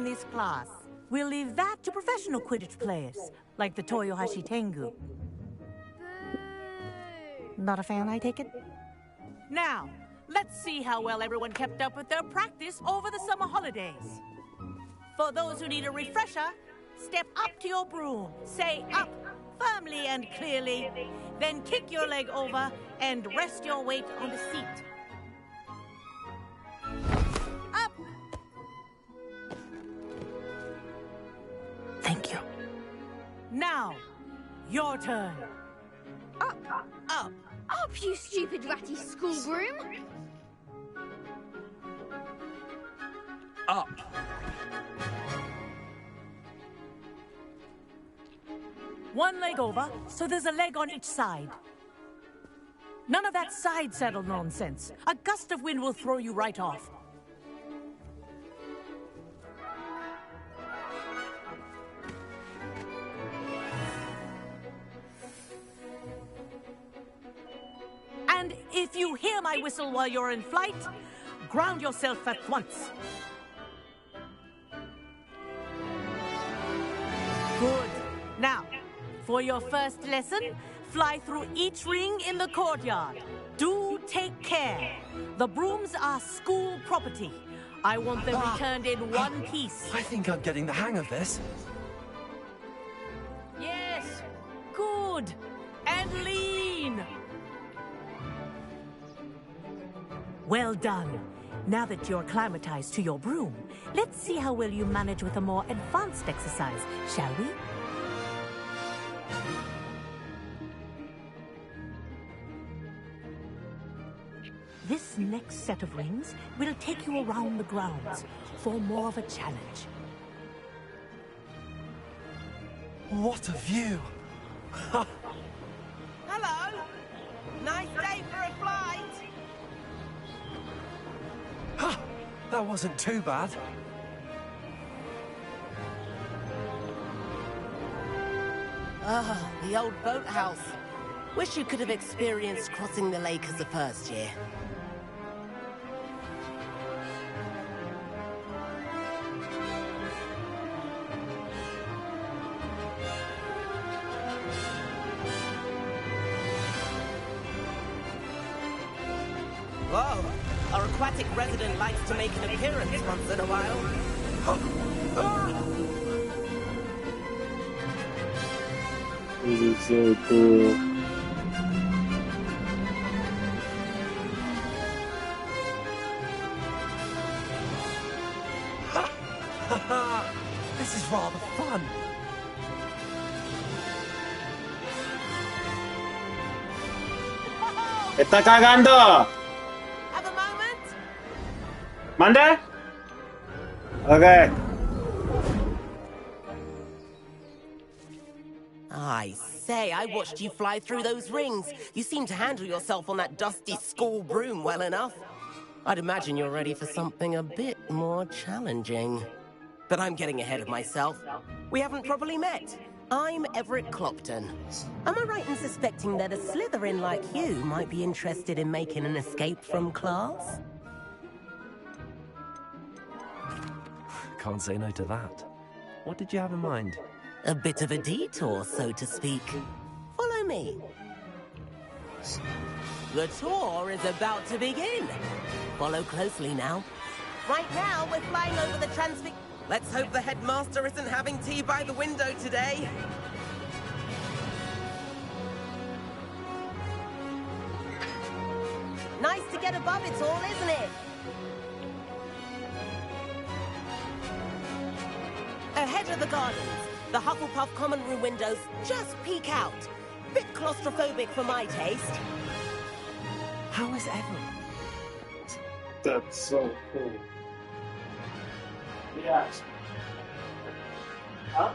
in this class. We'll leave that to professional Quidditch players, like the Toyohashi Tengu. Not a fan, I take it? Now, let's see how well everyone kept up with their practice over the summer holidays. For those who need a refresher, step up to your broom, say up firmly and clearly, then kick your leg over and rest your weight on the seat. Up! Thank you. Now, your turn. Up! Up! Up, you stupid ratty school broom! Up. One leg over, so there's a leg on each side. None of that side saddle nonsense. A gust of wind will throw you right off. And if you hear my whistle while you're in flight, ground yourself at once. Good. Now, for your first lesson, fly through each ring in the courtyard. Do take care. The brooms are school property. I want them returned in one piece. I think I'm getting the hang of this. Yes. Good. And lean. Well done. Now that you're acclimatized to your broom, let's see how well you manage with a more advanced exercise, shall we? This next set of rings will take you around the grounds for more of a challenge. What a view! Hello! Nice day for a flight! Ha! That wasn't too bad. Ah, the old boathouse. Wish you could have experienced crossing the lake as a first year. Whoa! Our aquatic resident likes to make an appearance once in a while. This is so cool. This is rather fun. ¡Está cagando! Have a moment? ¿Mande? Okay. I say, I watched you fly through those rings. You seem to handle yourself on that dusty school broom well enough. I'd imagine you're ready for something a bit more challenging. But I'm getting ahead of myself. We haven't properly met. I'm Everett Clopton. Am I right in suspecting that a Slytherin like you might be interested in making an escape from class? Can't say no to that. What did you have in mind? A bit of a detour, so to speak. Follow me. The tour is about to begin. Follow closely now. Right now, we're flying over the Transfix... Let's hope the headmaster isn't having tea by the window today. Nice to get above it all, isn't it? Ahead of the gardens, the Hufflepuff common room windows just peek out. Bit claustrophobic for my taste. How is Everett? That's so cool. Yes. Huh?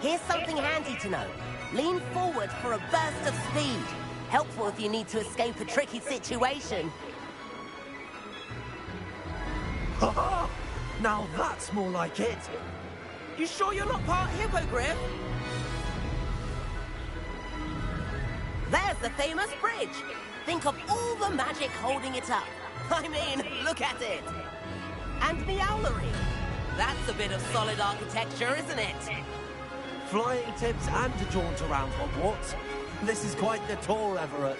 Here's something handy to know. Lean forward for a burst of speed. Helpful if you need to escape a tricky situation. Ha! Now that's more like it. You sure you're not part hippogriff? There's the famous bridge. Think of all the magic holding it up. I mean, look at it. And the owlery. That's a bit of solid architecture, isn't it? Flying tips and a jaunt around Hogwarts. This is quite the tour, Everett.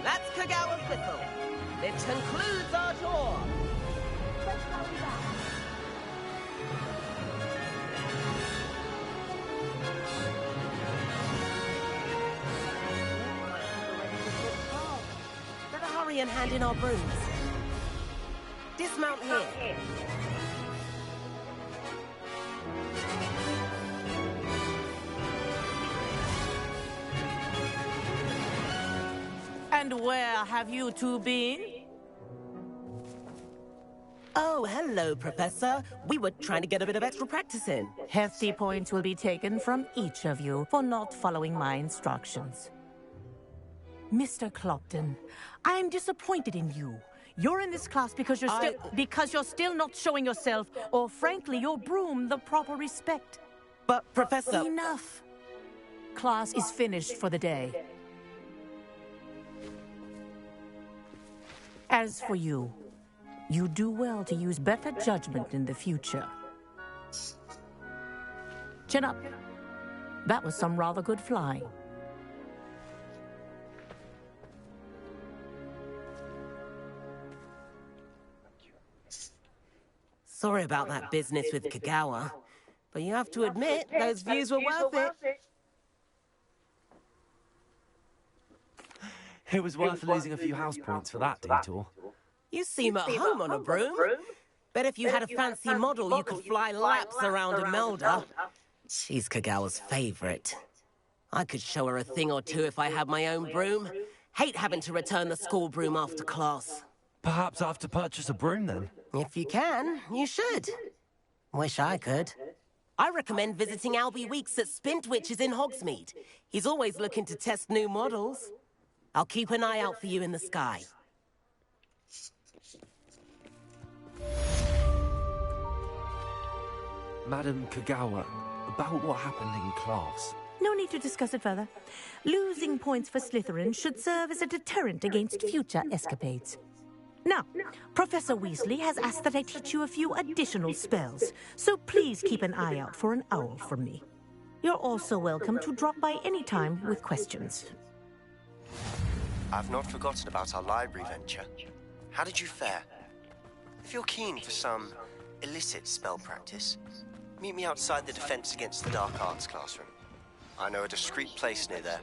That's Kagawa's whistle. This concludes our tour. Let's hurry back. Better hurry and hand in our brooms. Dismount here. And where have you two been? Oh, hello, Professor. We were trying to get a bit of extra practice in. Hefty points will be taken from each of you for not following my instructions. Mr. Clopton, I'm disappointed in you. You're in this class because you're still not showing yourself, or frankly, your broom, the proper respect. But, Professor... Enough. Class is finished for the day. As for you, you do well to use better judgment in the future. Chin up. That was some rather good flying. Sorry about that business with Kagawa, but you have to admit, those views were worth it. It was worth losing a few house points for that detour. You seem at home on a broom. Bet if you had a fancy model, you could fly laps around Imelda. She's Kagawa's favorite. I could show her a thing or two if I had my own broom. Hate having to return the school broom after class. Perhaps I have to purchase a broom then? If you can, you should. Wish I could. I recommend visiting Albie Weeks at Spintwitches in Hogsmeade. He's always looking to test new models. I'll keep an eye out for you in the sky. Madam Kagawa, about what happened in class. No need to discuss it further. Losing points for Slytherin should serve as a deterrent against future escapades. Now, Professor Weasley has asked that I teach you a few additional spells, so please keep an eye out for an owl from me. You're also welcome to drop by any time with questions. I've not forgotten about our library venture. How did you fare? If you're keen for some illicit spell practice, meet me outside the Defense Against the Dark Arts classroom. I know a discreet place near there.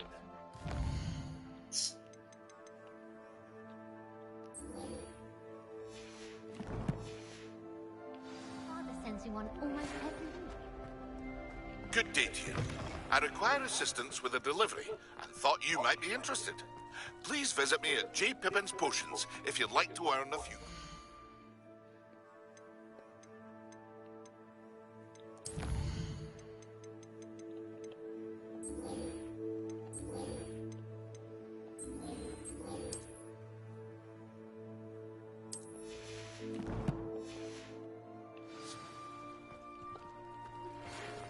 Good day to you. I require assistance with a delivery and thought you might be interested. Please visit me at J. Pippin's Potions if you'd like to earn a few.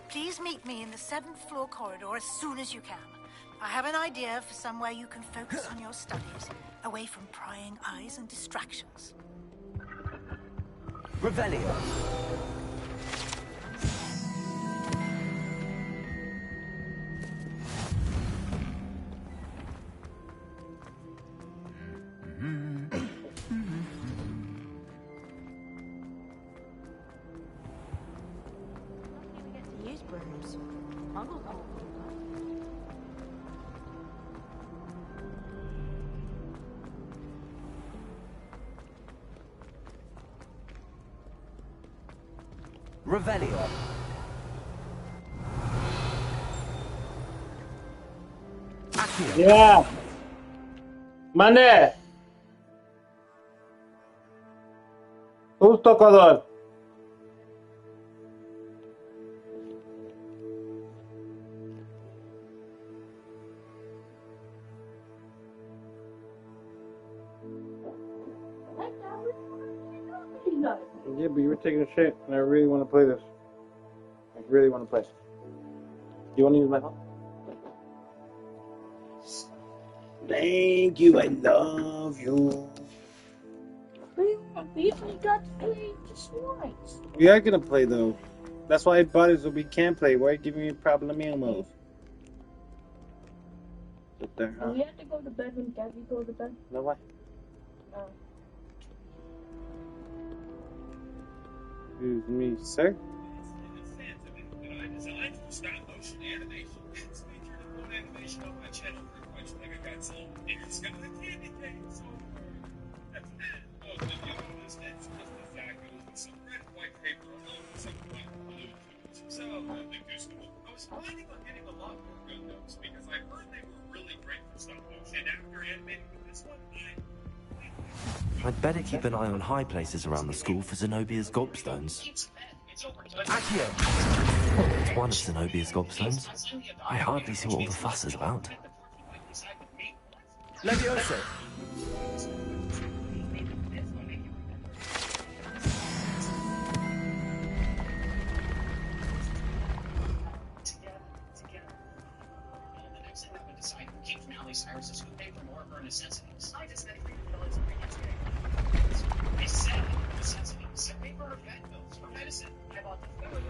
Please meet me in the 7th floor corridor as soon as you can. I have an idea for somewhere you can focus on your studies, away from prying eyes and distractions. Revelio. Revelio. Ya. Mana? Who's tocador? Yeah, but you were taking a shit, and I really want to play this. I really want to play. You want to use my phone? Thank you, I love you. We only got to play just once. We are gonna play though. That's why I bought it so we can play. Why are you giving me problemos? Sit there, huh? We have to go to bed when Gabby goes to bed. No way. No. Excuse me, sir. I designed for stop motion animation. It's featured in one animation on my channel pretty much like I got some. It's got a candy cane, so that's it. Oh, the deal with this it's just exactly with some red and white paper along with some white blue tubes. So the goose I was planning on getting a lot more Gundams because I heard they were really great for stop motion. After animating with this one, I'd better keep an eye on high places around the school for Zenobia's gobstones. Accio! One of Zenobia's gobstones. I hardly see what all the fuss is about. Leviosa! Cyrus who pay for more of her necessities. I just met three fellows They said necessities. Pay for her vet bills, for medicine. I bought the food.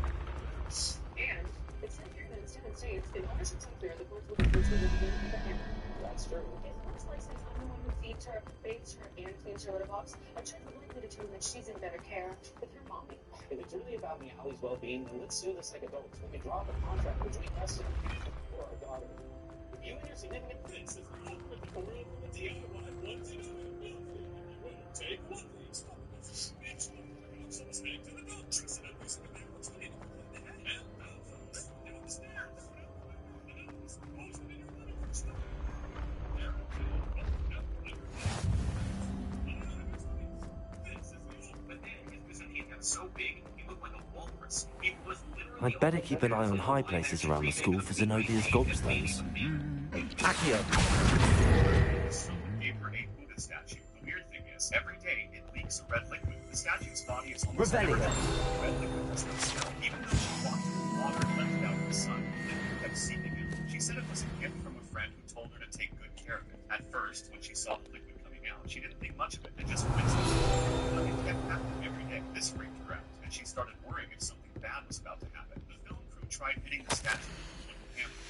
And it said here that it's Stephen States, in order to clear the both will be considered to be the hammer. That's true. It looks like since I'm the one who feeds her, bathes her, and cleans her litter box, I try to likely determine that she's in better care with her mommy. If it's really about me, Allie's well-being, then let's do this like adults. We can draw up a contract for joint custody for our daughter. You and your significant princess are not with the world of the DIY ones into the take one thing, stop this. It's not some mistake to the doctress and abuse of their routine. And now from down the stairs. And it's supposed to be your little first step. There. This is the old banana. His head got so big, he looked like a walrus. He was literally. I'd better keep an eye on high places around the school for Zenobia's gobstones. Accio! Someone gave her a Buddha statue. The weird thing is, every day it leaks a red liquid. The statue's body is almost never red liquid does not smell. Even though she walked through water and left it out in the sun, the liquid kept seeping in. She said it was a gift from a friend who told her to take good care of it. At first, when she saw the liquid coming out, she didn't think much of it and just went to it. But it kept happening every day. This freaked her out, and she started worrying if something bad was about to happen. The film crew tried hitting the statue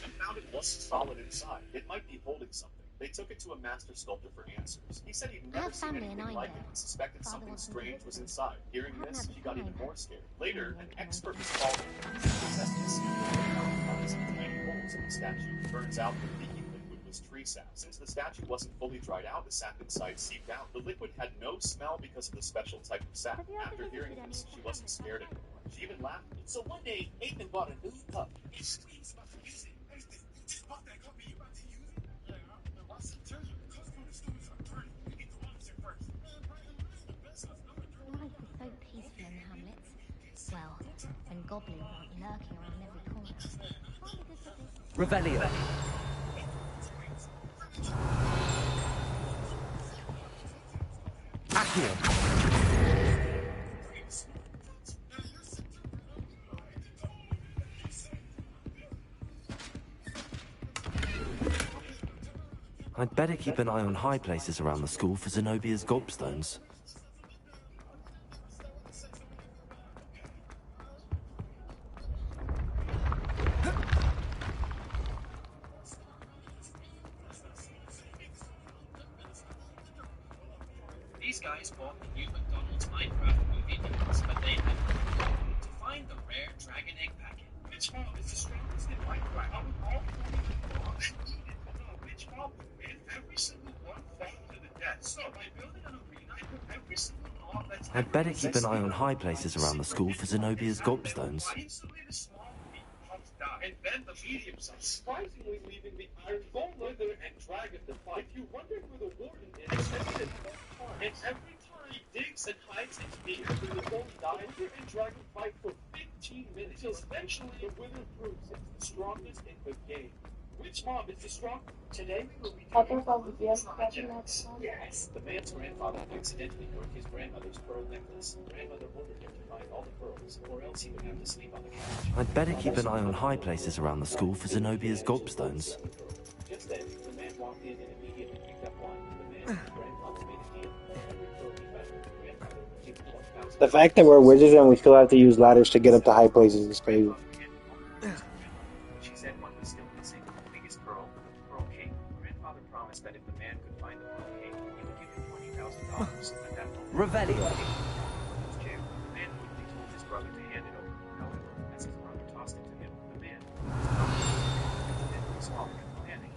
and found it wasn't solid inside. It might be holding something. They took it to a master sculptor for answers. He said he'd never seen anything like it and suspected something strange was inside. Hearing this, she got even more scared. Later, an expert was called in. He possessed his found some tiny holes in the statue. Turns out the leaking liquid was tree sap. Since the statue wasn't fully dried out, the sap inside seeped out. The liquid had no smell because of the special type of sap. After hearing this, she wasn't scared anymore. She even laughed. So one day, Nathan bought a new cup. He's about to use it. Hey, you just bought that cup and you about to use it? Yeah, I said, tell you, the customer students are dirty. You need to wash it first. Life is so peaceful in Hamlet. Well, when goblins aren't lurking around every corner. Revelio! Accio! I'd better keep an eye on high places around the school for Zenobia's gobstones. These guys bought the new McDonald's Minecraft movie tickets, but they had to find the rare dragon egg packet. Mitch Mob is the strongest in Minecraft. I would all Mitch Mob made every single one fall to the death. So by building an arena, I put every single mob that's I'd better keep an eye on high places around the school for Zenobia's gobstones. Instantly the small mobs die, and then the medium size. Surprisingly leaving the iron gold leather and dragon to fight. If you wonder who the warden is, and every time digs and hides its beard through the whole wither and dragon fight for 15 minutes until eventually the wither proves it's the strongest in the game. Which mob is the strongest? Today we will be doing projects. Yes, the man's grandfather accidentally broke his grandmother's pearl necklace. Grandmother ordered him to find all the pearls, or else he would have to sleep on the couch. I'd better keep an eye on high places around the school for Zenobia's gobstones. Just then, the man walked in and immediately picked up one. The man's grandfather made a deal. Every pearl he found, the grandfather would give him 1,000. The fact that we're wizards and we still have to use ladders to get up to high places is crazy. She said one was still missing, the biggest pearl, the Pearl King. Grandfather promised that if the man could find the Pearl King, he would give him $20,000 at that moment. Revelio. The man quickly told his brother to hand it over. However, as his brother tossed it to him, the man swallowed it, panic.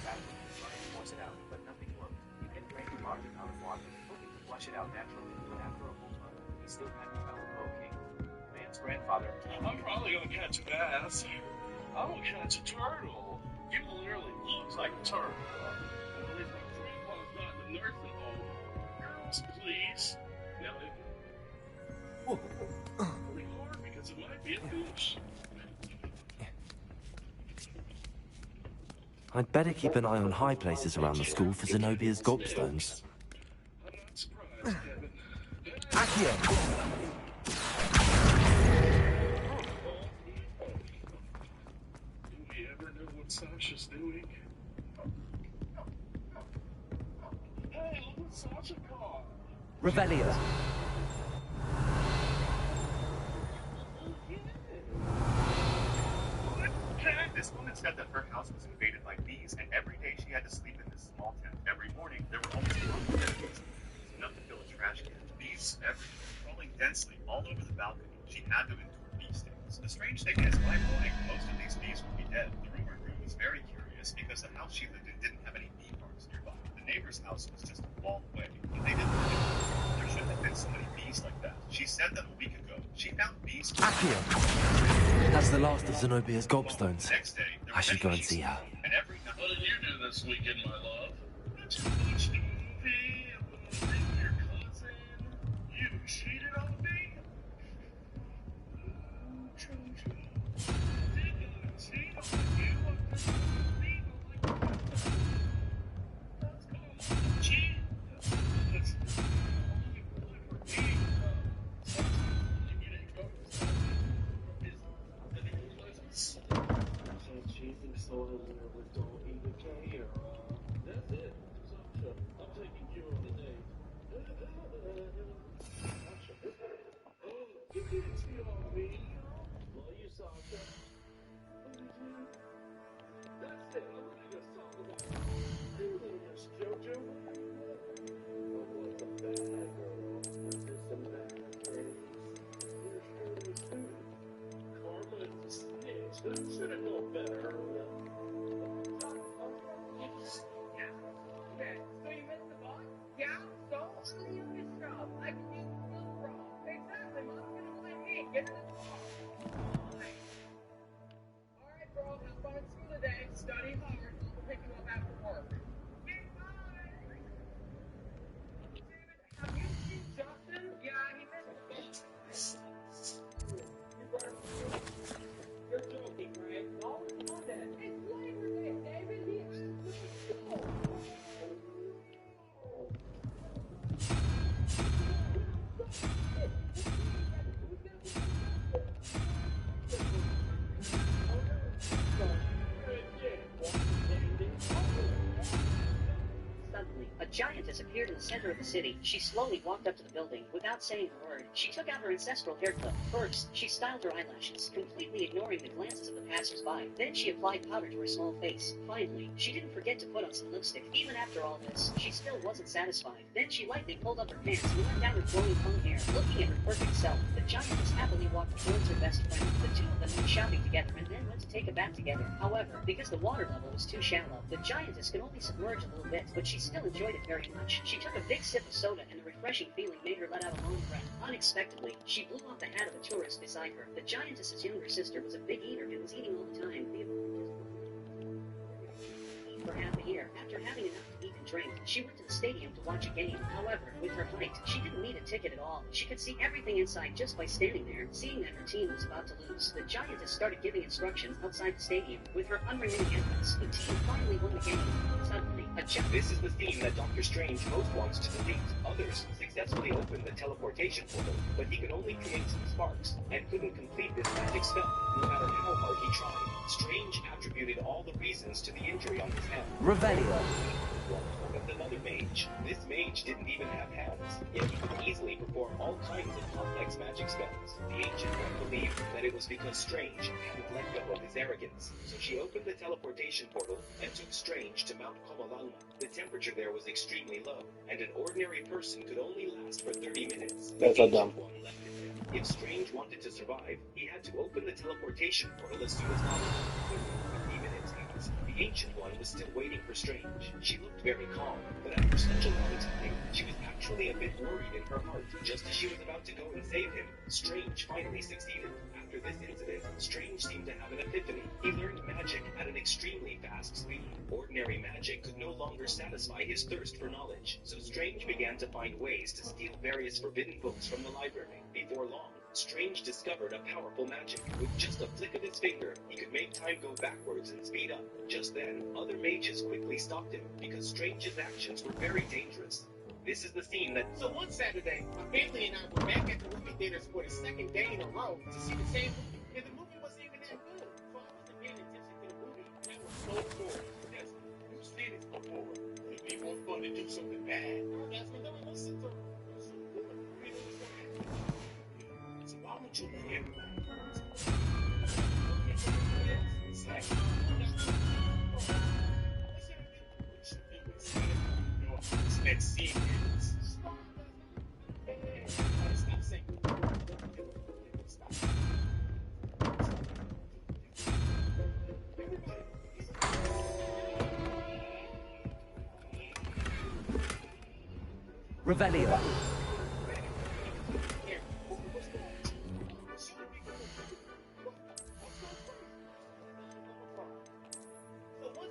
Battling his trying to force it out, but nothing worked. He then drank the large amount of water, hoping to flush it out naturally, but after a whole month, he still hadn't found the Pearl King. The man's grandfather, I'm probably gonna catch a bass. I'm gonna catch a turtle. You literally look like a turtle. At least my grandpa's not in the nursing home. Girls, please. Now, really hard because it might be a fish. I'd better keep an eye on high places around the school for Zenobia's gobstones. I'm not surprised, Kevin. Accio. Do we ever know what Sasha's doing? Hey, look what Sasha caught. Revelio. This woman said that her house was invaded by bees, and every day she had to sleep in this small tent. Every morning, there were almost 100 bees. It was enough to fill a trash can. Bees everywhere, crawling densely all over the balcony. She had to endure bee stings. The strange thing is, by morning, most of these bees would be dead. The rumor room was very curious because the house she lived in didn't have any bee farms nearby. The neighbor's house was just a wall away, but they didn't live in it. There shouldn't have been so many bees like that. She said that a week ago, she found bees. Accio. That's the last of Zenobia's gobstones. Next day, I should go and see her. And every night. What did you do this weekend, my love? Did you watch the movie with your cousin? You cheated on me? Didn't cheat on you. That's called cheating. That's only for me. That's it. I'm taking you on the date. You didn't cheat on me. Well, you saw that. That's it. I'm gonna just talk about this, Jojo. Oh, what's a bad girl? This is some bad things. You're surely stupid. Karma is a snitch. That should have known better. Okay, so you missed the boss? Yeah, so what do you miss from? I can use the wrong. Exactly, Mom's gonna blame me. Get to the boss. Alright, bro, have fun at school today. Study hard. We'll pick you up after work. Okay, bye. David, have you seen Justin? Yeah, he missed the boss. You're joking, right? No, it's not that. It's Labor Day, David. He asked me to go. Suddenly, a giantess appeared in the center of the city. She slowly walked up to the building without saying a word. She took out her ancestral hair clip. First, she styled her eyelashes, completely ignoring the glances of the passers-by. Then she applied powder to her small face. Finally, she didn't forget to put on some lipstick. Even after all this, she still wasn't satisfied. Then she lightly pulled up her pants and went down her flowing phone hair. Looking at her perfect self, the giantess happily walked towards her best friend. The two of them went shopping together and then went to take a bath together. However, because the water level was too shallow, the giantess could only submerge a little bit, but she still enjoyed it very much. She took a big sip of soda and the refreshing feeling made her let out a long breath. Unexpectedly, she blew off the hat of a tourist beside her. The giantess's younger sister was a big eater and was eating all the time. for half a year. After having enough to eat and drink, she went to the stadium to watch a game. However, with her height, she didn't need a ticket at all. She could see everything inside just by standing there. Seeing that her team was about to lose, the giantess started giving instructions outside the stadium. With her unremitting efforts, the team finally won the game. Suddenly, a This is the theme that Doctor Strange most wants to delete. Others successfully opened the teleportation portal, but he could only create some sparks, and couldn't complete this magic spell, no matter how hard he tried. Strange attributed all the reasons to the injury on his hand. Revelio. With another mage. This mage didn't even have hands, yet he could easily perform all kinds of complex magic spells. The ancient one believed that it was because Strange hadn't let go of his arrogance, so she opened the teleportation portal and took Strange to Mount Komalama. The temperature there was extremely low, and an ordinary person could only last for 30 minutes. That's so dumb. If Strange wanted to survive, he had to open the teleportation portal as soon as possible. 30 minutes passed. The Ancient One was still waiting for Strange. She looked very calm, but after such a long time, she was actually a bit worried in her heart. Just as she was about to go and save him, Strange finally succeeded. After this incident, Strange seemed to have an epiphany. He learned magic at an extremely fast speed. Ordinary magic could no longer satisfy his thirst for knowledge, so Strange began to find ways to steal various forbidden books from the library. Before long, Strange discovered a powerful magic. With just a flick of his finger, he could make time go backwards and speed up. Just then, other mages quickly stopped him, because Strange's actions were very dangerous. This is the scene that... So one Saturday, my family and I were back at the movie theaters for the second day in a row to see the same movie. And the movie wasn't even that good. So I wasn't paying attention to the movie. And I was so bored. Yes, you've seen it before. It'd be more fun to do something bad. That's what I listen to. So why would you let everybody? It's like... Let's see. Stop saying. Revelio.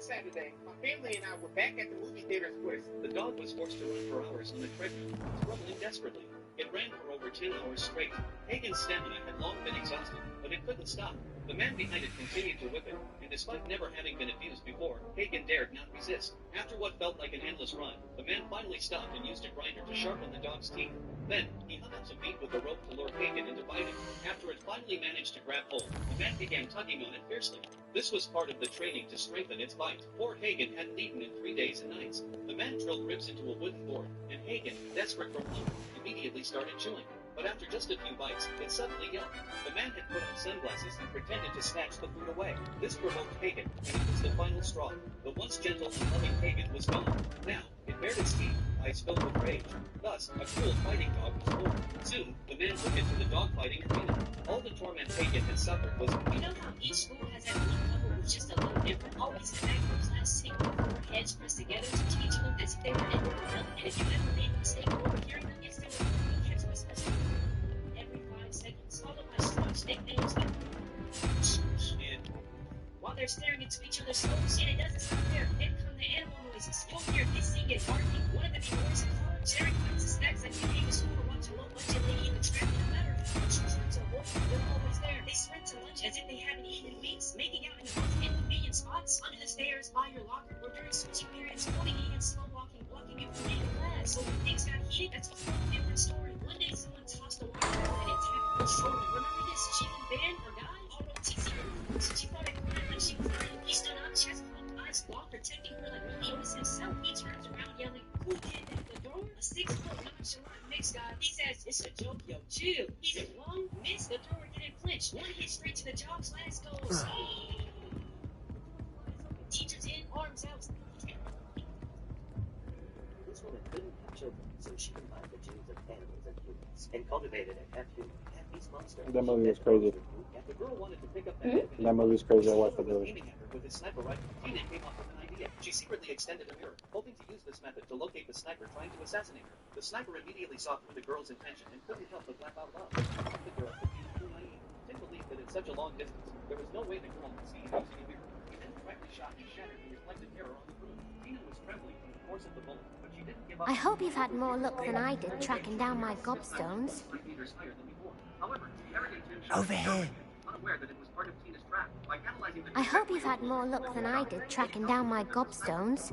Saturday, my family and I were back at the movie theaters with. The dog was forced to run for hours on the treadmill, struggling desperately. It ran for over 10 hours straight. Hagen's stamina had long been exhausted, but it couldn't stop. The man behind it continued to whip it, and despite never having been abused before, Hagen dared not resist. After what felt like an endless run, the man finally stopped and used a grinder to sharpen the dog's teeth. Then, he hung up some meat with a rope to lure Hagen into biting. After it finally managed to grab hold, the man began tugging on it fiercely. This was part of the training to strengthen its bite. Poor Hagen hadn't eaten in 3 days and nights. The man drilled ribs into a wooden board, and Hagen, desperate for hunger, immediately started chewing. But after just a few bites, it suddenly yelped. The man had put on sunglasses and pretended to snatch the food away. This provoked Hagen, and it was the final straw. The once gentle and loving Hagen was gone. Now, it bared its teeth, eyes filled with rage. Thus, a cruel fighting dog was born. Soon, the man took into the dogfighting arena. All the torment Hagen had suffered was... You know how each school has that one couple who's just a little different? Always in the back of class, sitting with their heads pressed together to teach them as if they were in the film. And if you ever made a mistake overhearing them, instantly catch them especially every 5 seconds, followed by strange nicknames like shit. While they're staring into each other's souls, and it doesn't stop there. Then come the animal noises. You'll hear hissing and barking. One of them ignores the car, sharing points and snacks like you came to school to watch a low-budget lady in the trap in a matter. She turns to a wolf, they're always there. They sprint to lunch as if they haven't eaten in weeks, making out in the most inconvenient spots, under the stairs, by your locker, or during switching periods, holding hands, slow walking, blocking you from being in class. So when things got heated, that's a whole different story. One day someone tossed a water bottle and it tapped her shoulder. Remember this chicken band or guy? ROTC. She started crying like she was dying. He stood up, chest pumped, eyes locked, protecting her like Willie Otis himself. He turns around yelling, "Who did that? The door?" A 6-foot nonchalant mixed guy. He says, "It's a joke, yo, chill." He's a long miss. The thrower didn't flinch. One hit straight to the job's last goals. Teachers in, arms out. This woman couldn't have children, so she combined the genes of animals and humans and cultivated a half-human, half-beast monster. That movie was crazy. The girl wanted to pick up the That movie's crazy. I watched the movie. aiming at her with his sniper rifle. Tina came up with an idea. She secretly extended a mirror, hoping to use this method to locate the sniper trying to assassinate her. The sniper immediately saw through the girl's intention and couldn't help but laugh out loud. The girl could be too naive. Tim believed that at such a long distance, there was no way the girl could see using a mirror. He then threatened I hope you've had more luck than I did tracking down my gobstones. Over here. I hope you've had more luck than I did tracking down my gobstones.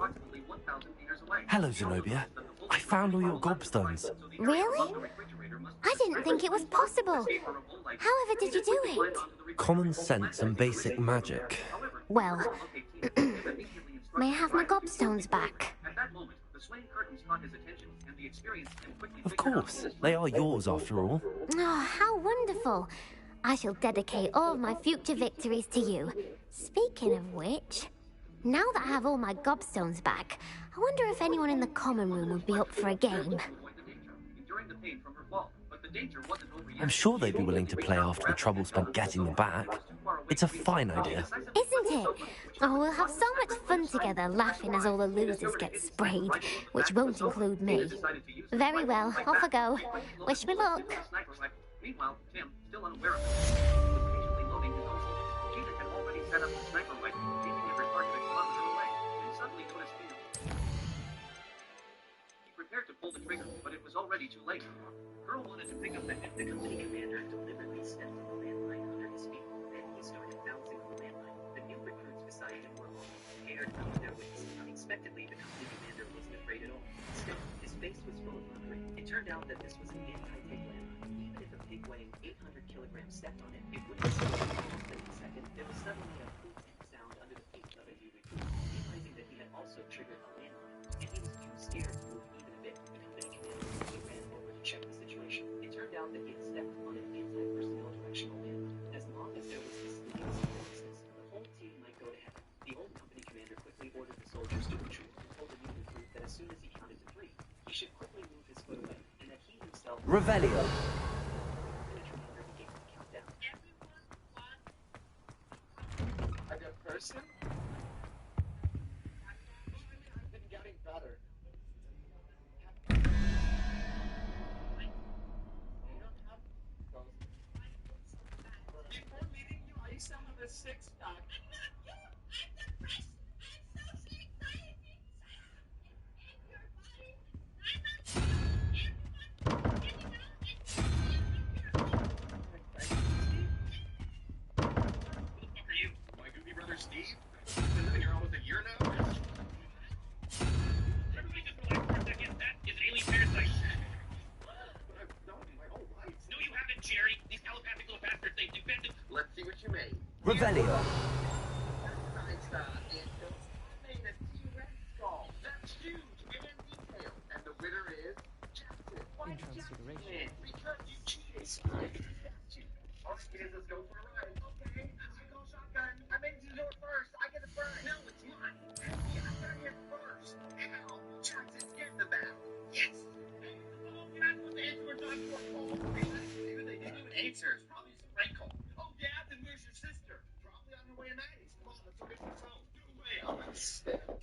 Hello, Zenobia. I found all your gobstones. Really? I didn't think it was possible. However did you do it? Common sense and basic magic. Well, may I have my gobstones back? Of course. They are yours after all. Oh, how wonderful. I shall dedicate all of my future victories to you. Speaking of which, now that I have all my gobstones back, I wonder if anyone in the common room would be up for a game. I'm sure they'd be willing to play after the trouble spent getting them back. It's a fine idea. Isn't it? Oh, we'll have so much fun together, laughing as all the losers get sprayed, which won't include me. Very well, off I go. Wish me luck. Meanwhile, Tim, still unaware of it, was patiently loading his own soldiers. Jeter had already set up the sniper rifle, aiming every target a kilometer away, and suddenly noticed Theo. He prepared to pull the trigger, but it was already too late. Earl wanted to pick up the company commander deliberately stepped on the landmine under his feet, and he started bouncing on the landmine. The new recruits beside him were all scared out of their wits. Unexpectedly, the company commander wasn't afraid at all. Instead, his face was full of mockery. It turned out that this was an anti-tank landmine. Even if a pig weighing 800 kilograms stepped on it, it wouldn't stop. Just in a second, there was suddenly a boom sound under the feet of a new recruit. Realizing that he had also triggered a landmine, and he was too scared to move even a bit, the company commander quickly ran over to check the situation. It turned out that he had stepped on an anti-personnel directional landmine. As long as there was the slightest resistance, the whole team might go to heaven. The old company commander quickly ordered the soldiers to retreat and told the new recruit that as soon as he counted to 3, he should quickly move his foot away, and that he himself... Revelio. Person? I've been getting better. Before meeting you, I used to have a six-pack. Steve? Been living here almost a year now? Everybody just relax for a second. That is an alien parasite. I've known my whole life. No, you haven't, Jerry. These telepathic little bastards, they've invented... Let's see what you made. Revelio. Nice, Angel. I made a T-Rex skull. That's huge and detailed. And the winner is... Jackson. Why Jackson? Because you cheated. All right, kids, let's go for a ride. Okay. I made you do it first. I get it first. No, it's mine. Hey, I got here first. Ow. Jackson, get the bat. Yes. Oh, that's what the answer was on your call. They didn't even answer. It's probably just a prank call. Oh, yeah, then where's your sister? Probably on her way to Maddie's. Come on, let's go get your phone. Do away. I'm going to step. I'll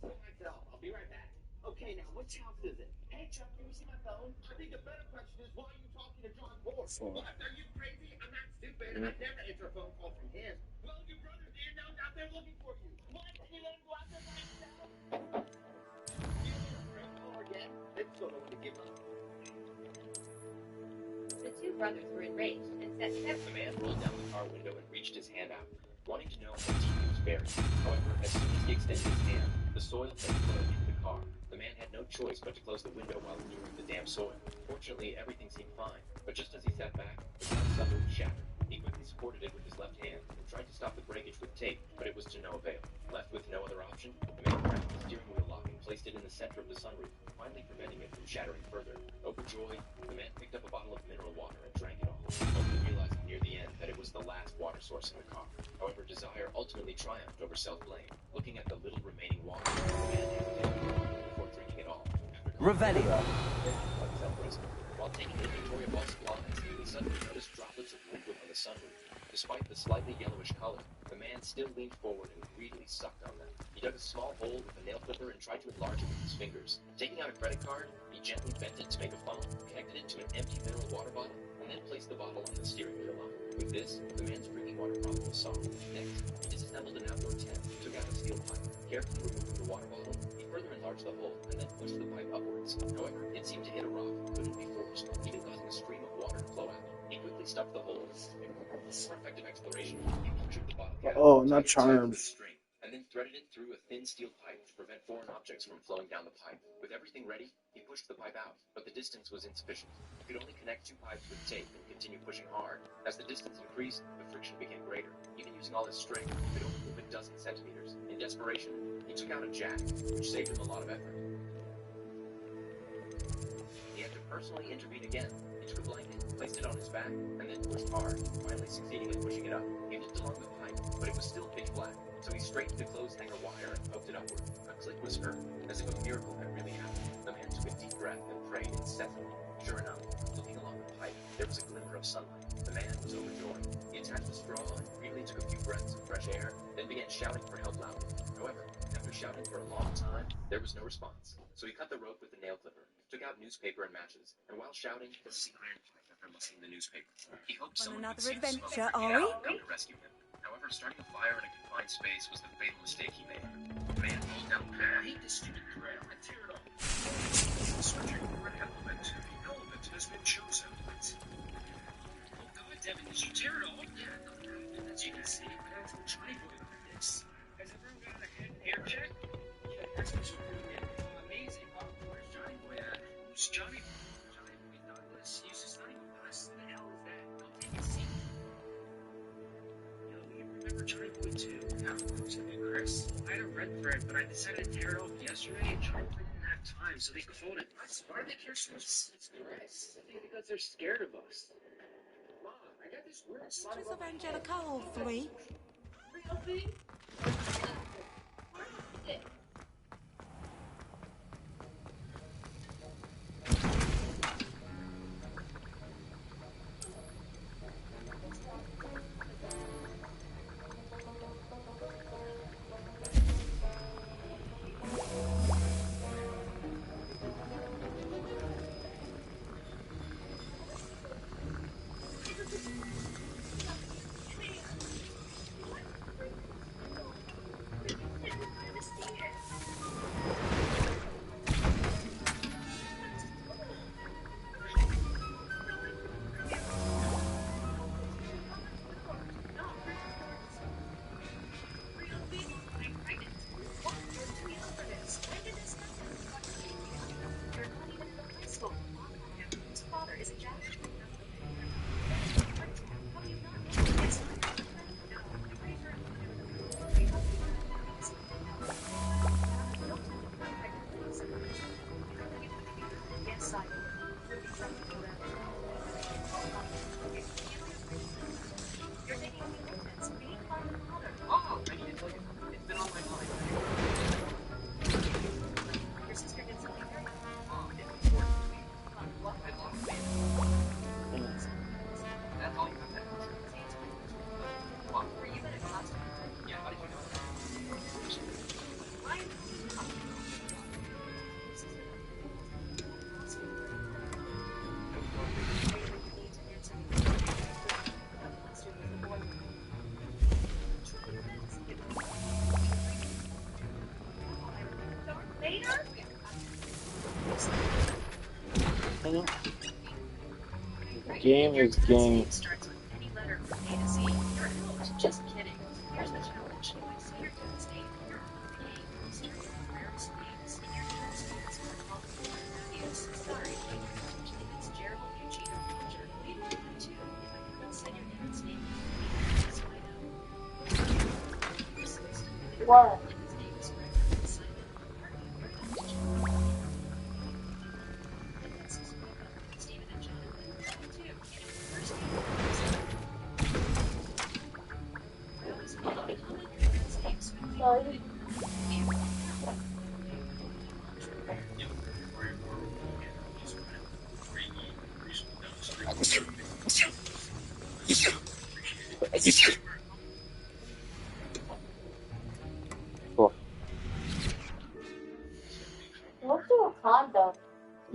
pull myself. I'll be right back. Okay, now, which house is it? Hey, Chuck, can you see my phone? I think a better question is, why are you talking to John Ford? What? Are you crazy? I'm not stupid. I'd never answer a phone call from him. Well, your brother did. Now he's out there looking for you. Why didn't you let him go out there by himself? You need a prank call again? It's sort of to give up. The two brothers were enraged and set steps. The man rolled down the car window and reached his hand out, wanting to know what he was bearing. However, as soon as he extended his hand, the soil had flowed into the car. The man had no choice but to close the window while removing the damp soil. Fortunately, everything seemed fine, but just as he sat back, the car suddenly shattered. He quickly supported it with his left hand and tried to stop the breakage with tape, but it was to no avail. Left with no other option, the man grabbed the steering wheel lock and placed it in the center of the sunroof, finally preventing it from shattering further. Overjoyed, the man picked up a bottle of mineral water and drank it all, only realizing near the end that it was the last water source in the car. However, desire ultimately triumphed over self-blame. Looking at the little remaining water, the man hesitated before drinking it all. Revelio. While taking inventory of all supplies, he suddenly noticed droplets of liquid on the sunroof. Despite the slightly yellowish color, the man man still leaned forward and greedily sucked on them. He dug a small hole with a nail clipper and tried to enlarge it with his fingers. Taking out a credit card, he gently bent it to make a funnel, connected it to an empty mineral water bottle, and then placed the bottle on the steering wheel arm. With this, the man's drinking water problem was solved. Next, he disassembled an outdoor tent, took out a steel pipe, carefully removed the water bottle. He further enlarged the hole and then pushed the pipe upwards. However, it seemed to hit a rock and couldn't be forced, even causing a stream of water to flow out. He quickly stuffed the hole. For effective exploration, he punctured the bottle cap, Oh, not tied it to charms. a string, and then threaded it through a thin steel pipe to prevent foreign objects from flowing down the pipe. With everything ready, he pushed the pipe out, but the distance was insufficient. He could only connect 2 pipes with tape and continue pushing hard. As the distance increased, the friction became greater. Even using all his strength, he could only move a dozen centimeters. In desperation, he took out a jack, which saved him a lot of effort. He had to personally intervene again. He took a blanket, placed it on his back, and then pushed hard, finally succeeding in pushing it up. He looked along the pipe, but it was still pitch black, so he straightened the clothes hanger wire and poked it upward. A click was heard, as if a miracle had really happened. The man took a deep breath and prayed incessantly. Sure enough, looking along the pipe, there was a glimmer of sunlight. The man was overjoyed. He attached a straw and briefly took a few breaths of fresh air, then began shouting for help loudly. However, after shouting for a long time, there was no response. So he cut the rope with the nail clipper, took out newspaper and matches, and while shouting, the iron pipe after looking the newspaper. He hoped someone would see the smoke and are get we? out and come to rescue him. However, starting a fire in a confined space was the fatal mistake he made. The man rolled down the path. I hate this stupid trail. I tear it off. Searching for an element. The element has been chosen. Oh God, Devin, did you tear it off? Yeah, as you can see, I have some Johnny Boy on this. Has everyone got a head air check? Yeah, that's what's amazing. Oh, where's Johnny Boy at? Who's Johnny Boy? Johnny Boy Douglas. He used to study with us. Who the hell is that? Go take a seat. Yo, you remember Johnny Boy too? Yeah, who's that? Chris. I had a red thread, but I decided to tear it off yesterday, and Johnny Boy didn't have time, so they called it. Why do they care so much about Chris? I think because they're scared of us. Mom, I got this weird slide Pictures of Angelica, hopefully. Game is game. Starts with any letter from A to Z. You're out. Just kidding. Here's the challenge. Say your dad's name. You're on the A. Starting with the rarest names. And your dad's name is called Yes. Sorry. It's Gerald Eugene Roger. We don't know too. If I haven't said your dad's name, that's why I know. What? His name is Gregory Simon. Stephen and Jonathan. Too. First Sorry.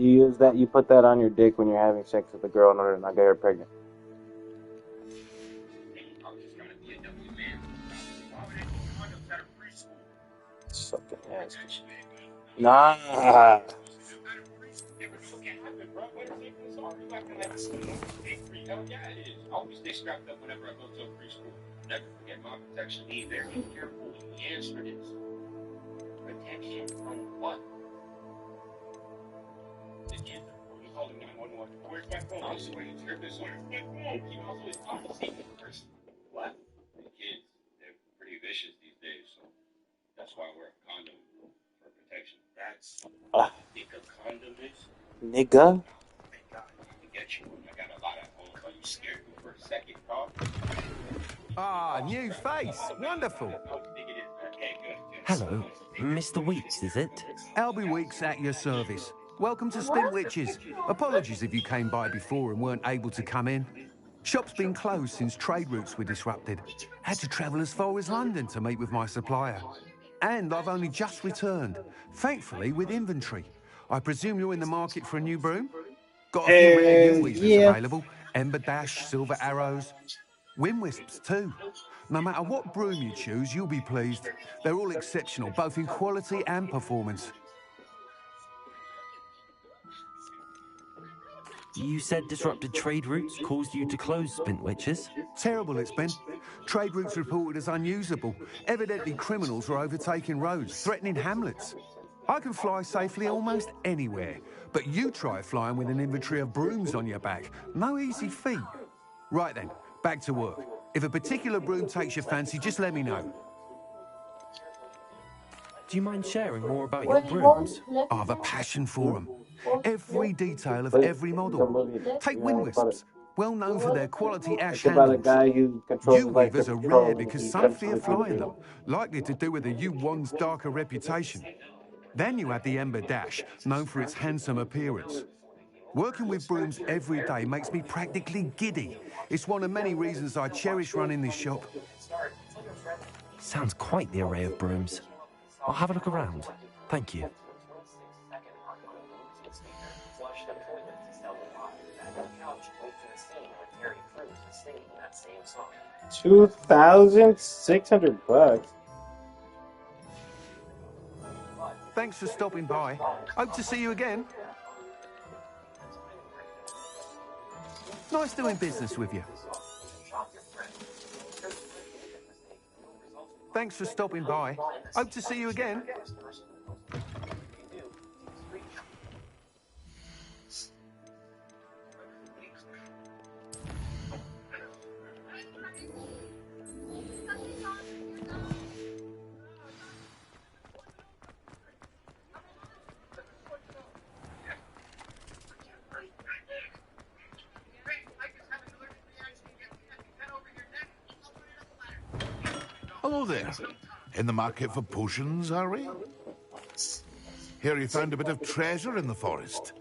You put that on your dick when you're having sex with a girl in order to not get her pregnant. Sucking ass. Nah. Yeah, it is. Always stay strapped up whenever I go to a preschool. Never forget my protection. Be very careful. The answer is protection from what? The kids are calling 911. Where's my phone? I'm just waiting to hear this one. Where's my phone? You also is obviously first. What? The kids, they're pretty vicious these days, so that's why I wear a condom for protection. That's what I think a condom is. Nigga. Thank God to get you. I got a lot of holes. Are you scared me for a second, Carl? Ah, new face. Wonderful. Hello, Mr. Weeks, is it? Albie Weeks at your service. Welcome to Spintwitches. Apologies if you came by before and weren't able to come in. Shop's been closed since trade routes were disrupted. Had to travel as far as London to meet with my supplier. And I've only just returned, thankfully with inventory. I presume you're in the market for a new broom? Got a few rare Weavers available. Ember Dash, Silver Arrows. Wind Wisps too. No matter what broom you choose, you'll be pleased. They're all exceptional, both in quality and performance. You said disrupted trade routes caused you to close Spintwitches? Terrible it's been. Trade routes reported as unusable. Evidently criminals were overtaking roads, threatening hamlets. I can fly safely almost anywhere, but you try flying with an inventory of brooms on your back. No easy feat. Right then, back to work. If a particular broom takes your fancy, just let me know. Do you mind sharing more about your brooms? I have a passion for them. Every detail of every model. Take Wind Wisps, well known for their quality ash handles. U-Weavers are rare because some fear flying them, likely to do with the U-1's darker reputation. Then you have the Ember Dash, known for its handsome appearance. Working with brooms every day makes me practically giddy. It's one of many reasons I cherish running this shop. Sounds quite the array of brooms. I'll have a look around. Thank you. 2,600 bucks. Thanks for stopping by. Hope to see you again. Nice doing business with you. Thanks for stopping by. Hope to see you again. Hello there. In the market for potions, are we? Hear you found a bit of treasure in the forest.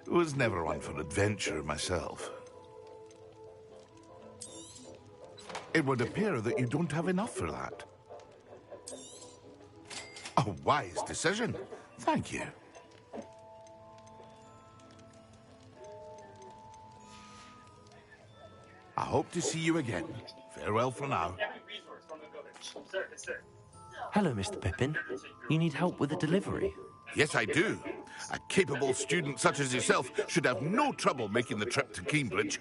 Was never one for adventure myself. It would appear that you don't have enough for that. A wise decision. Thank you. I hope to see you again. Farewell for now. Hello, Mr. Pippin. You need help with a delivery? Yes, I do. A capable student such as yourself should have no trouble making the trip to Cambridge.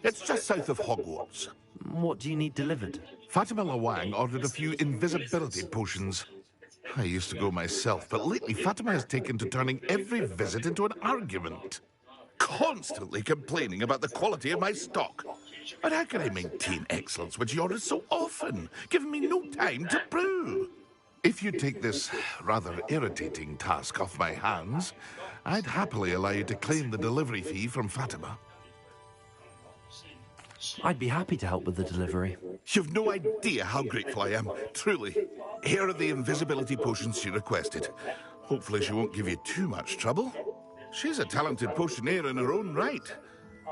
It's just south of Hogwarts. What do you need delivered? Fatima Lawang ordered a few invisibility potions. I used to go myself, but lately Fatima has taken to turning every visit into an argument. Constantly complaining about the quality of my stock. But how can I maintain excellence when she orders so often, giving me no time to brew? If you take this rather irritating task off my hands, I'd happily allow you to claim the delivery fee from Fatima. I'd be happy to help with the delivery. You've no idea how grateful I am, truly. Here are the invisibility potions she requested. Hopefully she won't give you too much trouble. She's a talented potioneer in her own right.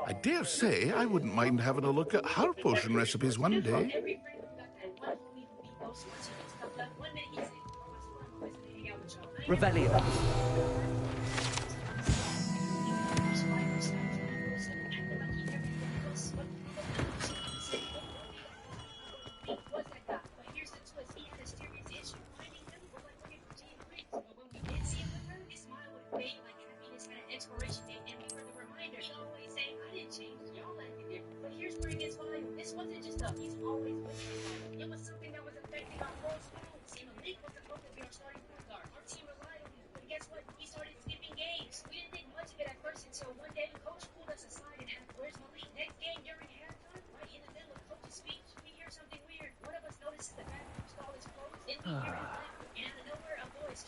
I dare say I wouldn't mind having a look at her potion recipes one day. Revelio. And the number of boys.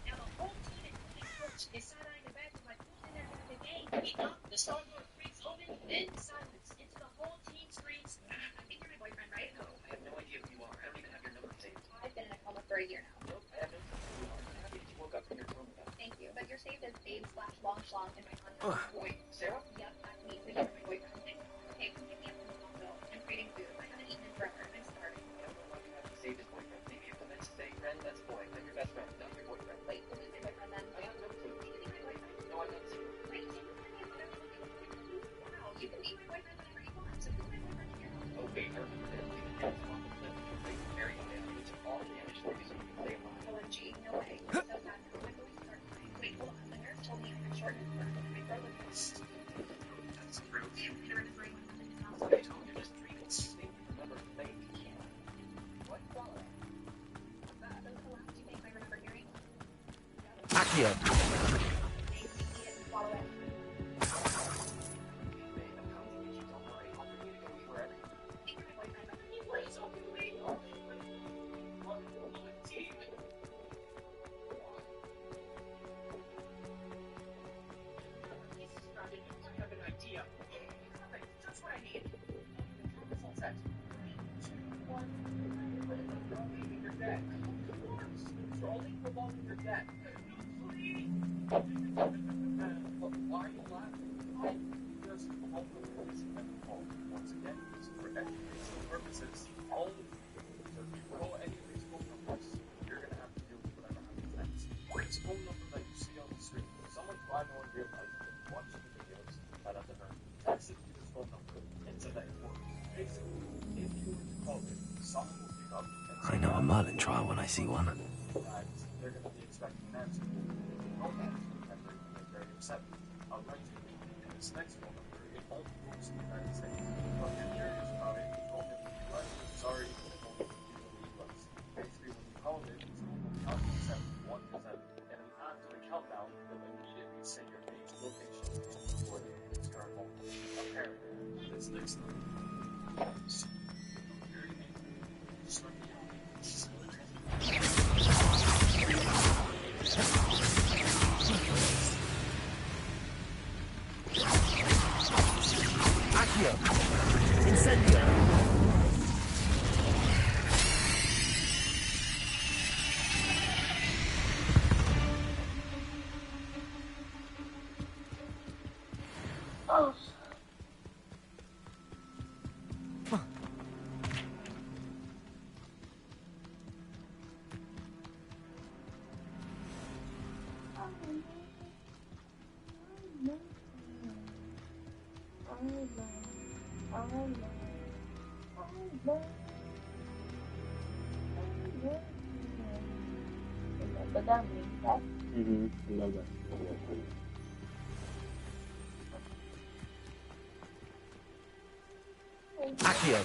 Now the whole team, including coach, is side-eyeing the back of my pool at the game. Heat up, the storm door creaks open, then silence. Into the whole team screams, I think you're my boyfriend, right? No, I have no idea who you are. I don't even have your number saved. I've been in a coma for a year now. Nope, I have no clue who you are. I'm happy that you woke up from your coma. Thank you, but you're saved as Babe/Long Schlong in my unknown boy. Sarah? Yep, that's me, but you're my boyfriend. Okay, come pick me up from the hospital. I'm creating food. I haven't eaten in forever. I'm starving. I don't know why you have to save his boyfriend. Maybe if the meant to say friend, that's boy. I'm your best friend, not your boyfriend. Wait, what is your boyfriend then? I have no clue. You can be my boyfriend. No, I'm not serious. Wait, you can be my boyfriend. Wow, you can be my boyfriend whenever you want. So who's my boyfriend here? Oh, wait, I remember that. You can on the cliff. They were very young. It took all the damage for you so you can play alive. OMG, no way. So sad. I'm going to start crying. Wait, hold on. The nurse told me I had short and burn. My brother was. That's true. Peter and his brain went nothing else. I told you just dreams. Remember, they can't. What? Those collapse, do you think I remember hearing? Accio. Why are you laughing? Because once again, it's for educational purposes only. So if you call any of these phone numbers, you're going to have to deal with whatever happens next. Which phone number that you see on the screen, someone who I know in real life watching the videos, that at the hurt, texted you this phone number and said that it works. Basically, if you were to call it, someone will pick up and I know a Merlin trial when I see one. they're going to be expecting an answer. If you don't answer, then they're going to get very upset. I'll write you in this next phone number. It only goes to the United States. But if you're curious about it, you don't live in the US. Sorry, it only goes to the US. Basically, when you call it, it's going to count to 71%. And then after the countdown, they'll immediately say your name's location for its current home. Apparently, this next number. So, your name. Just let me know. Accio. Incendio. Oh. Love that. Accio.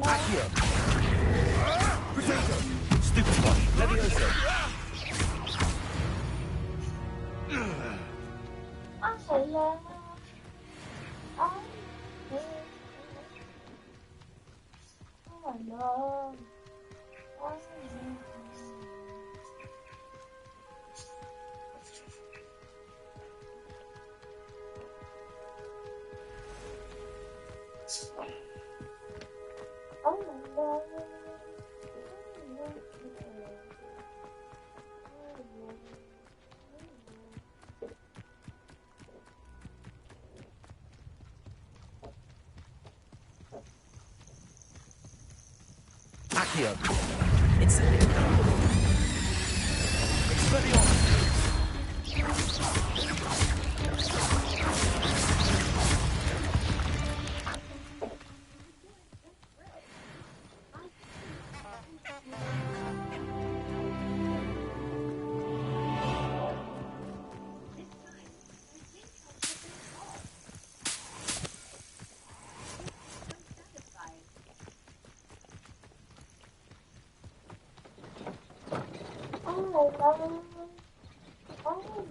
Accio. Potato. Stupid one. Levioso. Accio. Incendio. Expelliarmus.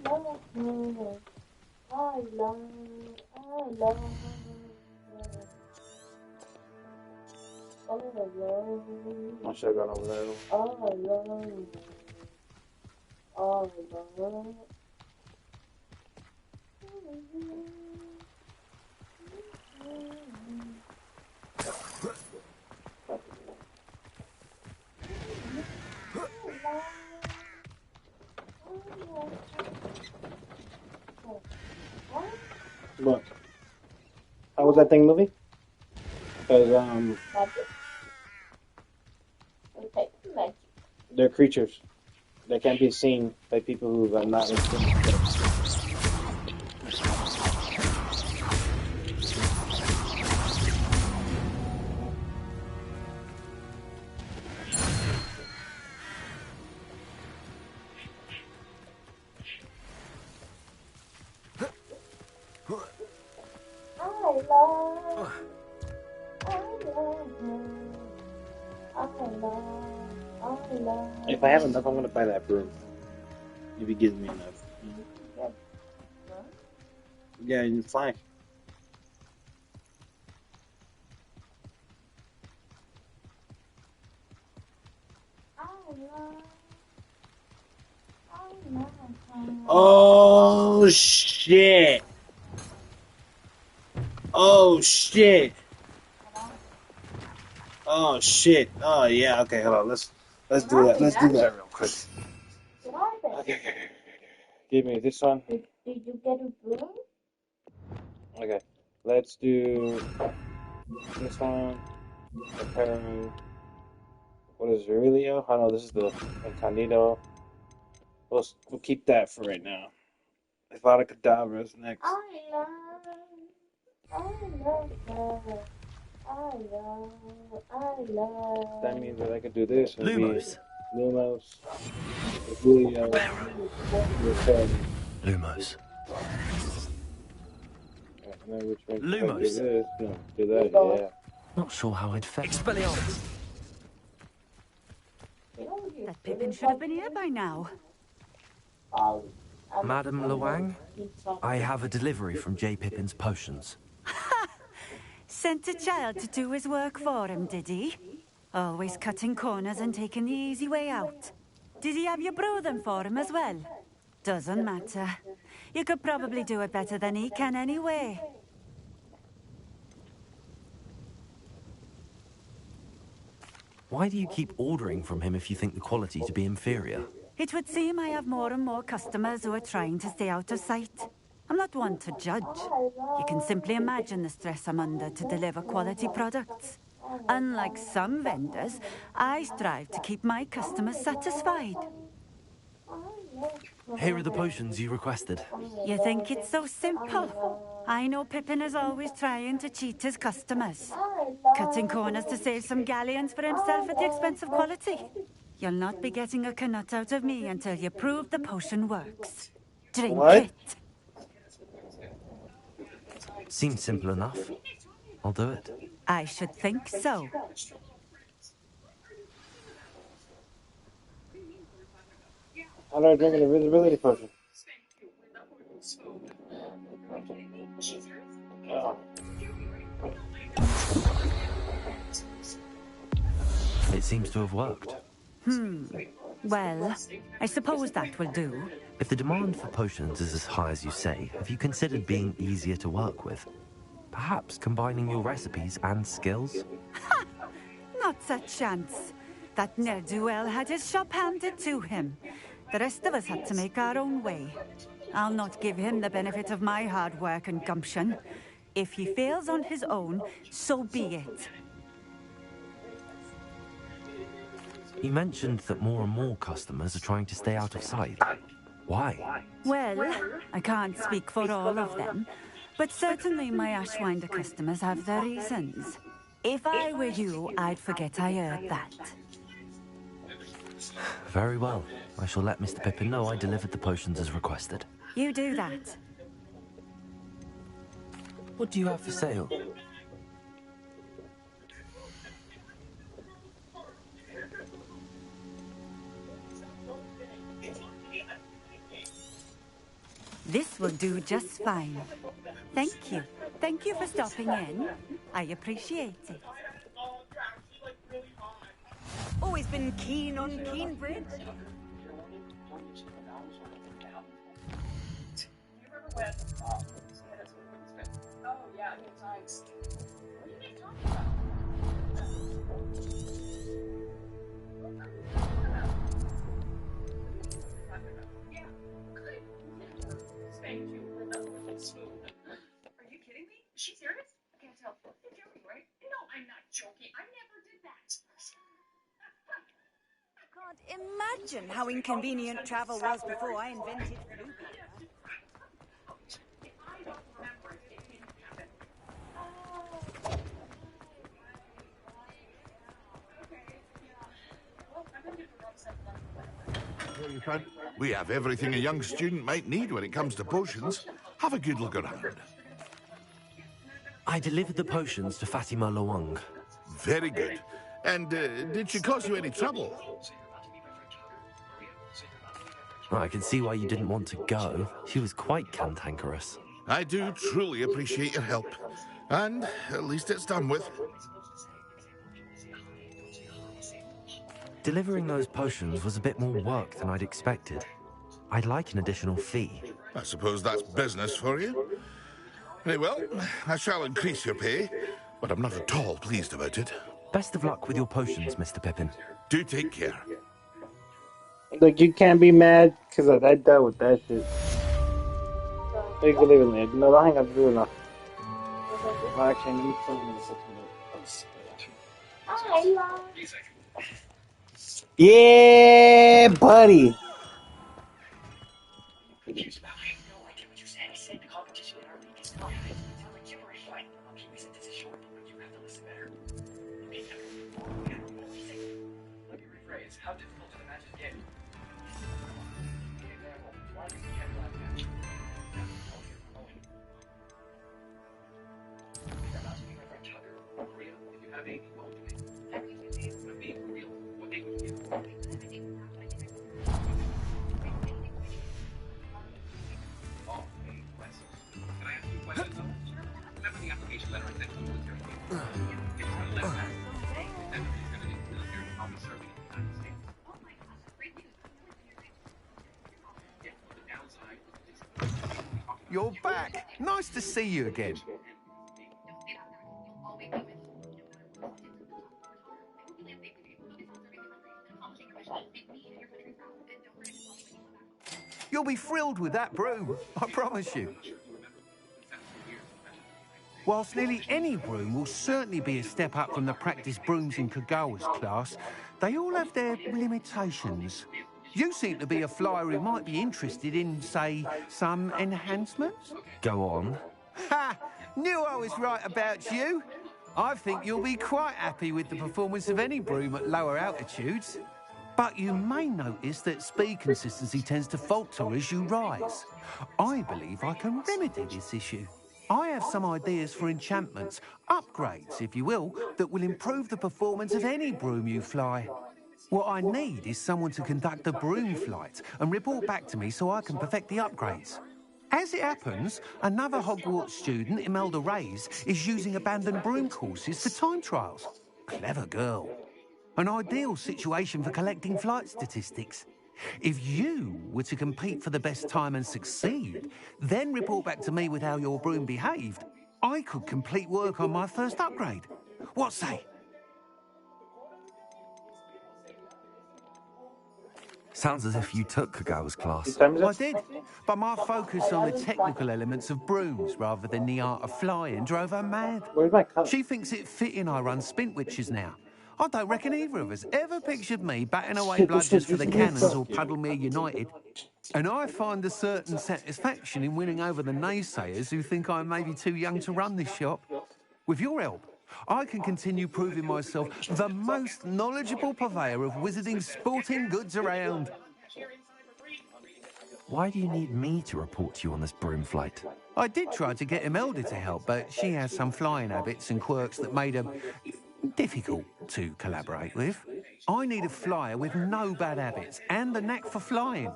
I should have gone over there. Look, how was that thing moving? Because they're creatures that can't be seen by people who have not experienced it. If I have enough, I'm gonna buy that broom. If he gives me enough. Yeah, you can fly. Oh shit! Oh shit! Oh shit! Oh yeah. Okay, hold on. Let's do that. Let's do that real quick. Okay. Give me this one. Did you get a broom? Okay. Let's do this one. Preparing. What is Aurelio? Oh no, this is the Incognito. We'll keep that for right now. Avada Kedavra is next. That means that I could do this and Lumos. be Lumos, Aurelio, Lumos. and then which one? Lumos. Do this. No, do that. Yeah. Not sure how I'd fetch. Expelliarmus. That Pippin should have been here by now. Madam Luang, I have a delivery from J. Pippin's potions. Sent a child to do his work for him, did he? Always cutting corners and taking the easy way out. Did he have you brew them for him as well? Doesn't matter. You could probably do it better than he can anyway. Why do you keep ordering from him if you think the quality to be inferior? It would seem I have more and more customers who are trying to stay out of sight. I'm not one to judge. You can simply imagine the stress I'm under to deliver quality products. Unlike some vendors, I strive to keep my customers satisfied. Here are the potions you requested. You think it's so simple? I know Pippin is always trying to cheat his customers. Cutting corners to save some galleons for himself at the expense of quality. You'll not be getting a canut out of me until you prove the potion works. Drink it. Seems simple enough. I'll do it. I should think so. How do I drink an invisibility potion? Oh. It seems to have worked. Well, I suppose that will do. If the demand for potions is as high as you say, have you considered being easier to work with? Perhaps combining your recipes and skills? Ha! Not a chance. That ne'er-do-well had his shop handed to him. The rest of us had to make our own way. I'll not give him the benefit of my hard work and gumption. If he fails on his own, so be it. You mentioned that more and more customers are trying to stay out of sight. Why? Well, I can't speak for all of them, but certainly my Ashwinder customers have their reasons. If I were you, I'd forget I heard that. Very well. I shall let Mr. Pippin know I delivered the potions as requested. You do that. What do you have for sale? This will do just fine. Thank you. Thank you for stopping in. I appreciate it. Always been keen on Keenbridge. Oh, yeah, good times. What are you talking about? Yeah, good. Thank you. Are you kidding me? Is she serious? I can't tell. You're joking, right? No, I'm not joking. I never did that. I can't imagine how inconvenient travel was before I invented Blue. We have everything a young student might need when it comes to potions. Have a good look around. I delivered the potions to Fatima Lawang. Very good. And did she cause you any trouble? I can see why you didn't want to go. She was quite cantankerous. I do truly appreciate your help. And at least it's done with. Delivering those potions was a bit more work than I'd expected. I'd like an additional fee. I suppose that's business for you. Very well, I shall increase your pay, but I'm not at all pleased about it. Best of luck with your potions, Mr. Pippin. Do take care. Look, you can't be mad because I dealt with that shit. You can leave it there. No, I ain't got to do enough. I actually need something. Yeah, buddy. You're back. Nice to see you again. You'll be thrilled with that broom, I promise you. Whilst nearly any broom will certainly be a step up from the practice brooms in Kagawa's class, they all have their limitations. You seem to be a flyer who might be interested in, say, some enhancements? Go on. Ha! Knew I was right about you. I think you'll be quite happy with the performance of any broom at lower altitudes. But you may notice that speed consistency tends to falter as you rise. I believe I can remedy this issue. I have some ideas for enchantments, upgrades, if you will, that will improve the performance of any broom you fly. What I need is someone to conduct a broom flight and report back to me so I can perfect the upgrades. As it happens, another Hogwarts student, Imelda Reyes, is using abandoned broom courses for time trials. Clever girl. An ideal situation for collecting flight statistics. If you were to compete for the best time and succeed, then report back to me with how your broom behaved, I could complete work on my first upgrade. What say? Sounds as if you took Kagawa's class. I did, but my focus on the technical elements of brooms rather than the art of flying drove her mad. She thinks it fitting I run Spintwitches now. I don't reckon either of us ever pictured me batting away bludgers for the Cannons or Puddlemere United. And I find a certain satisfaction in winning over the naysayers who think I'm maybe too young to run this shop. With your help, I can continue proving myself the most knowledgeable purveyor of wizarding sporting goods around. Why do you need me to report to you on this broom flight? I did try to get Imelda to help, but she has some flying habits and quirks that made her difficult to collaborate with. I need a flyer with no bad habits and the knack for flying.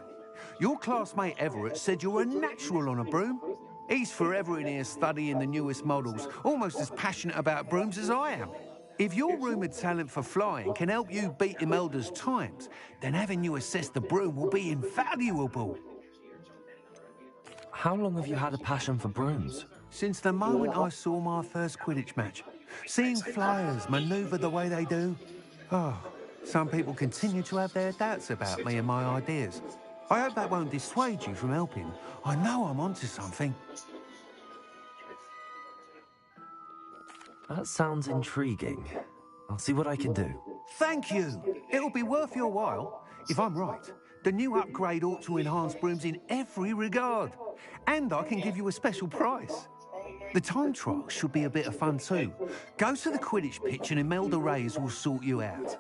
Your classmate Everett said you're a natural on a broom. He's forever in here studying the newest models, almost as passionate about brooms as I am. If your rumoured talent for flying can help you beat Imelda's times, then having you assess the broom will be invaluable. How long have you had a passion for brooms? Since the moment I saw my first Quidditch match. Seeing flyers manoeuvre the way they do. Oh, some people continue to have their doubts about me and my ideas. I hope that won't dissuade you from helping. I know I'm onto something. That sounds intriguing. I'll see what I can do. Thank you. It'll be worth your while. If I'm right, the new upgrade ought to enhance brooms in every regard. And I can give you a special price. The time trial should be a bit of fun too. Go to the Quidditch pitch and Imelda Reyes will sort you out.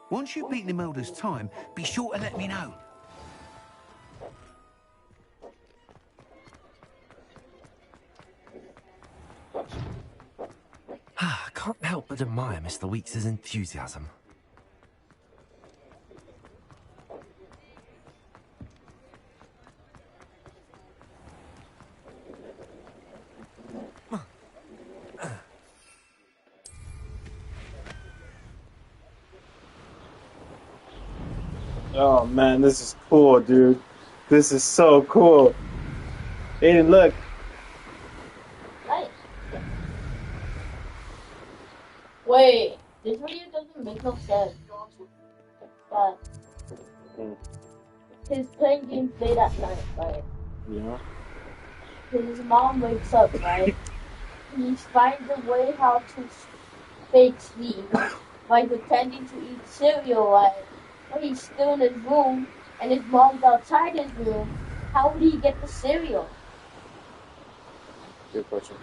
Once you've beaten Imelda's time, be sure to let me know. I can't help but admire Mr. Weeks' enthusiasm. Oh man, this is cool, dude. This is so cool. Aiden, look. Nice. Wait, this video doesn't make no sense. But he's playing games late at night, right? Yeah. His mom wakes up, right? He finds a way how to fake sleep by pretending to eat cereal, right? But he's still in his room, and his mom's outside his room. How would he get the cereal? Good question.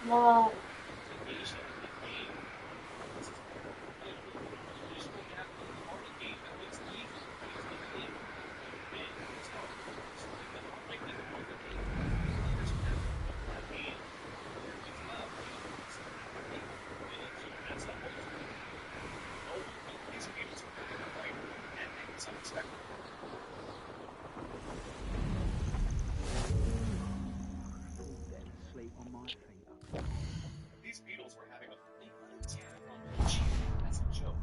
No. These beetles were having a big little attack on the cheek. That's a joke.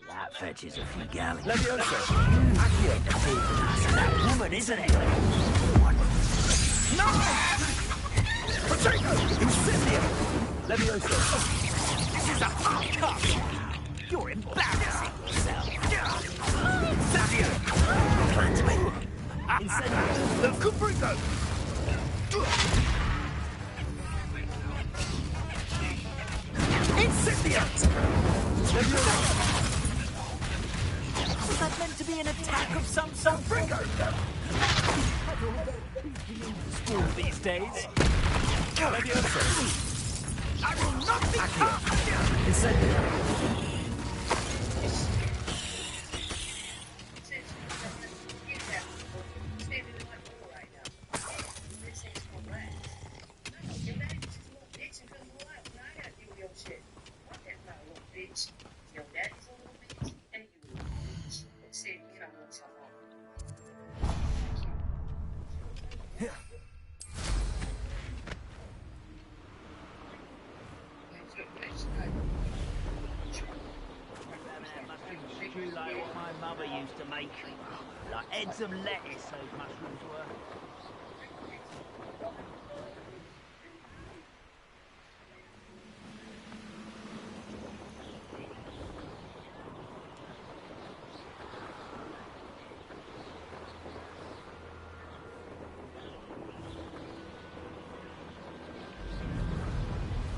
That fetches a few galleons. Leviosa! That woman, isn't it? No! Pacheco! Incendio! Leviosa! This is a hot cup! You're embarrassing yourself. Incendio! Incendio! Cubrico! Incendio! Was that meant to be an attack of some sort? School these days. I will not be caught! Incendio! used to make. Like heads of lettuce, those mushrooms were.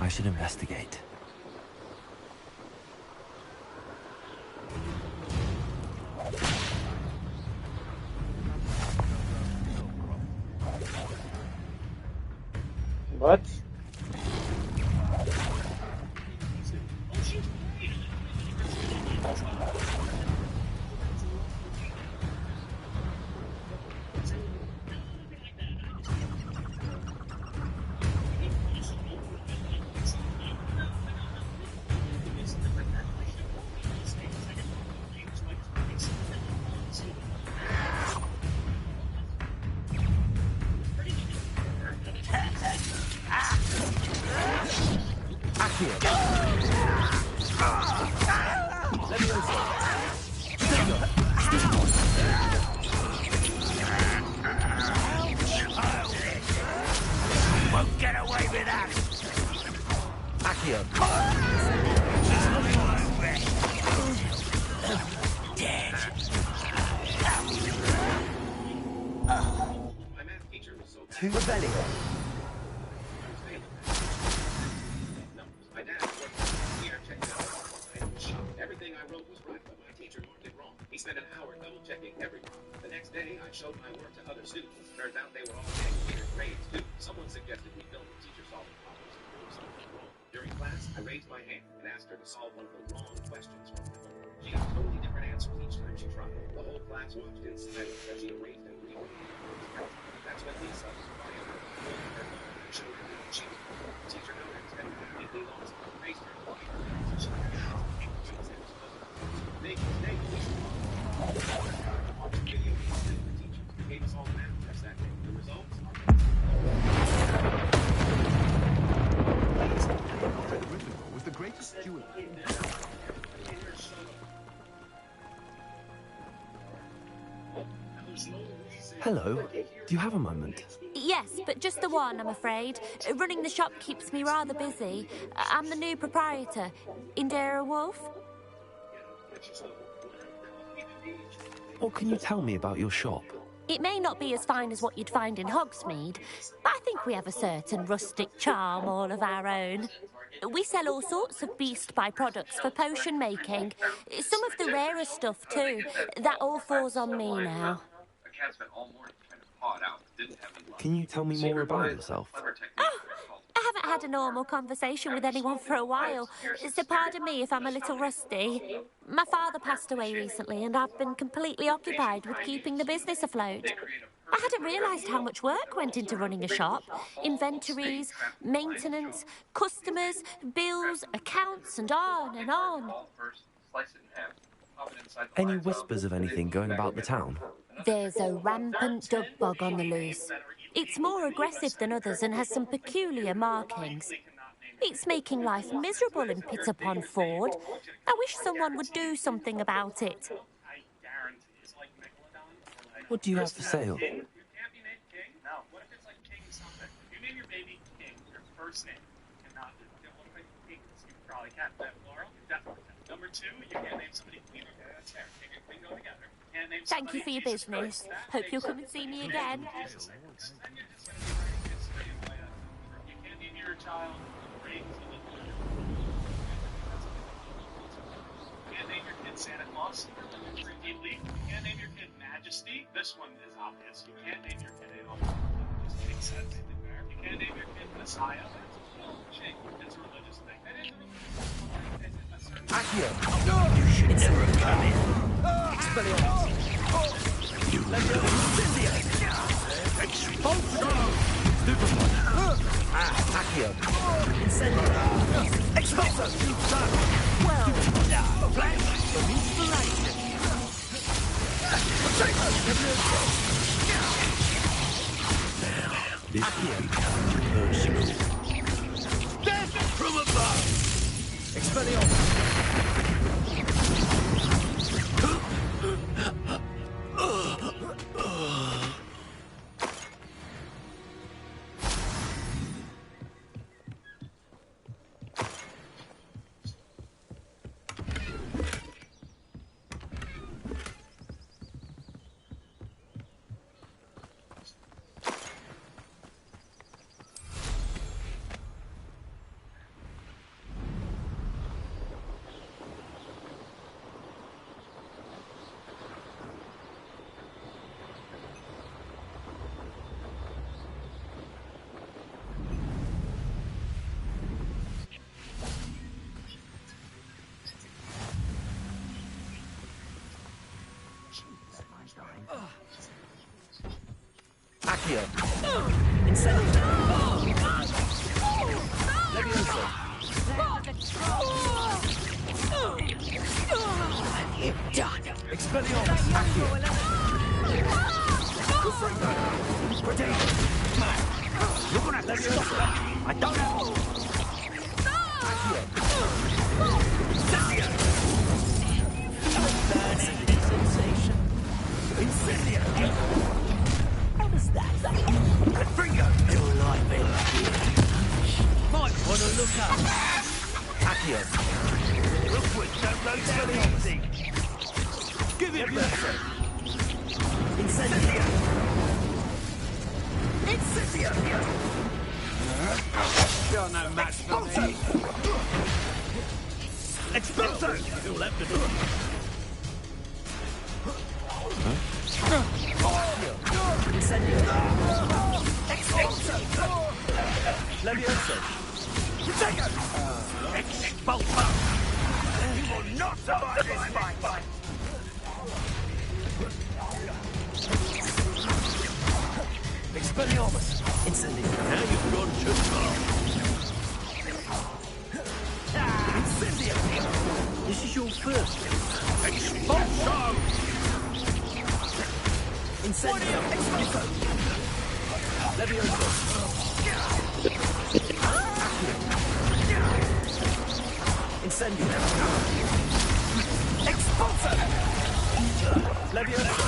I should investigate. What? Won't get away with that. Accio. Dead. My math teacher was so To Rebellion. My dad worked here, checked it out. Everything I wrote was right, but my teacher marked it wrong. He spent an hour double-checking everything. The next day, I showed my work to other students. Turns out they were all getting weird grades, too. Someone suggested we film the teacher solving problems and prove something wrong. During class, I raised my hand and asked her to solve one of the wrong questions from the homework. She got totally different answers each time she tried. The whole class watched in silence as she erased and rewrote the That's when Lisa was quiet. Her mom showed her that she was wrong. The teacher noticed and immediately lost her, raised her to fight her. So she Make mistake, Lisa. Watch the video we sent the teachers. They gave us all the math tests that day. The results are Gryffindor was the greatest steward. Hello. Do you have a moment? Yes, but just the one, I'm afraid. Running the shop keeps me rather busy. I'm the new proprietor, Indira Wolf. What can you tell me about your shop? It may not be as fine as what you'd find in Hogsmeade, but I think we have a certain rustic charm all of our own. We sell all sorts of beast by-products for potion making. Some of the rarer stuff, too. That all falls on me now. Can you tell me more about yourself? I haven't had a normal conversation with anyone for a while, so pardon me if I'm a little rusty. My father passed away recently, and I've been completely occupied with keeping the business afloat. I hadn't realised how much work went into running a shop. Inventories, maintenance, customers, bills, accounts, and on and on. Any whispers of anything going about the town? There's a rampant dug bug on the loose. It's more aggressive than others and has some peculiar markings. It's making life miserable in Pitterpond Ford. I wish someone would do something about it. What do you have for sale? Number two, you can't name somebody clean or that's fair. Take your bingo together. Can't name Thank you for your business. Hope you'll come and see me again. You can't name your child rings. You can't name your kid Santa Claus. Indeed, you can't name your kid Majesty. This one is obvious. You can't name your kid Adolf. Just makes sense. You can't name your kid Messiah. It's a religious thing. Accio! You should never have come in. Expelliarmus! You Incendio! Expulsion! Stupefy! Accio! Incendio! Expulso! Well, flash! Release the light! Now, this will become personal. Death from above! Expelliarmus! Accio. Incendio. Levioso. You're done. Expelliarmus. Accio. Protection. You're gonna have to stop. I don't have. Accio. Incendio. Burning sensation. Incendio. What is that? Bingo! Your life might want to look up. Accio. Real quick, don't load down anything. Give it back. Incendio. Incendio. You're no match for me. Expulso. You'll have to do it. Incendio. Expulso. Levioso. Protego. Expulso. You will not survive this fight. Expelliarmus. Incendio. Now you've gone too far. Incendio. This is your first. Expulso. Incendio. Expulso. Levioso. Incendio. Expulso. Levioso.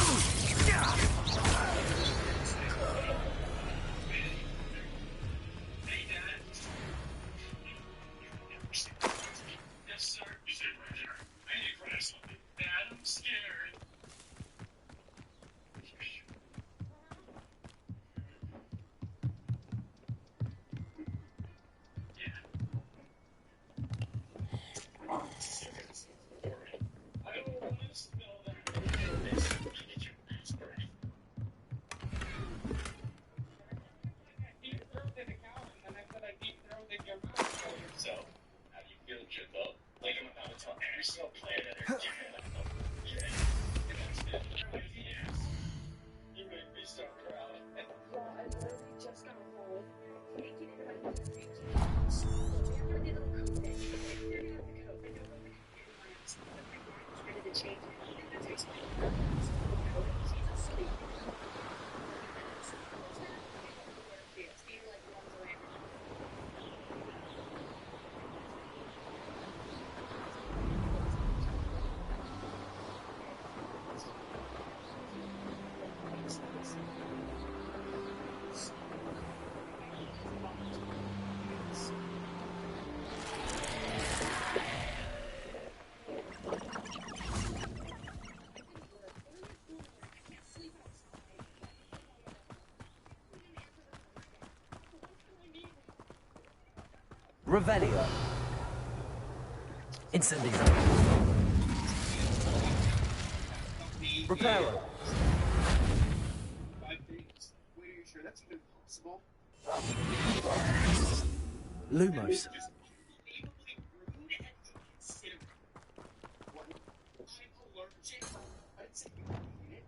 Yes, sir. You said Roger. I need to try something bad. I'm scared. So, how do you feel, Jimbo? Like I'm about to tell every single player that they're different. Yes. You make me so proud. Well, I literally just got home. Can't get it right. After the little coat thing, they're gonna have the coat. They don't really have ready to change it. I think that takes me a coat. She's asleep. Steve like runs away. Revelio. Incendio. Reparo. 5 days. Wait, are you sure that's even possible? Lumos.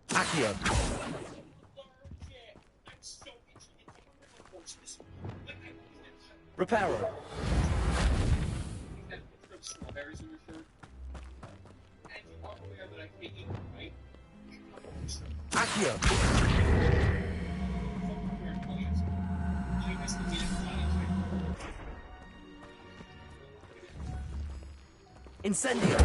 Accio. Reparo. Strawberries in your shirt. And you are aware that I can't eat them, right? Accio. Incendio.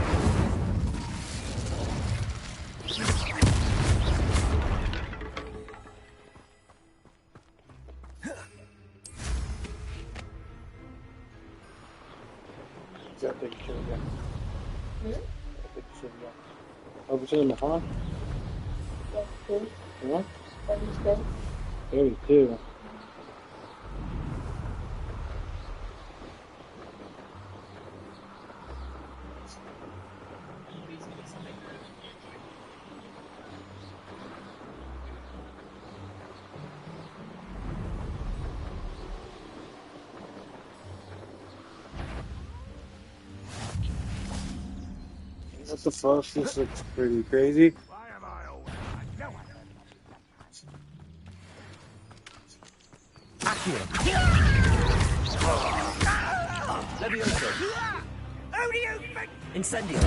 Yeah, I think you should, yeah. I think you should, yeah. Over to the huh? That's good. What? 32. 32. What the fuck? This looks pretty crazy. Levioso. Who do you think? Incendio.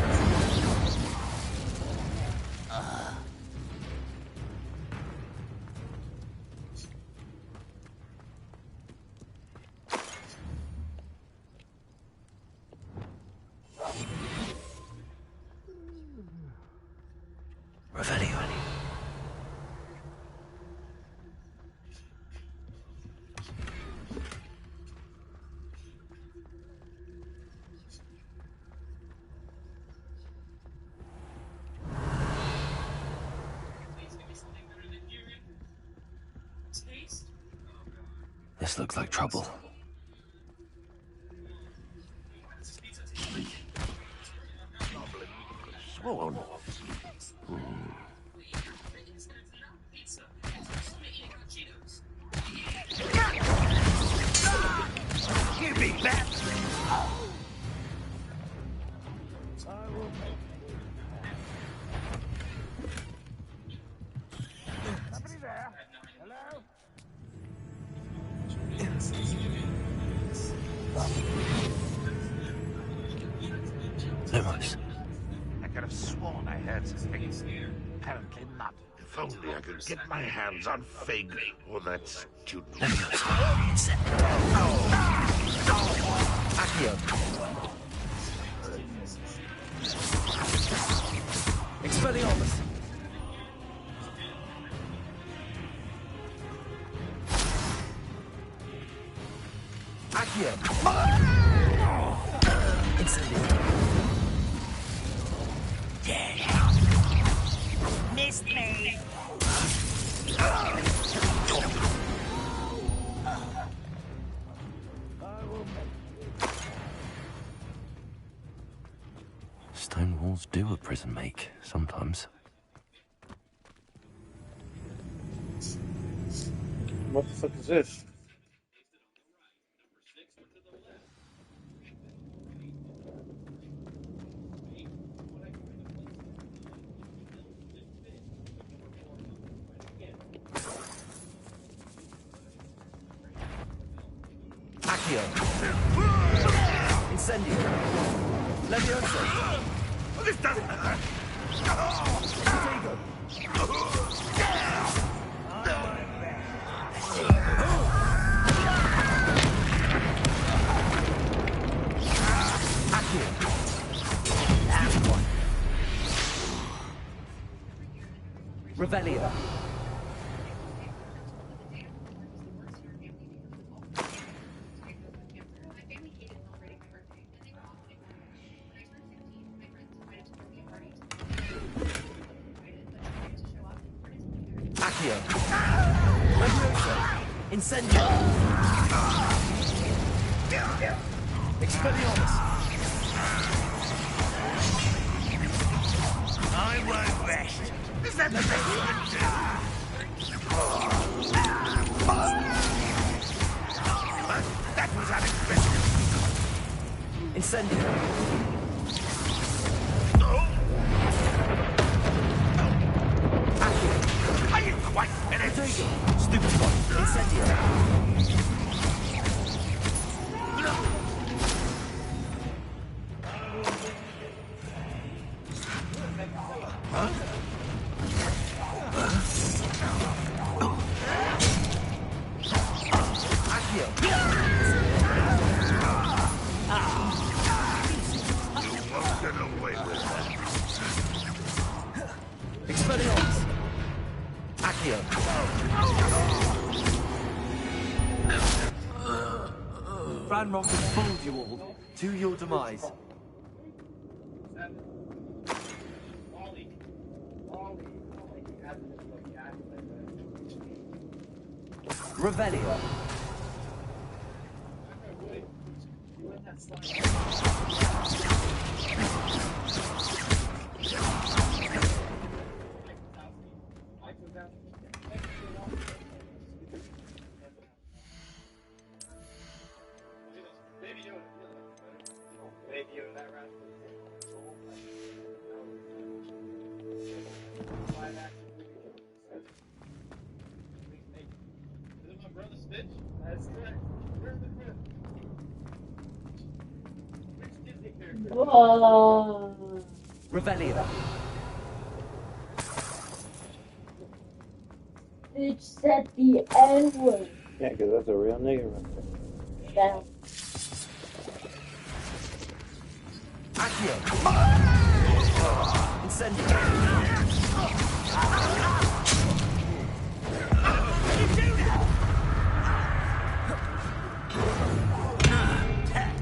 Revelio. This looks like trouble. Swollen. Give me that! Somebody there? Hello? Lumos. I could have sworn I heard something. Apparently not. If only I could get my hands on Fig or that student. Accio. Expelliarmus. Accio. Incendio. Missed me! Stone walls do a prison make, sometimes. What the fuck is this? Accio. Incendio. Levioso. This doesn't hurt! Revelio. Accio. Levioso. Incendio. Expelliarmus. I won't rest. Is that the best you can do? That was unexpected. Incendio. Are you quite finished? Stupid spot. Incendio. Expelliarmus. Accio. Ranrock has fooled you all. To your demise. Revelio. Whoa. Revelio. Bitch said the N-word. Yeah, because that's a real nigga right there. Down. Accio. Incendio.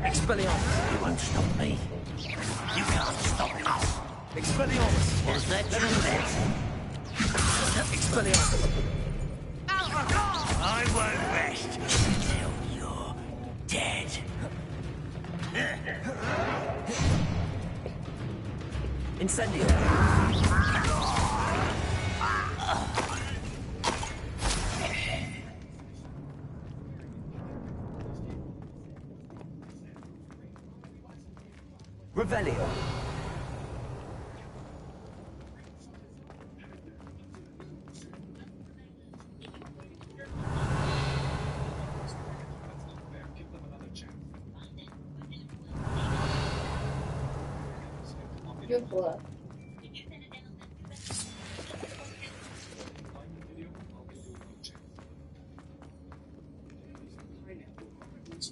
Expelliarmus. You won't stop me. You can't stop us. Expelliarmus. Is that true, then? Expelliarmus. I won't rest until you're dead. Incendio. Revelio. Good luck.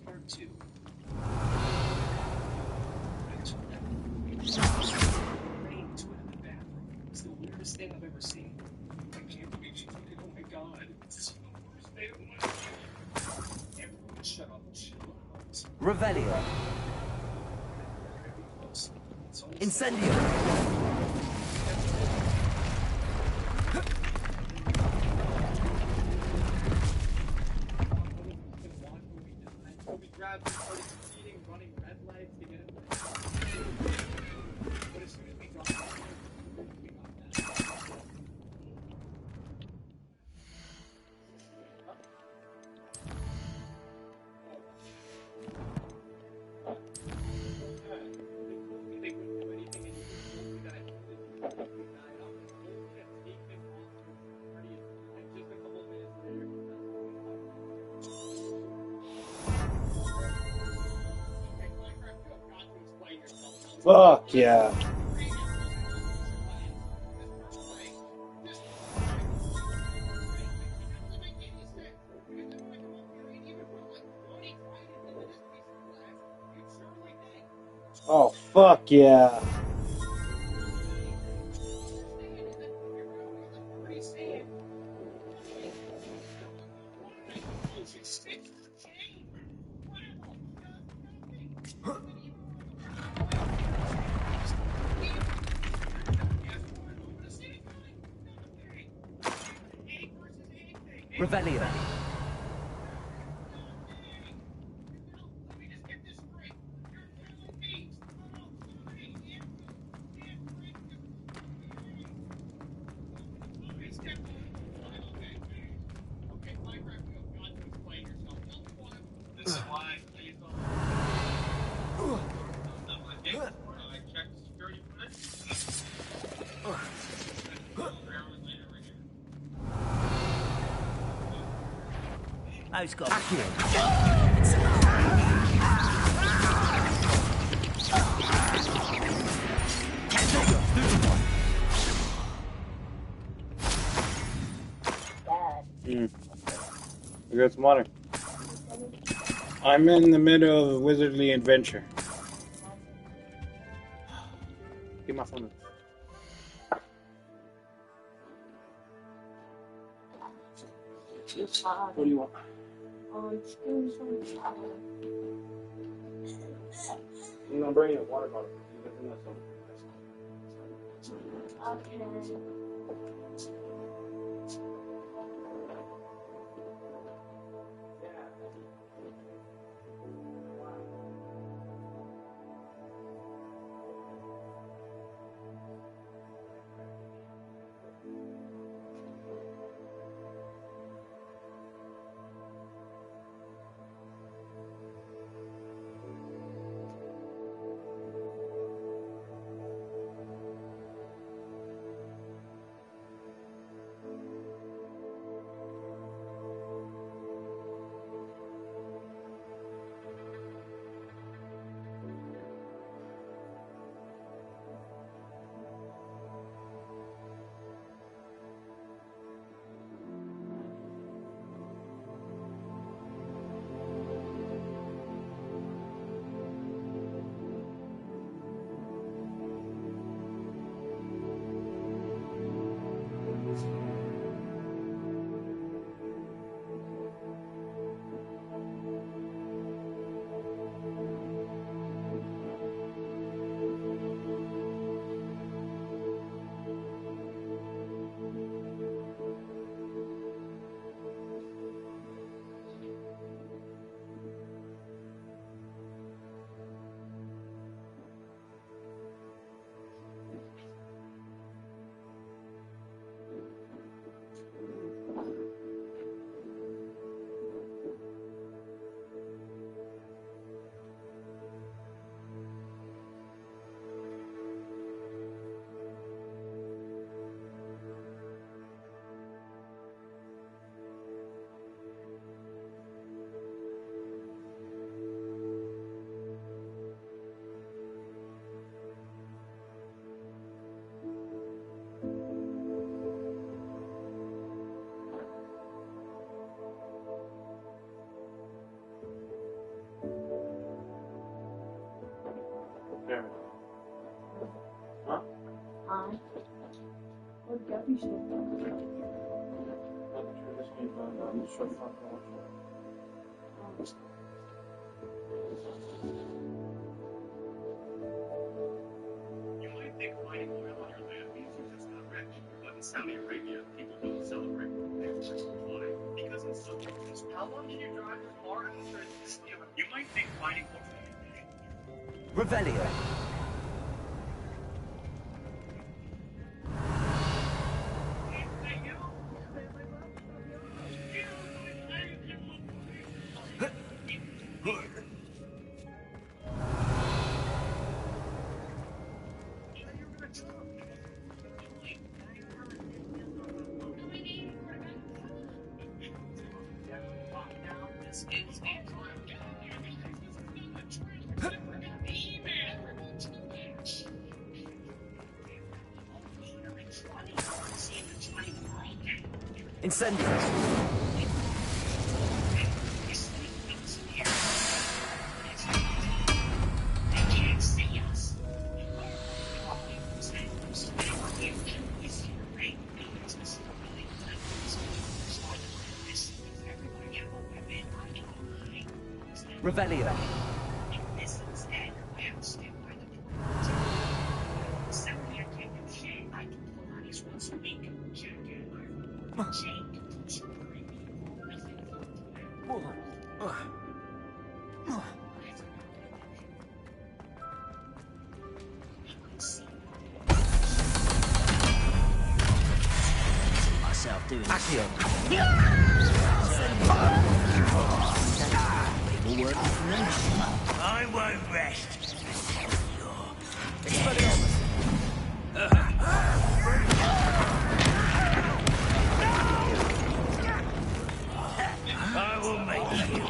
Part 2. It's the weirdest thing I've ever seen. I can't believe she took it. Oh my god. This is the worst day of my life. Everyone shut up and chill out. Revelio. Incendio. We grabbed and started proceeding, running red lights to get it. But as soon as we got there, we got that. They wouldn't do anything and you told me that I could that up. And take them off the party. And just a couple minutes later, Fuck yeah. Oh, fuck yeah. Revelio. This is why I checked security footage. Those guys. We got some water. I'm in the middle of a wizardly adventure. Get my phone. What do you want? I'm gonna bring you a water bottle. Okay. You might think finding oil on your land means you're just not rich, but in Saudi Arabia, people don't celebrate their first supply because in some countries, how long did you drive your car after this? You might think finding oil. Revelio. Incendio. Revelio. Myself doing Accio. I won't rest. I will make you.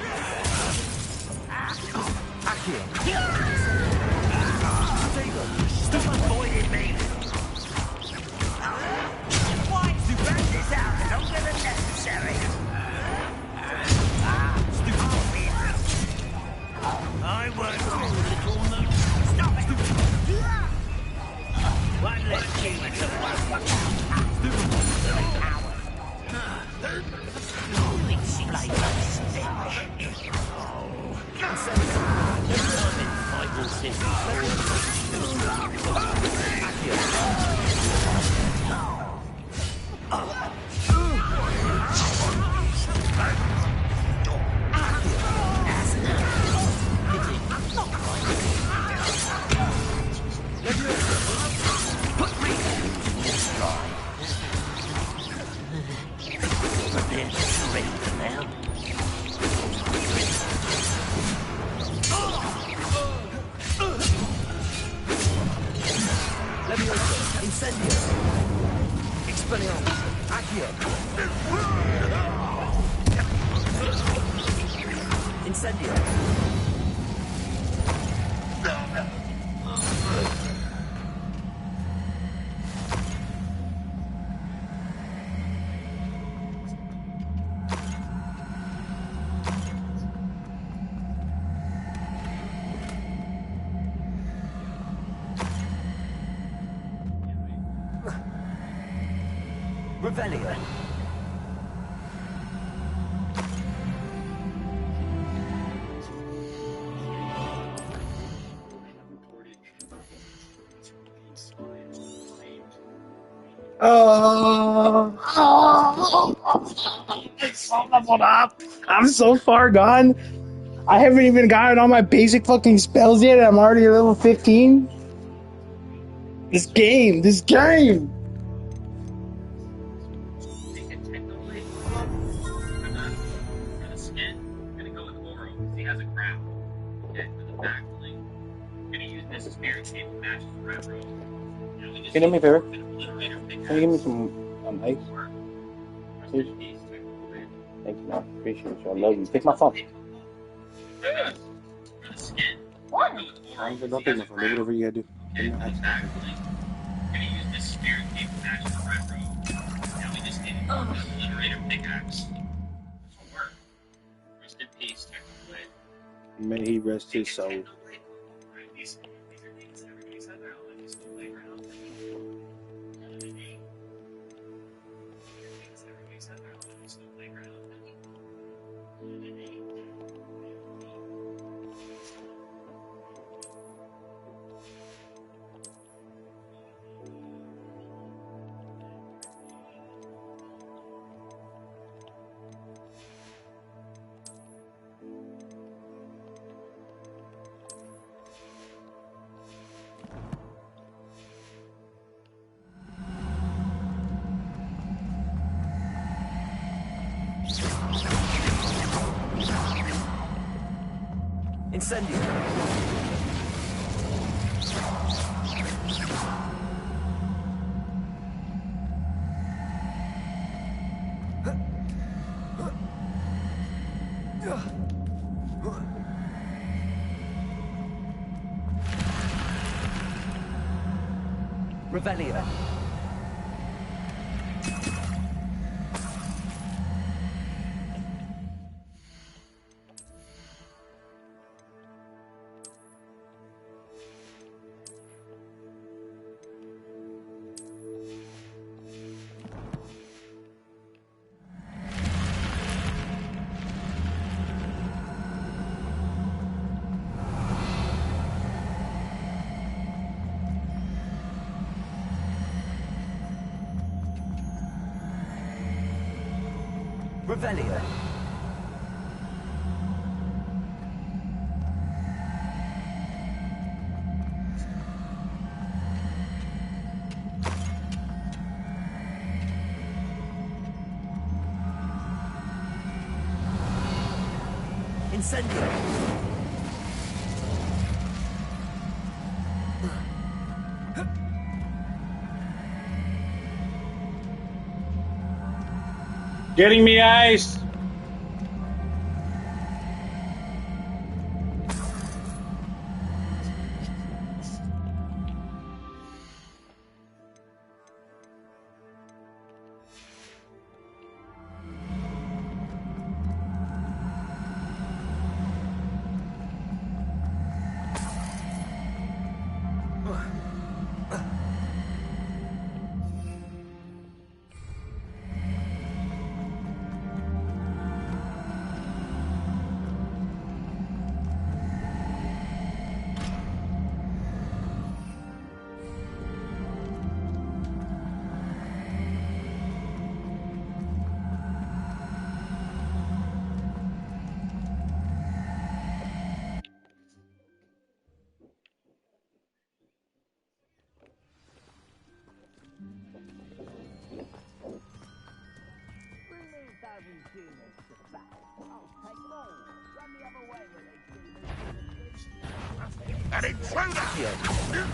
Accio. Stop avoiding me. Why? To run this out longer than necessary. I won't. Stop it. One less human to Revelio. It's all leveled up. I'm so far gone. I haven't even gotten all my basic fucking spells yet, and I'm already at level 15. This game. Can you do me a favor? Can you give me some ice? Please? Thank you, man. Appreciate you. I love you. Take my phone. What? Don't take my phone. Do whatever you gotta do. May he rest his soul. Incendio. Revelio. Revelio. Incendio. Getting me ice. An intruder!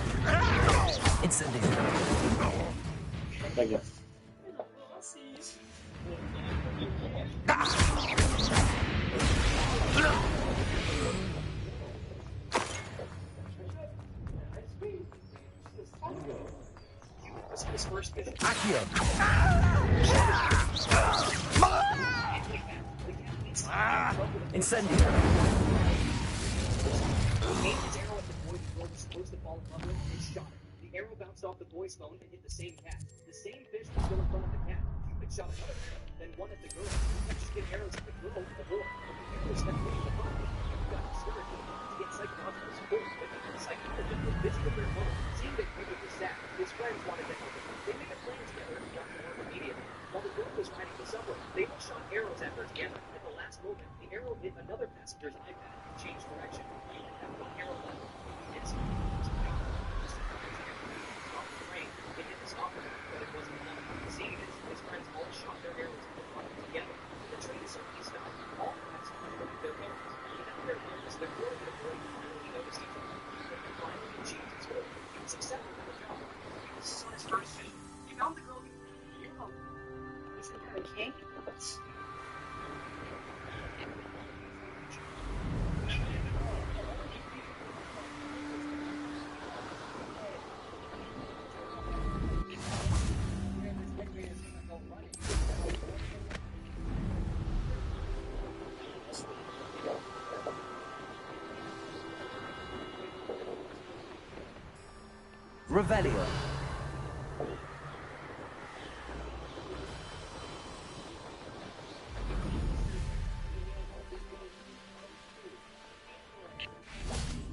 Incendio. Thank you. His first vision. Accio. Incendio. Aimed his arrow at the boy before it was supposed to fall in love with and shot it. The arrow bounced off the boy's phone and hit the same cat. The same fish was still in front of the cat. Cupid shot another arrow, then one at the girl. He just hit arrows at the girl and the boy. The arrows kept hitting the phone. Cupid got discouraged to get psychological support, but the psychologist was busy with their phone. Seeing that Cupid was sad, his friends wanted to help him. They made a plan together and got to work immediately. While the girl was riding the subway, they all shot arrows at her together. At the last moment, the arrow hit another passenger's iPad and changed direction. He only had one arrow left. He missed. It hit the stopper, but it wasn't enough. Seeing this, his friends all shot their arrows at the front together. The train suddenly stopped. All the passengers looked at their phones. Without their phones, the girl and the boy finally noticed each other. He finally achieved his goal. He was accepted for the job. This is on his first mission. He found the girl. Isn't that okay? Revelio.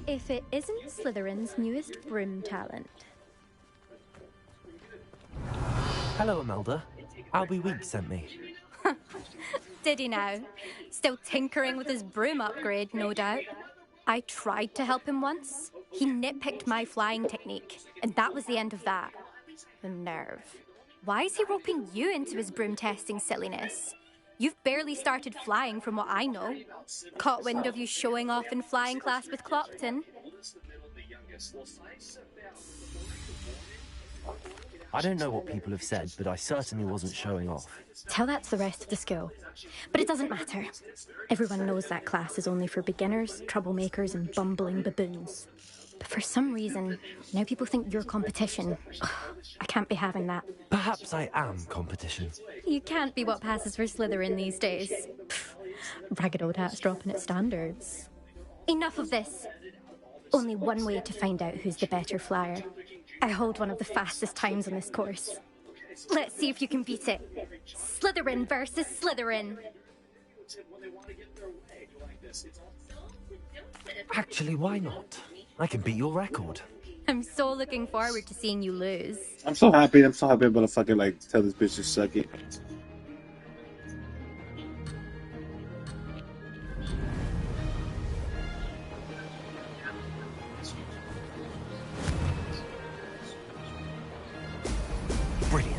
If it isn't Slytherin's newest broom talent. Hello, Imelda. Albie Weeks sent me. Did he now? Still tinkering with his broom upgrade, no doubt. I tried to help him once. He nitpicked my flying technique, and that was the end of that. The nerve. Why is he roping you into his broom testing silliness? You've barely started flying from what I know. Caught wind of you showing off in flying class with Clopton. I don't know what people have said, but I certainly wasn't showing off. Tell that to the rest of the school. But it doesn't matter. Everyone knows that class is only for beginners, troublemakers, and bumbling baboons. But for some reason, now people think you're competition. Ugh, I can't be having that. Perhaps I am competition. You can't be what passes for Slytherin these days. Pfft, ragged old hat's dropping its standards. Enough of this. Only one way to find out who's the better flyer. I hold one of the fastest times on this course. Let's see if you can beat it. Slytherin versus Slytherin. Actually, why not? I can beat your record. I'm so looking forward to seeing you lose. I'm so happy I'm able to fucking like tell this bitch to suck it. Brilliant.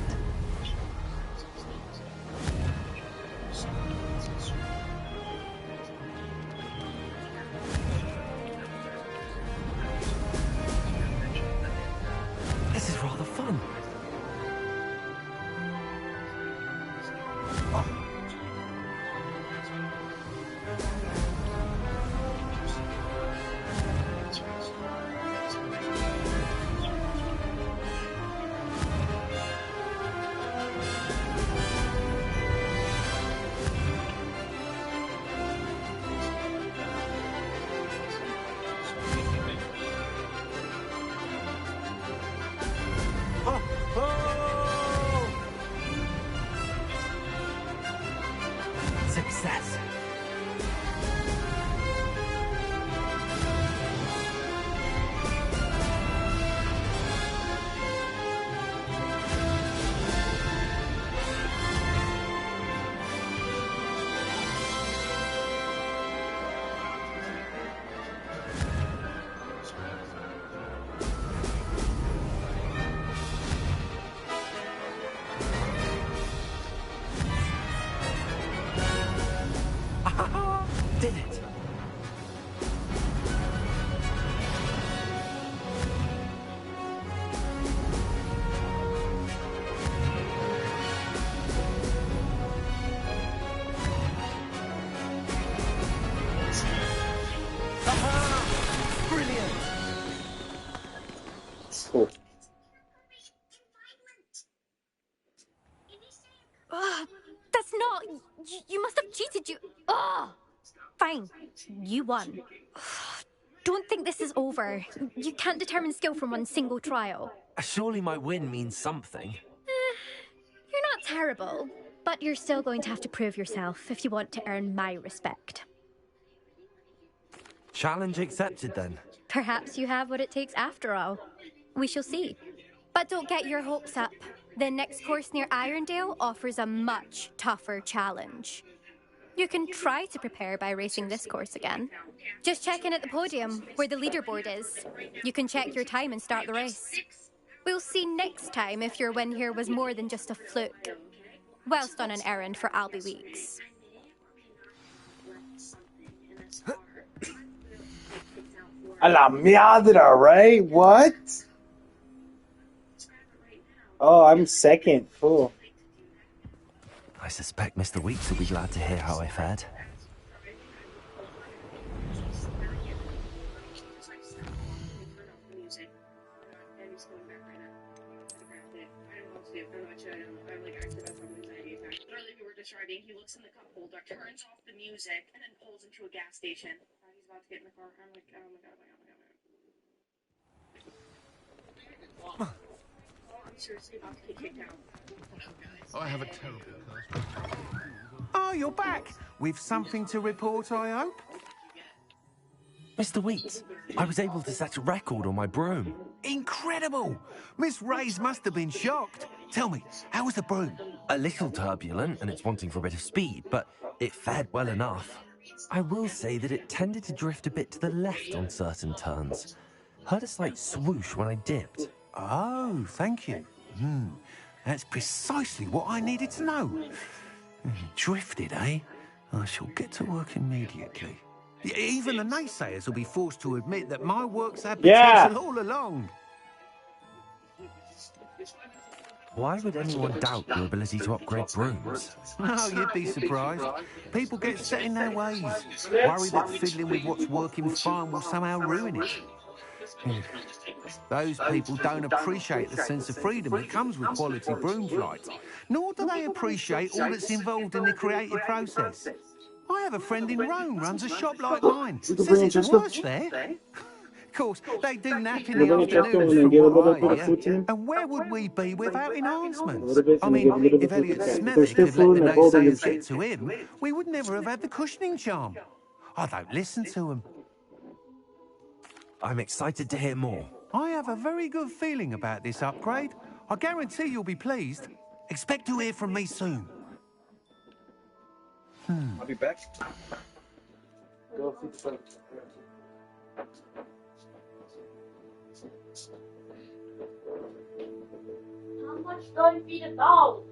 This is rather fun. Success. Did it. Brilliant. Cool. That's not... You must have cheated, you... Ugh! Fine. You won. Don't think this is over. You can't determine skill from one single trial. Surely my win means something. You're not terrible, but you're still going to have to prove yourself if you want to earn my respect. Challenge accepted then. Perhaps you have what it takes after all. We shall see. But don't get your hopes up. The next course near Irondale offers a much tougher challenge. You can try to prepare by racing this course again. Just check in at the podium, where the leaderboard is. You can check your time and start the race. We'll see next time if your win here was more than just a fluke. Whilst on an errand for Albie Weeks. A la mierda, right? What? Oh, I'm second. Cool. I suspect Mr. Weeks will be glad to hear how I fared. He looks in the cup holder, turns off the music, and then pulls into a gas station. He's about to get in the car. I'm like, oh my god. I'm seriously about to get kicked out. Oh, I have a terrible curse. Oh, you're back. With something to report, I hope? Mr. Weeks, I was able to set a record on my broom. Incredible! Miss Reyes must have been shocked. Tell me, how was the broom? A little turbulent, and it's wanting for a bit of speed, but it fared well enough. I will say that it tended to drift a bit to the left on certain turns. Heard a slight swoosh when I dipped. Oh, thank you. That's precisely what I needed to know. Drifted, eh? I shall get to work immediately. Even the naysayers will be forced to admit that my work's had potential all along. Why would anyone doubt your ability to upgrade brooms? No, you'd be surprised. People get set in their ways, worry that fiddling with what's working fine will somehow ruin it. Those people don't appreciate the sense of freedom that comes with quality broom flights, nor do they appreciate all that's involved in the creative process. I have a friend in Rome runs a shop like mine. Says it's worse there. Of course, they do nap in the afternoons from what I hear. And where would we be without enhancements? I mean, if Elliot Smethwick could let the naysayers get to him, we would never have had the cushioning charm. I don't listen to them. I'm excited to hear more. I have a very good feeling about this upgrade. I guarantee you'll be pleased. Expect to hear from me soon. I'll be back. How much do I feed a dog?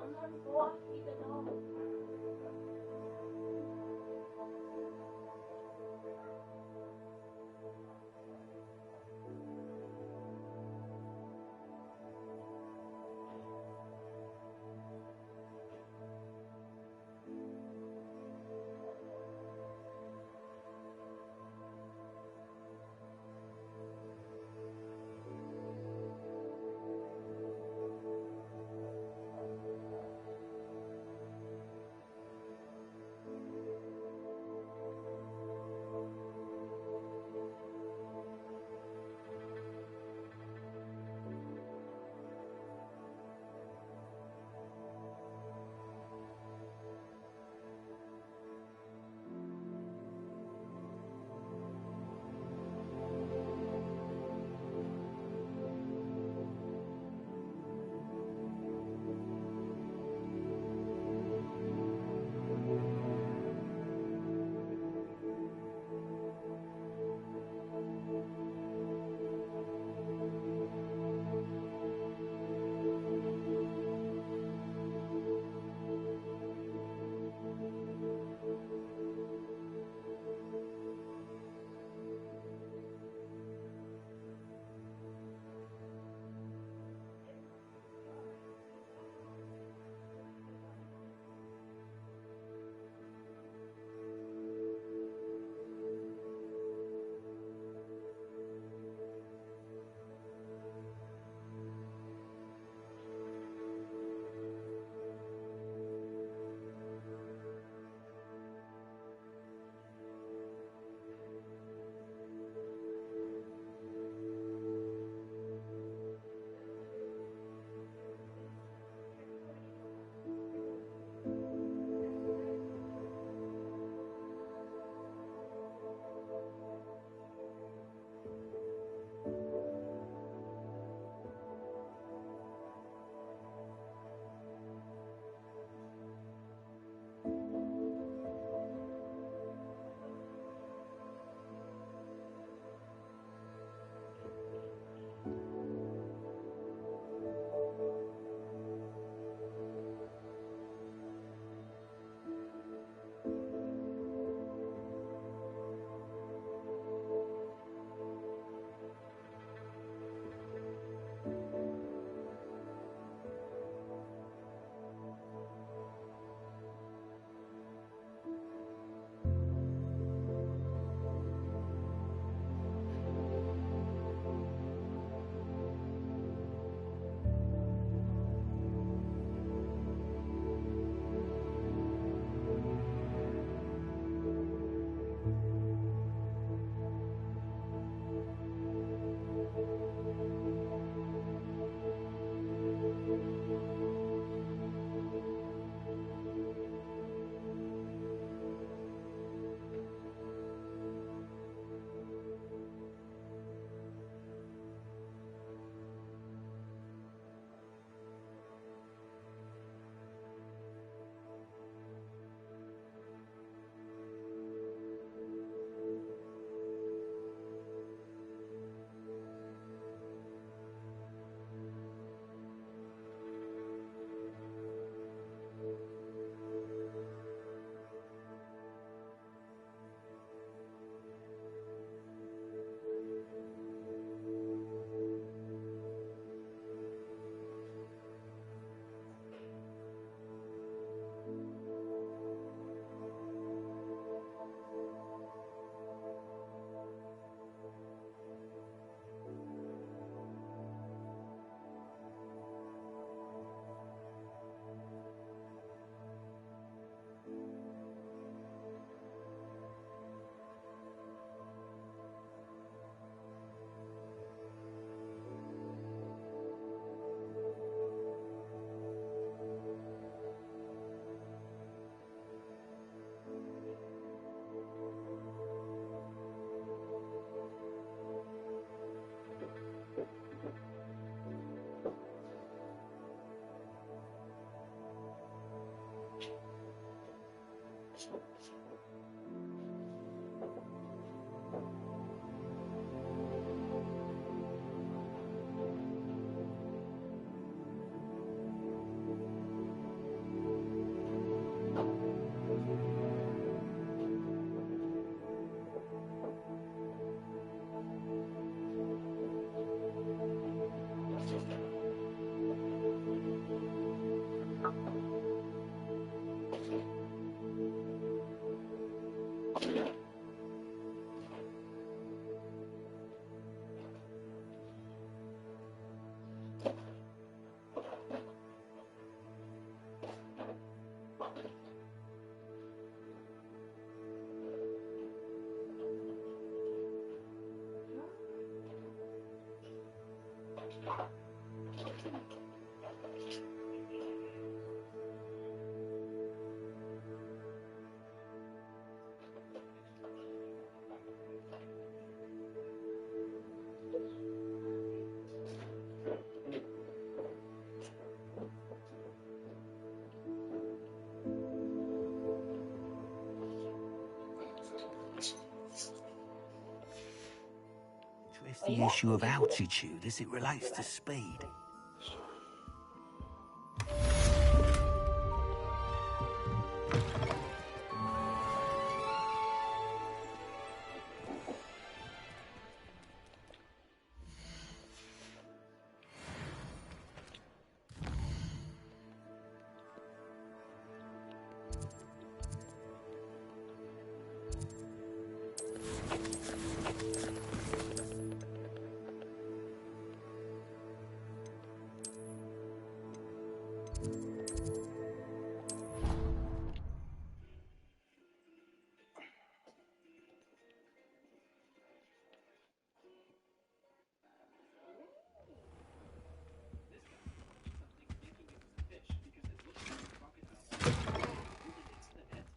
I'm gonna go out and feed the dog. It's the issue of altitude as it relates to speed.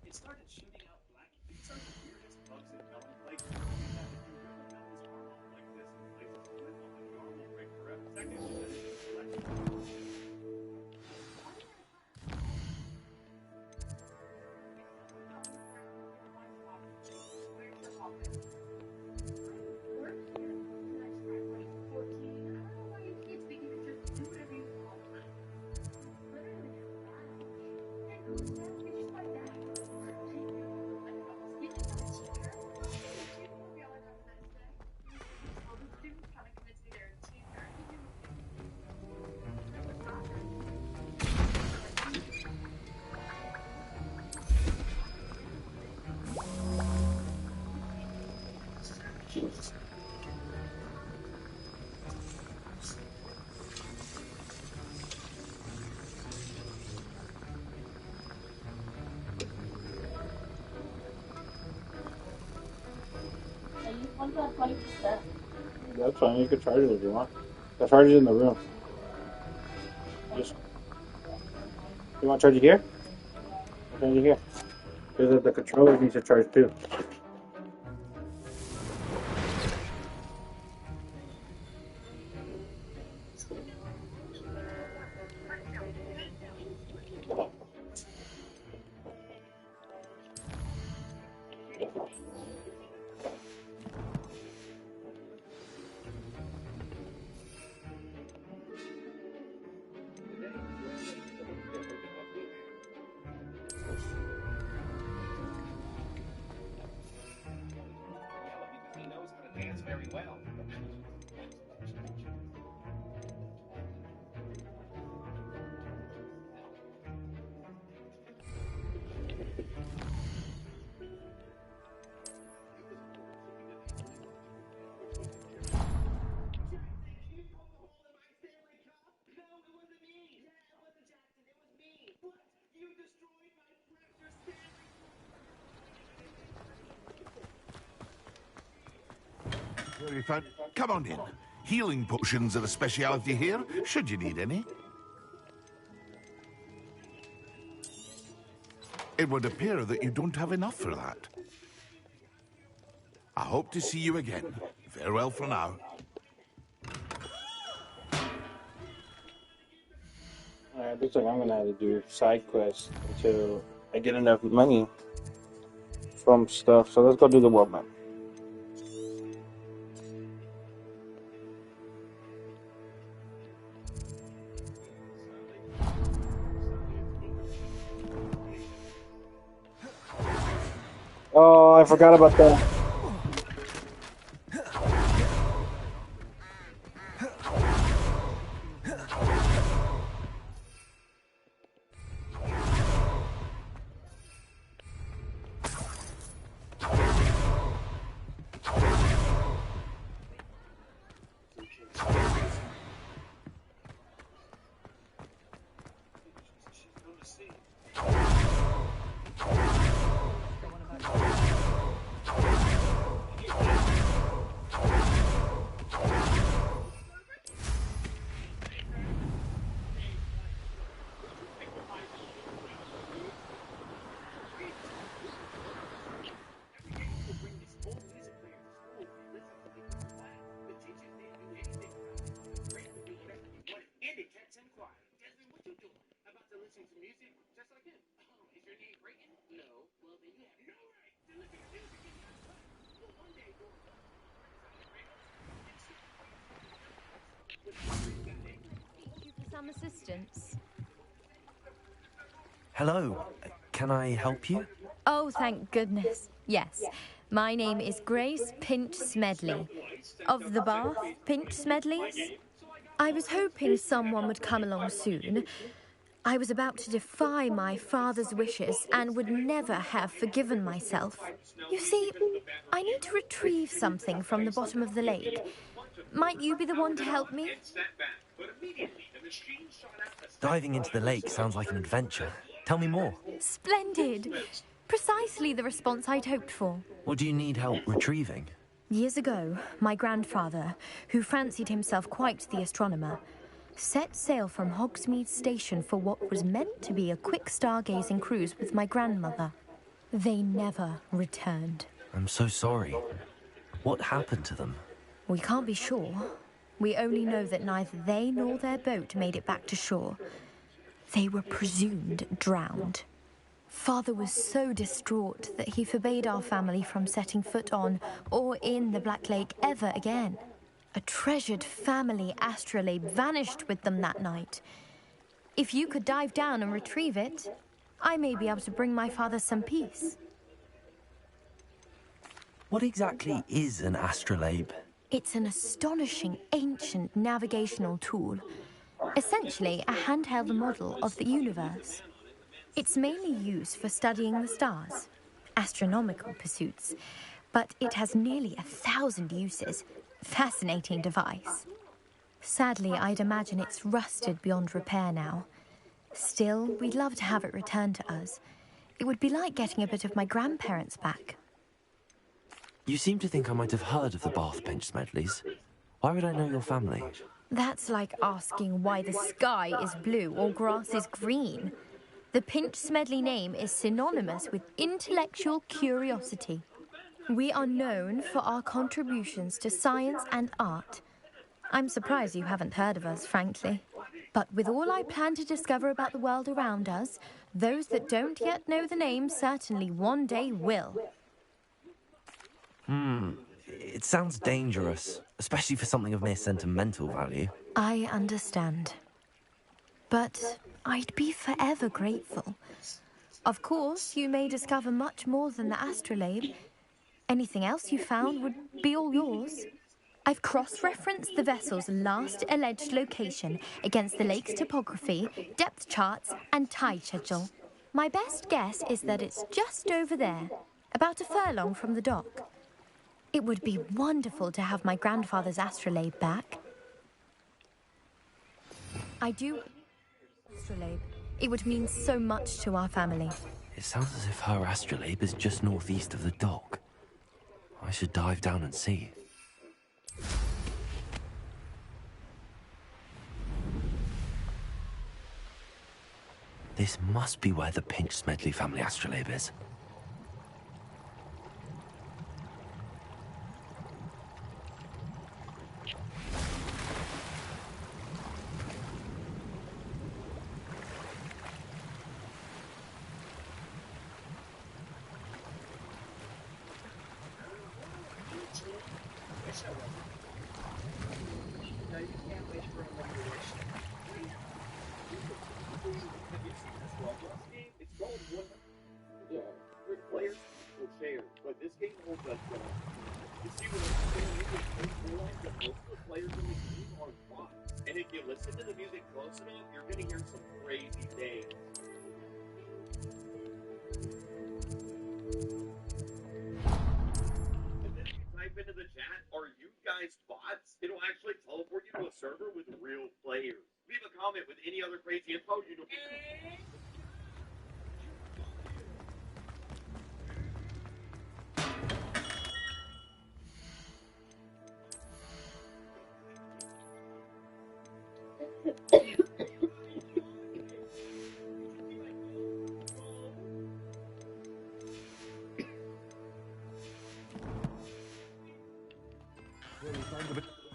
It started shooting out black. These are the weirdest bugs in melon plates. We've had a few different melons farm off like this in places with only normal break forever. Second, That's fine. You can charge it if you want. The charge is in the room. Just you want to charge it here? I'll charge it here. Because the controller needs to charge too. very well. Very fine. Come on in. Healing potions are a speciality here, should you need any. It would appear that you don't have enough for that. I hope to see you again. Farewell for now. Alright, looks like I'm gonna have to do side quests until I get enough money from stuff. So let's go do the world map. Oh, I forgot about that. For some assistance. Hello. Can I help you? Oh, thank goodness. Yes. My name is Grace Pinch Smedley. Of the Bath Pinch Smedleys. I was hoping someone would come along soon. I was about to defy my father's wishes and would never have forgiven myself. You see, I need to retrieve something from the bottom of the lake. Might you be the one to help me? Diving into the lake sounds like an adventure. Tell me more. Splendid. Precisely the response I'd hoped for. What do you need help retrieving? Years ago, my grandfather, who fancied himself quite the astronomer, set sail from Hogsmeade Station for what was meant to be a quick stargazing cruise with my grandmother. They never returned. I'm so sorry. What happened to them? We can't be sure. We only know that neither they nor their boat made it back to shore. They were presumed drowned. Father was so distraught that he forbade our family from setting foot on or in the Black Lake ever again. A treasured family astrolabe vanished with them that night. If you could dive down and retrieve it, I may be able to bring my father some peace. What exactly is an astrolabe? It's an astonishing ancient navigational tool. Essentially, a handheld model of the universe. It's mainly used for studying the stars, astronomical pursuits, but it has nearly 1,000 uses. Fascinating device. Sadly, I'd imagine it's rusted beyond repair now. Still, we'd love to have it returned to us. It would be like getting a bit of my grandparents back. You seem to think I might have heard of the Bath Pinch Smedleys. Why would I know your family? That's like asking why the sky is blue or grass is green. The Pinch Smedley name is synonymous with intellectual curiosity. We are known for our contributions to science and art. I'm surprised you haven't heard of us, frankly. But with all I plan to discover about the world around us, those that don't yet know the name certainly one day will. It sounds dangerous, especially for something of mere sentimental value. I understand. But I'd be forever grateful. Of course, you may discover much more than the astrolabe. Anything else you found would be all yours. I've cross-referenced the vessel's last alleged location against the lake's topography, depth charts, and tide schedule. My best guess is that it's just over there, about a furlong from the dock. It would be wonderful to have my grandfather's astrolabe back. I do... astrolabe. It would mean so much to our family. It sounds as if her astrolabe is just northeast of the dock. I should dive down and see. This must be where the Pinch Smedley family astrolabe is.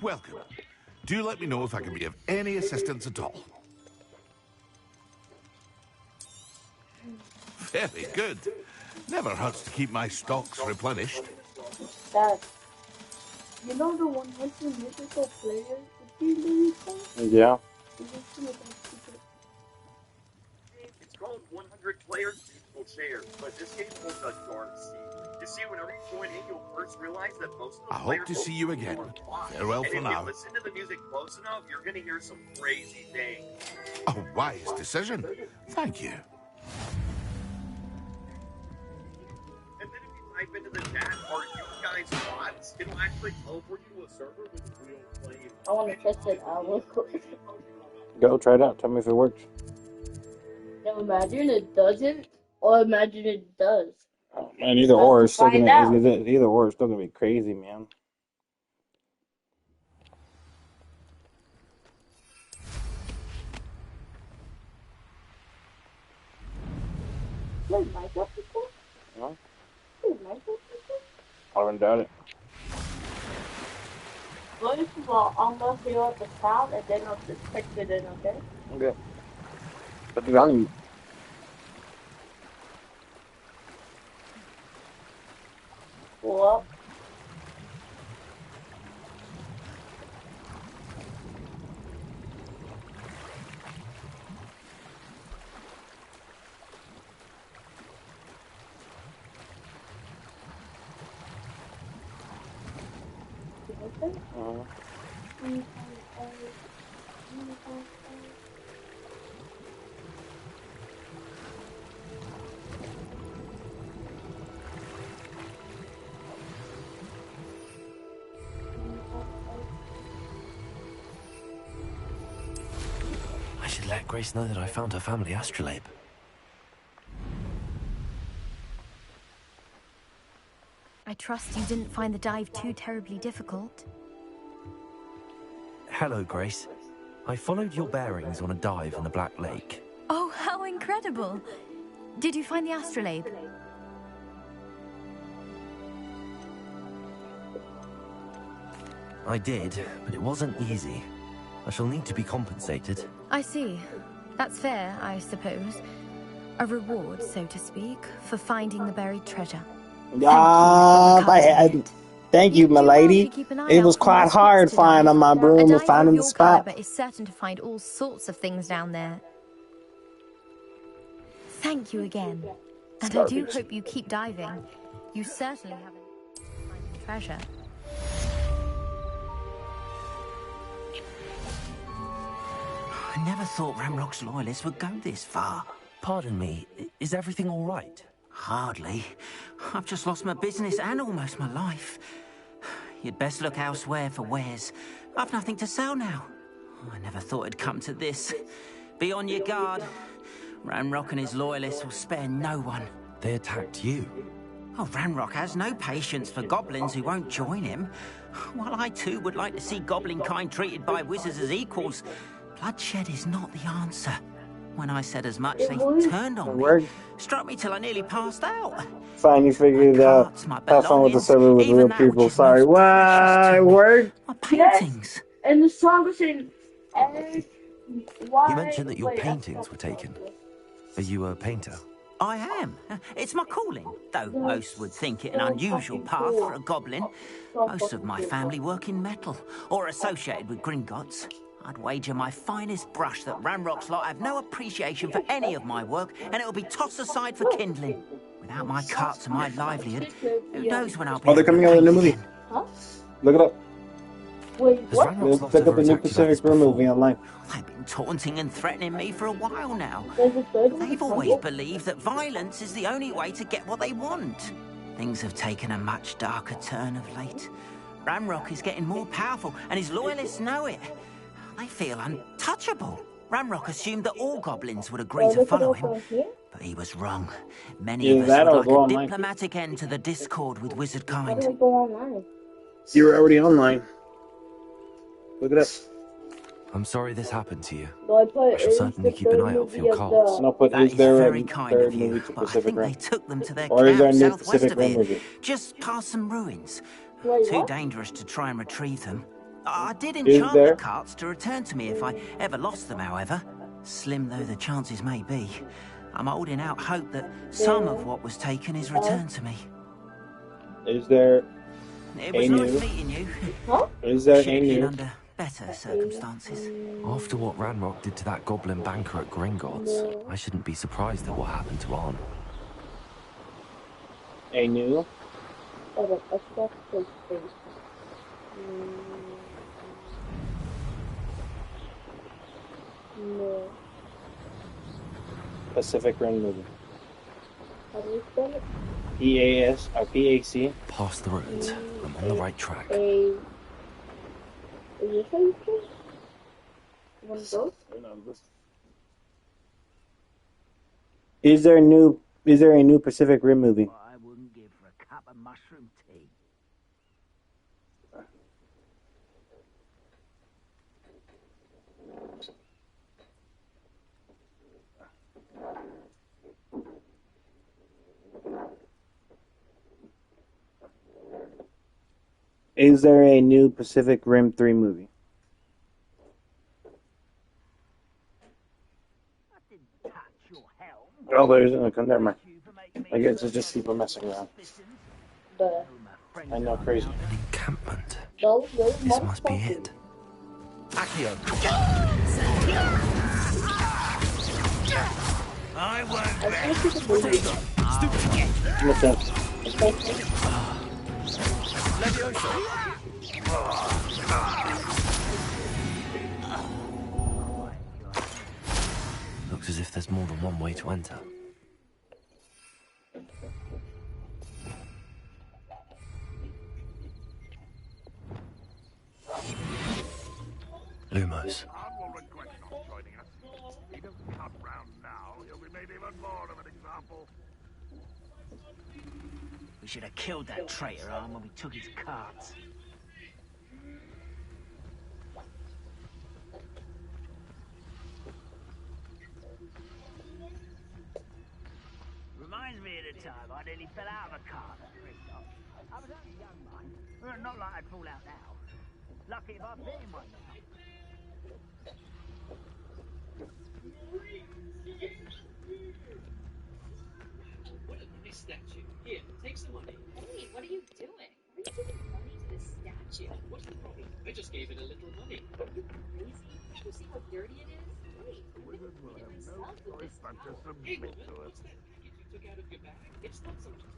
Welcome. Do let me know if I can be of any assistance at all. Very good. Never hurts to keep my stocks replenished. Dad, you know the 100 musical players? Yeah. It's called 100 Players Musical Chairs, but this game holds a dark secret. You see, whenever you join in, you'll first realize that most of the I hope players to see you again. Farewell for and if now. you listen to the music close enough, you're gonna hear some crazy things. A wise decision. Thank you. And then if you type into the chat, "Are you guys bots?" it'll actually teleport you to a server with real players. I want to test it out real quick. Go try it out. Tell me if it works. Now imagine it doesn't, or imagine it does. Oh, man, either or, it's still Find gonna. out. Either or, it's still gonna be crazy, man. Wait, Minecraft people? No, Wait, Minecraft people? I haven't done it. First of all, I'm gonna figure out the sound and then I'll just text it in, okay? Okay. But the volume. Pull up. I should let Grace know that I found her family astrolabe. I trust you didn't find the dive too terribly difficult. Hello, Grace. I followed your bearings on a dive in the Black Lake. Oh, how incredible! Did you find the astrolabe? I did, but it wasn't easy. I shall need to be compensated. I see. That's fair, I suppose. A reward, so to speak, for finding the buried treasure. Thank you, my lady. It was quite hard finding my broom and finding the spot. But is certain to find all sorts of things down there. Thank you again. And I do hope you keep diving. You certainly haven't found the treasure. I never thought Ranrock's loyalists would go this far. Pardon me, is everything all right? Hardly. I've just lost my business and almost my life. You'd best look elsewhere for wares. I've nothing to sell now. I never thought it'd come to this. Be on your guard. Ranrock and his loyalists will spare no one. They attacked you. Oh, Ranrock has no patience for goblins who won't join him. While I too would like to see goblin kind treated by wizards as equals, bloodshed is not the answer. When I said as much, they turned on me. Struck me till I nearly passed out. Fine, you figured it out. Have fun with the server with real people. Sorry. What? Word? My paintings. Yes. And the song was saying, You mentioned that your paintings were taken. Are you a painter? I am. It's my calling, though most would think it an unusual path for a goblin. Most of my family work in metal, or associated with Gringotts. I'd wager my finest brush that Ranrock's lot have no appreciation for any of my work, and it'll be tossed aside for kindling. Without my carts and my livelihood, who knows when I'll be... Oh, they're coming out with a new movie. Huh? Look it up. Wait, what? Look up the new Pacific Rim movie online. They've been taunting and threatening me for a while now. There's a third one? They've always believed that violence is the only way to get what they want. Things have taken a much darker turn of late. Ranrock is getting more powerful, and his loyalists know it. They feel untouchable. Ranrock assumed that all goblins would agree to follow him, but he was wrong. Many of us would like a diplomatic end to the discord with wizard kind. You're already online. Look it up. I'm sorry this happened to you. I shall certainly keep an eye out for your cards. No, but That is is there very a kind of third you, movie to but I Pacific think they Rim? took them to their Or is there a camp new southwest Pacific of Rim here, movie? just past some ruins. Wait, Too what? dangerous to try and retrieve them. I did Is enchant there? the carts to return to me if I ever lost them, however. Slim though the chances may be, I'm holding out hope that some of what was taken is returned to me. Is there It a was nice new? meeting you. Huh? Is there a Shaking new? under better circumstances. After what Ranrock did to that goblin banker at Gringotts, I shouldn't be surprised at what happened to Arn. A new? No. Pacific Rim movie. How do you spell it? PAS or PAC? Pass through it. I'm on the right track. Is this how you spell it? One of those? Is there a new Pacific Rim movie? I wouldn't give for a cup of mushroom tea. Is there a new Pacific Rim 3 movie? Oh, there isn't. Okay, never mind. I guess it's just people messing around. I know, crazy. Encampment. No, This must be it. Accio. I won't bet. Looks as if there's more than one way to enter. Lumos. We should have killed that traitor Arm when we took his carts. Reminds me of the time I nearly fell out of a cart at Christoph. I was only young, mind. Well, not like I'd fall out now. Lucky if I fit in one now. What a nice statue. Here, take some money. Hey, what are you doing? Why are you giving money to this statue? What's the problem? I just gave it a little money. Are you crazy? Can't you see how dirty it is? Wait, I'm gonna clean it myself with this towel. Hey, woman, what's that package you took out of your bag? It's not something.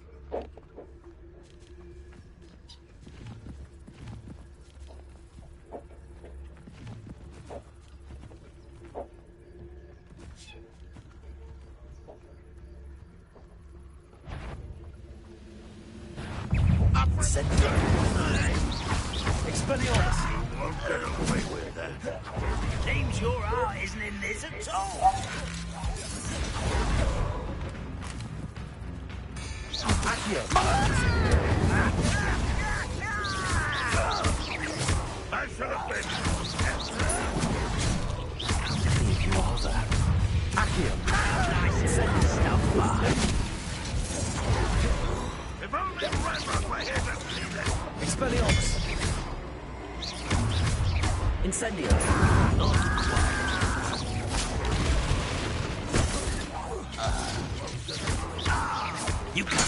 Expelliarmus! You won't get away with that. Seems your heart isn't in this at all. Accio! I should have been. If you are there. Accio! Nice stuff, Mark. If only Ranrock were here to see this. Expelliarmus! Incendio! You got it.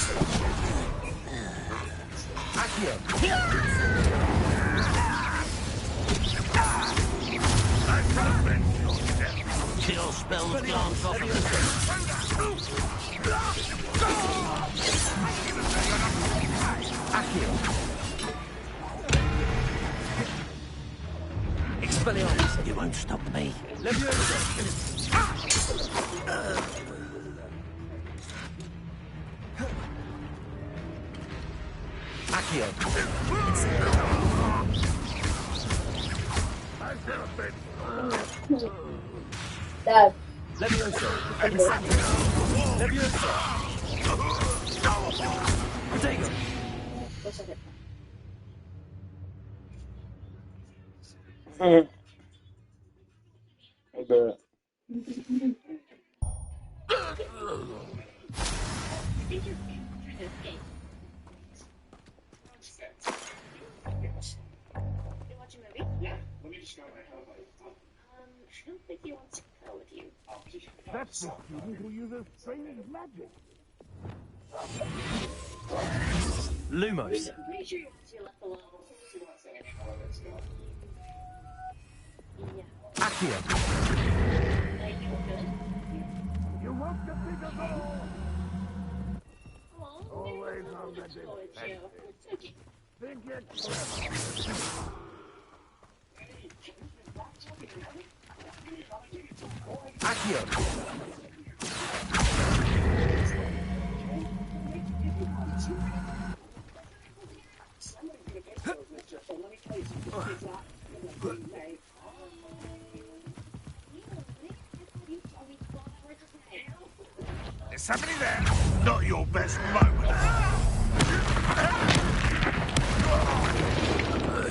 Accio! I should have been your death. Kill spells glance off of the Accio! Expelliarmus! You won't stop me. Accio! I should have been. Dad. Levioso! Levioso! Protego! What's it? I bet. You watch a movie? Yeah, let me describe my holiday. I don't think he wants to go with you. That's the student who uses strange magic. Lumos! I'm pretty sure you're left alone. Accio. You want the bigger goal? Always on the defensive. Think you're clever. Accio. Is somebody there? Not your best moment.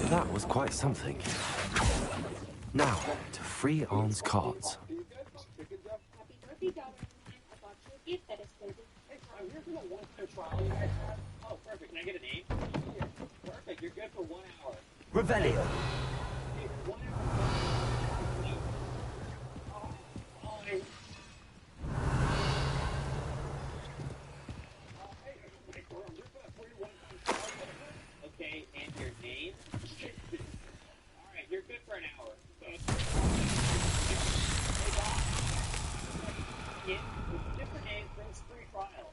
That was quite something. Now, to free Arn's cards. Oh, perfect. Can I get a name? Perfect. You're good for 1 hour. Revelio. Okay, and your name? Alright, you're good for an hour. Yeah, with different names brings free trial.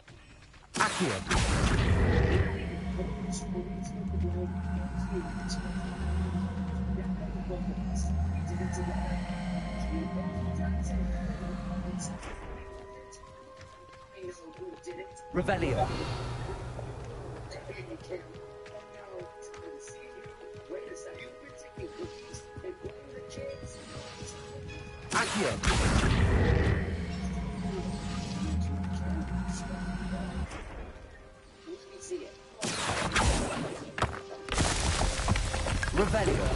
Revelio. Accio. Revelio.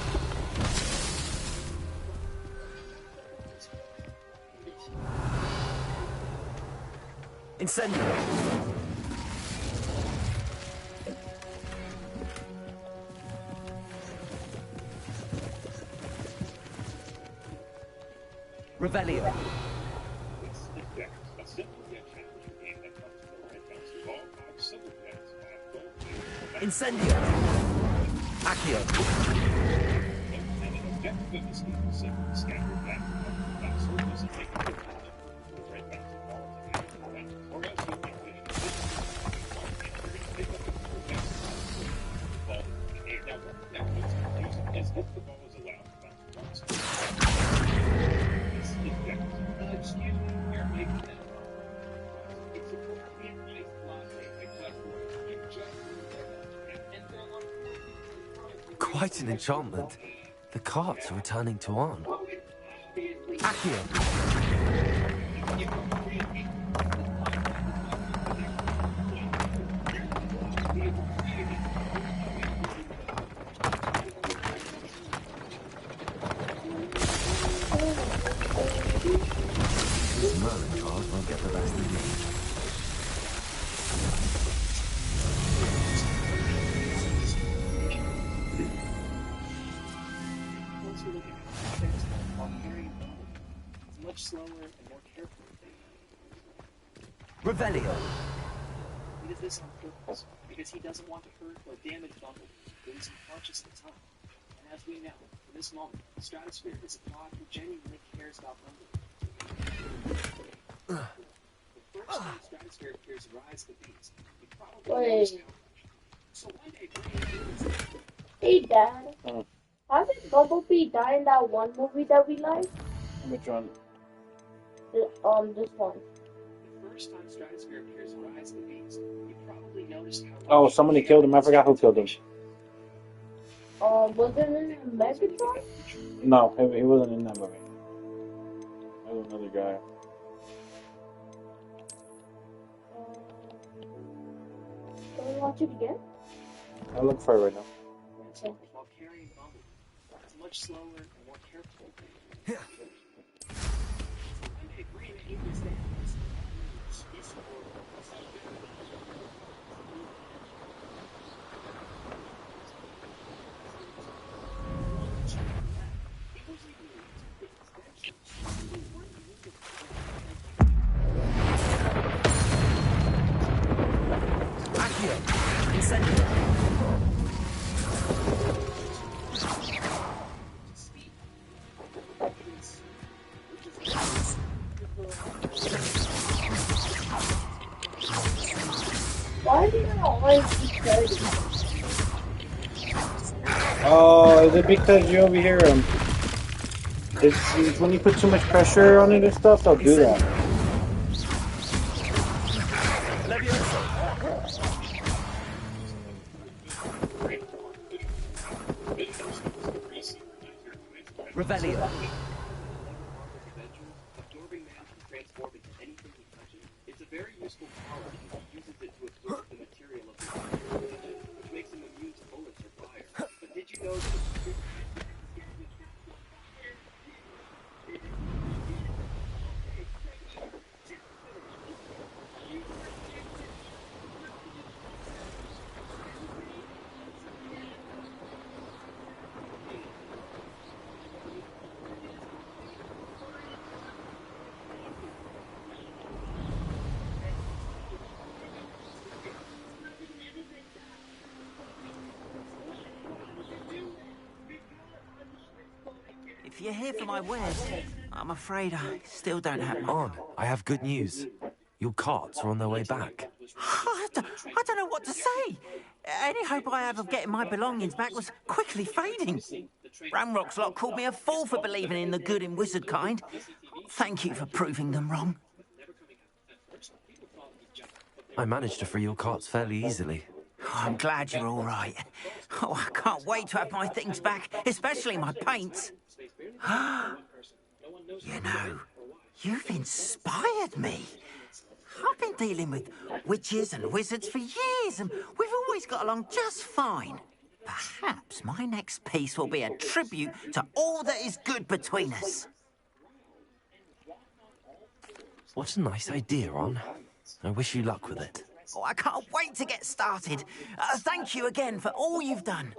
Incendio. Revelio. Incendio. Accio. Quite an enchantment. The carts are returning to Arn. Accio. This Merlin card won't get the best of me. Much slower and more careful. Revelio. He does this on purpose, because he doesn't want to hurt or damage Bumblebee, losing consciousness of time. And as we know, in this moment, the Stratosphere is a god who genuinely cares about Bumblebee. The first time Stratosphere appears Rise the Beast, he probably knows how much. So one day, Hey, Dad. Hasn't Bumblebee died in that one movie that we liked? Which one? This one. The first time Stratosphere appears Rise the Beast, you probably noticed how Oh, somebody killed him. I forgot who killed him. Was it in Megatron? No, he wasn't in that movie. That was another guy. Can we watch it again? I'll look for it right now. while carrying Bumblebee. It's much slower and more careful. One day, Green Acres stands. He's Why do you not like security? Oh, is it because you overhear him? It's when you put too much pressure on it and stuff, they'll do that. Revelio. It's a very useful power because he uses it to absorb the material of the creature, which makes him immune to bullets or fire. But did you know that If you're here for my wares, I'm afraid I still don't have my... On, I have good news. Your carts are on their way back. I don't know what to say. Any hope I have of getting my belongings back was quickly fading. Ramrock's lot called me a fool for believing in the good in wizard kind. Thank you for proving them wrong. I managed to free your carts fairly easily. Oh, I'm glad you're all right. Oh, I can't wait to have my things back, especially my paints. You know, you've inspired me. I've been dealing with witches and wizards for years, and we've always got along just fine. Perhaps my next piece will be a tribute to all that is good between us. What a nice idea, Ron. I wish you luck with it. Oh, I can't wait to get started. Thank you again for all you've done.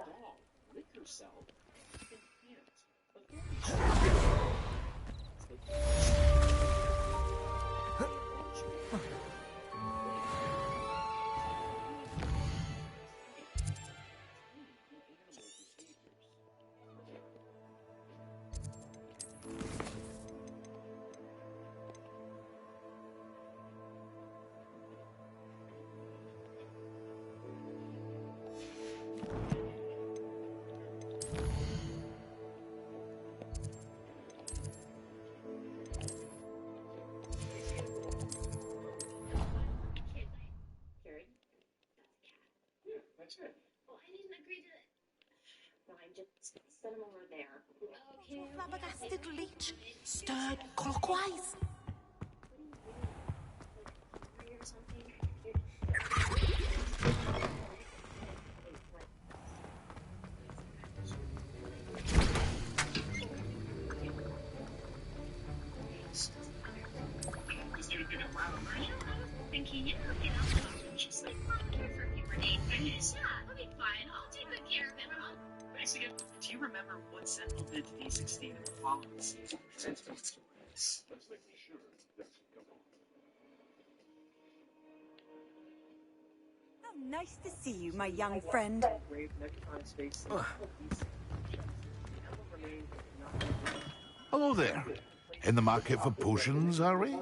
Well, I didn't agree to it. Fine, just set him over there. Okay. Flabbergasted leech, stirred clockwise. Thinking, she's like, care for a few more days. Yeah, I'll be fine. I'll take good care of him. Basically, do you remember what Sentinel did to D16 in the following season? How nice to see you, my young friend. Hello there. In the market for potions, are we?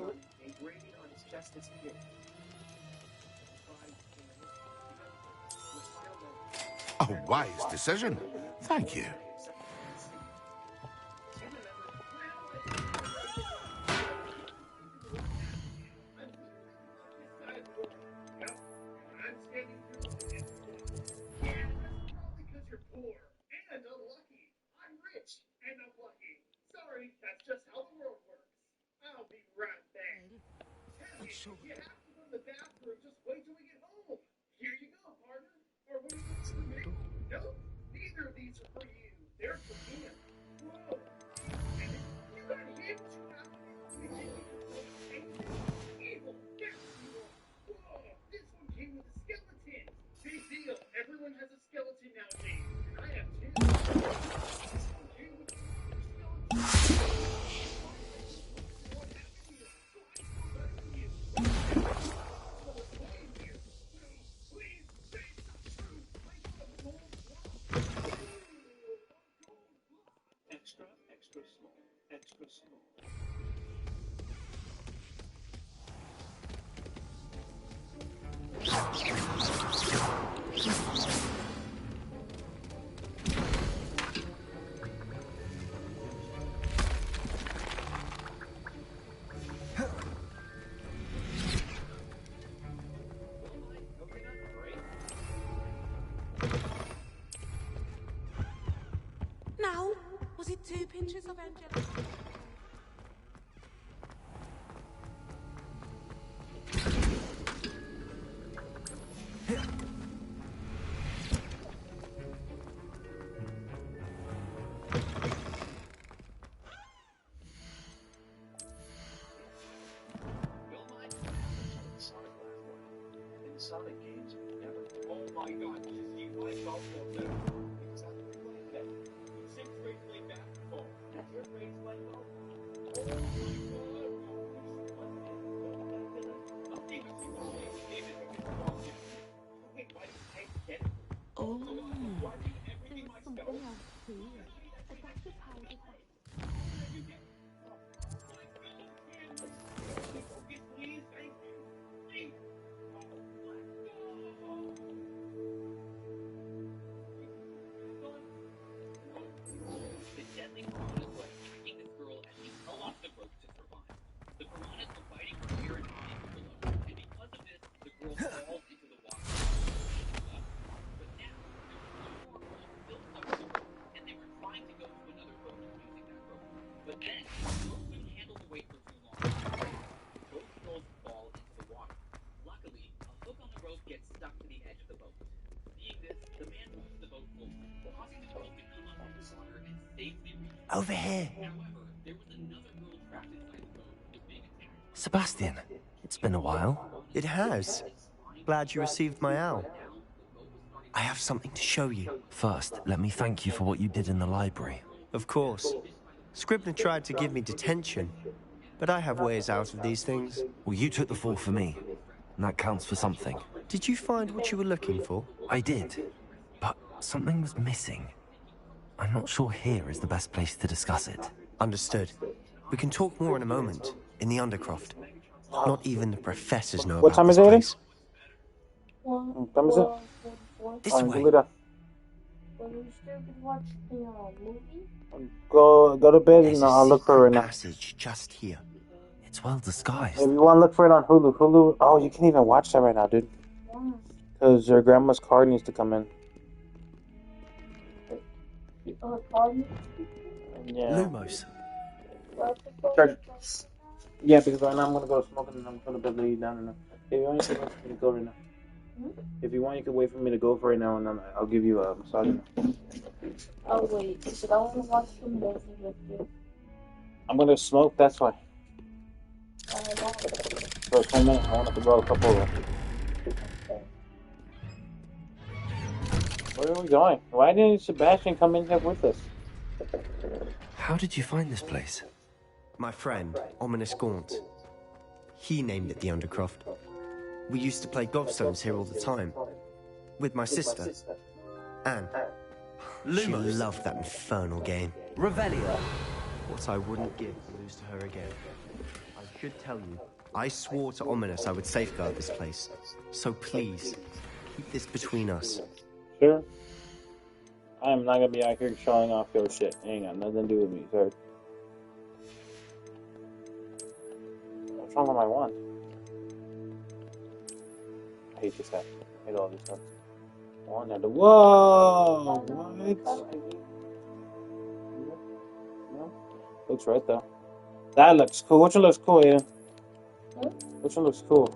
A wise decision. Thank you. Sorry, that's just how the world works. I'll be right back. Hey, if you have to go to the bathroom, just wait till we get home. Here you go, partner. Or what do you want from me? Nope, neither of these are for you. They're for him. Whoa. And you got him too out of evil. Yes, you are. Whoa, this one came with a skeleton. Big deal. Everyone has a skeleton nowadays. And I have two. 2 pinches of angelic. Sonic games never. Oh my god, you see myself there. Exactly like that. 6th grade played basketball. Your grades like well. Oh my god. Nothing was wait, why did I get it? Oh. Why do everything myself? Please, thank you. Please. The deadly piranhas were attacking this girl as she fell off the rope to survive. The piranhas were biting her ear and eye below, and because of this, the girl falls into the water. But now, there were 2 more girls still stuck to the rope, and they were trying to go to another boat using that rope. But then, the rope couldn't handle the weight for too long. Both girls fall into the water. Luckily, a hook on the rope gets stuck to the edge of the boat. Seeing this, the man moves the boat closer, causing the girl to come up from the water and safely reach. Over here. However, there was another girl trapped inside the boat who was being attacked. Sebastian, it's been a while. It has. Glad you received my owl. I have something to show you. First, let me thank you for what you did in the library. Of course. Scribner tried to give me detention, but I have ways out of these things. Well, you took the fall for me, and that counts for something. Did you find what you were looking for? I did, but something was missing. I'm not sure here is the best place to discuss it. Understood. We can talk more in a moment, in the Undercroft. Not even the professors know What about time this is it? place. What time is it? This Fine, way. go later. But we still can watch the movie? Go to bed There's and a I'll look for it right now. passage just here. It's well disguised. If you want to look for it on Hulu, oh, you can't even watch that right now, dude. Because your grandma's car needs to come in. Yeah. Lumos. Charge. Yeah, because right now I'm gonna go smoke and then I'm gonna bed lay you down. And if you want, you can wait for me to go right now. If you want, you can wait for me to go for right now, and then I'll give you a massage. Oh wait, because I want to watch the movie with you. I'm gonna smoke. That's why. For 10 minutes, I want to grow a couple of them. Where are we going? Why didn't Sebastian come in here with us? How did you find this place? My friend, Ominous Gaunt. He named it the Undercroft. We used to play gobstones here all the time. With my sister, Anne. She loved that infernal game. Revelio. What I wouldn't give to lose to her again. I should tell you, I swore to Ominous I would safeguard this place. So please, keep this between us. Sure. I am not gonna be out here showing off your shit. It ain't got nothing to do with me, sir. What's wrong with my wand? I hate this hat. I hate all this stuff. Wand at the whoa! What? No. Looks right though. That looks cool. Which one looks cool, Aiden? Which one looks cool?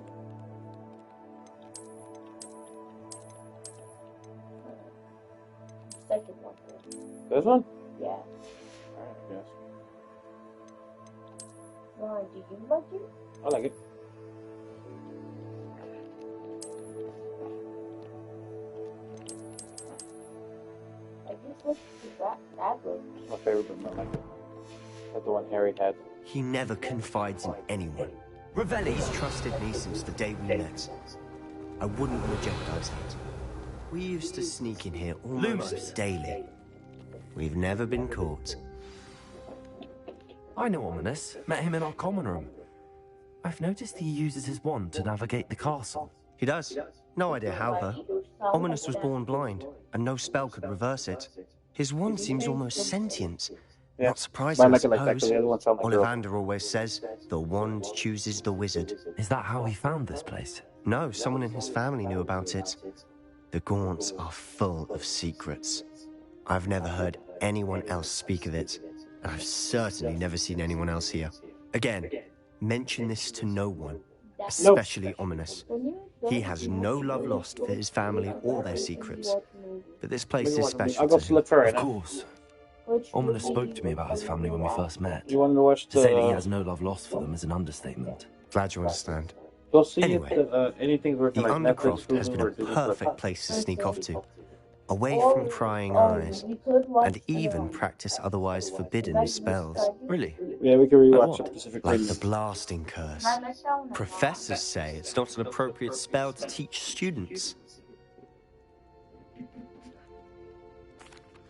Second one. This one? Yeah. Alright, I guess. Why, do you like it? I like it. I just look at that one. It's my favorite, but I like it. That's the one Harry had. He never confides in anyone. He's trusted me since the day we met. I wouldn't want to jeopardize that. We used to sneak in here almost daily. We've never been caught. I know Ominous. Met him in our common room. I've noticed he uses his wand to navigate the castle. He does. No idea how, though. Ominous was born blind, and no spell could reverse it. His wand seems almost sentient. Yeah. Not surprising, I Mine like it like that, suppose. 'cause the other one sound like girl. Ollivander always says, the wand chooses the wizard. Is that how he found this place? No, someone in his family knew about it. The Gaunts are full of secrets. I've never heard anyone else speak of it. I've certainly never seen anyone else here. Again, mention this to no one, especially Ominous. He has no love lost for his family or their secrets. But this place is special to him. Of course. Ominous spoke to me about his family when we first met. You want to watch To say that he has no love lost for them is an understatement. Glad you understand. Go see Anyway, if anything's working The like Undercroft Netflix, has been a Hulu, or Disney+. perfect place to sneak off to. Away from prying eyes, and even practice otherwise forbidden spells. Really? Yeah, we can rewatch it specifically. Like the blasting curse. Professors say it's not an appropriate spell to teach students.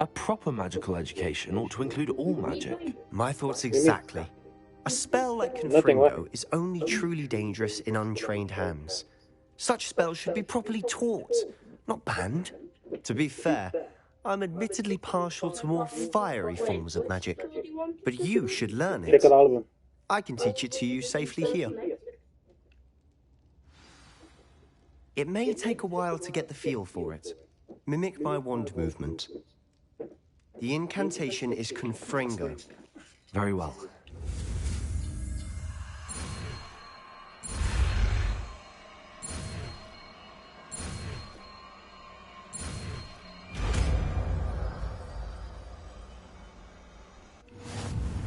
A proper magical education ought to include all magic. My thoughts exactly. A spell like Confringo is only truly dangerous in untrained hands. Such spells should be properly taught, not banned. To be fair, I'm admittedly partial to more fiery forms of magic, but you should learn it. Look at all of them. I can teach it to you safely here. It may take a while to get the feel for it. Mimic my wand movement. The incantation is Confringo. Very well.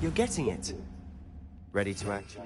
You're getting it. Ready to act?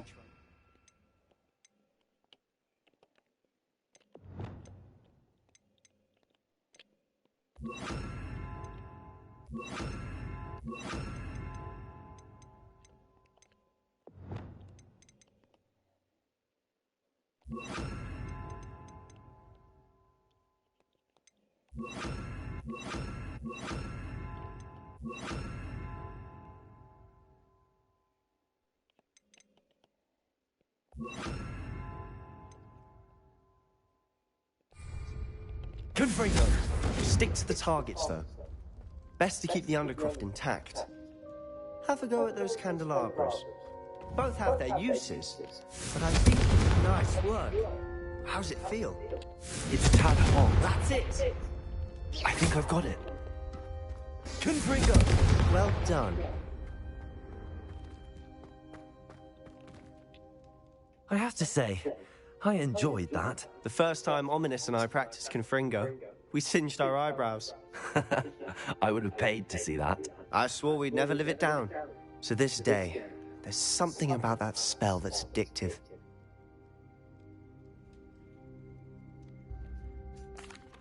Confringo! Stick to the targets, though. Best to keep the Undercroft intact. Have a go at those candelabras. Both have their uses, but I think it's nice work. How's it feel? It's a tad hot. That's it! I think I've got it. Confringo! Well done. I have to say, I enjoyed that. The first time Ominous and I practiced Confringo, we singed our eyebrows. I would have paid to see that. I swore we'd never live it down. To this day, there's something about that spell that's addictive.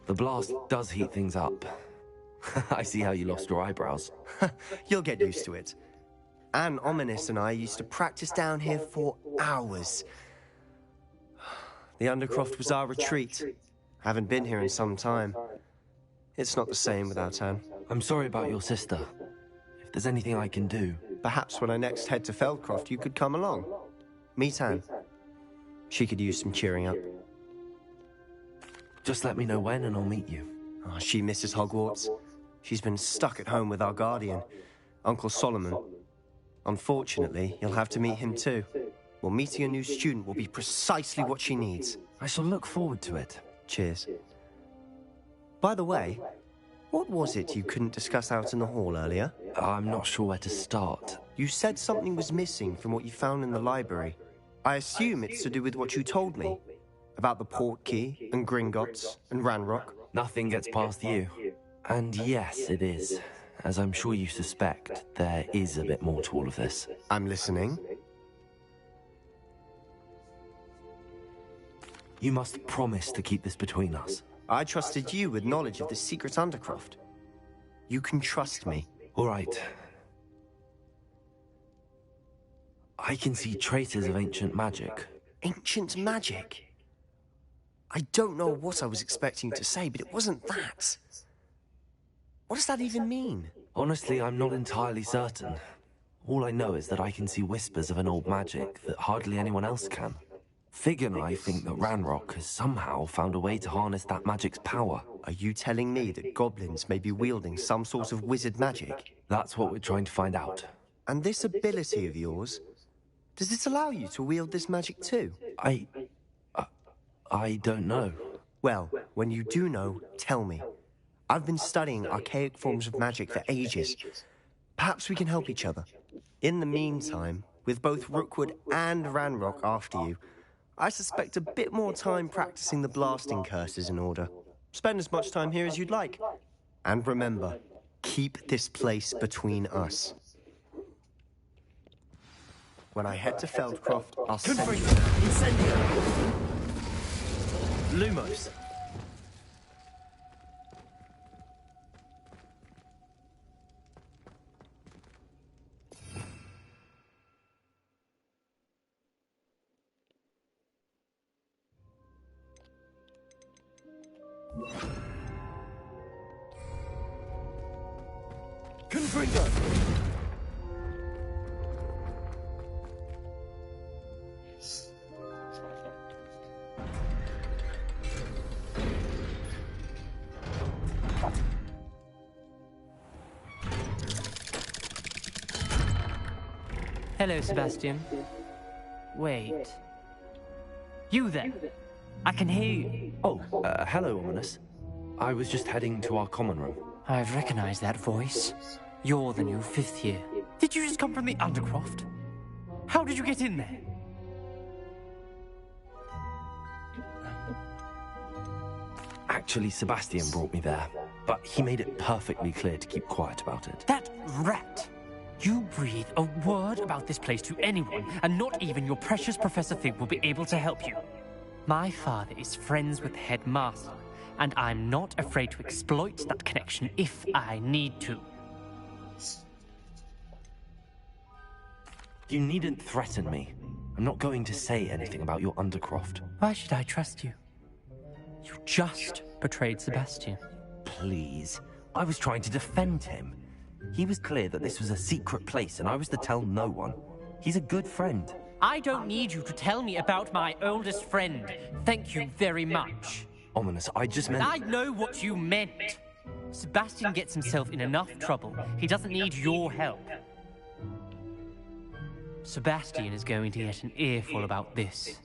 The blast does heat things up. I see how you lost your eyebrows. You'll get used to it. Anne Ominous and I used to practice down here for hours. The Undercroft was our retreat. Haven't been here in some time. It's not the same without Anne. I'm sorry about your sister. If there's anything I can do... Perhaps when I next head to Feldcroft, you could come along. Meet Anne. She could use some cheering up. Just let me know when and I'll meet you. Oh, she misses Hogwarts. She's been stuck at home with our guardian, Uncle Solomon. Unfortunately, you'll have to meet him too. Well, meeting a new student will be precisely what she needs. I shall look forward to it. Cheers. By the way, what was it you couldn't discuss out in the hall earlier? I'm not sure where to start. You said something was missing from what you found in the library. I assume it's to do with what you told me. About the Portkey, and Gringotts, and Ranrock. Nothing gets past you. And yes, it is. As I'm sure you suspect, there is a bit more to all of this. I'm listening. You must promise to keep this between us. I trusted you with knowledge of the secret Undercroft. You can trust me. All right. I can see traces of ancient magic. Ancient magic? I don't know what I was expecting to say, but it wasn't that. What does that even mean? Honestly, I'm not entirely certain. All I know is that I can see whispers of an old magic that hardly anyone else can. Fig and I think that Ranrock has somehow found a way to harness that magic's power. Are you telling me that goblins may be wielding some sort of wizard magic? That's what we're trying to find out. And this ability of yours, does it allow you to wield this magic too? I don't know. Well, when you do know, tell me. I've been studying archaic forms of magic for ages. Perhaps we can help each other. In the meantime, with both Rookwood and Ranrock after you, I suspect a bit more time practicing the blasting curse is in order. Spend as much time here as you'd like. And remember, keep this place between us. When I head to Feldcroft, I'll send you... Incendio! Lumos. Confringo! Hello, Sebastian. Wait. You there? I can hear you. Oh, hello, Ominous. I was just heading to our common room. I've recognized that voice. You're the new 5th year. Did you just come from the Undercroft? How did you get in there? Actually, Sebastian brought me there, but he made it perfectly clear to keep quiet about it. That rat! You breathe a word about this place to anyone, and not even your precious Professor Fig will be able to help you. My father is friends with the headmaster, and I'm not afraid to exploit that connection if I need to. You needn't threaten me. I'm not going to say anything about your Undercroft. Why should I trust you? You just betrayed Sebastian. Please. I was trying to defend him. He was clear that this was a secret place, and I was to tell no one. He's a good friend. I don't need you to tell me about my oldest friend. Thank you very much. Ominous, I just meant... I know what you meant. Sebastian gets himself in enough trouble. He doesn't need your help. Sebastian is going to get an earful about this.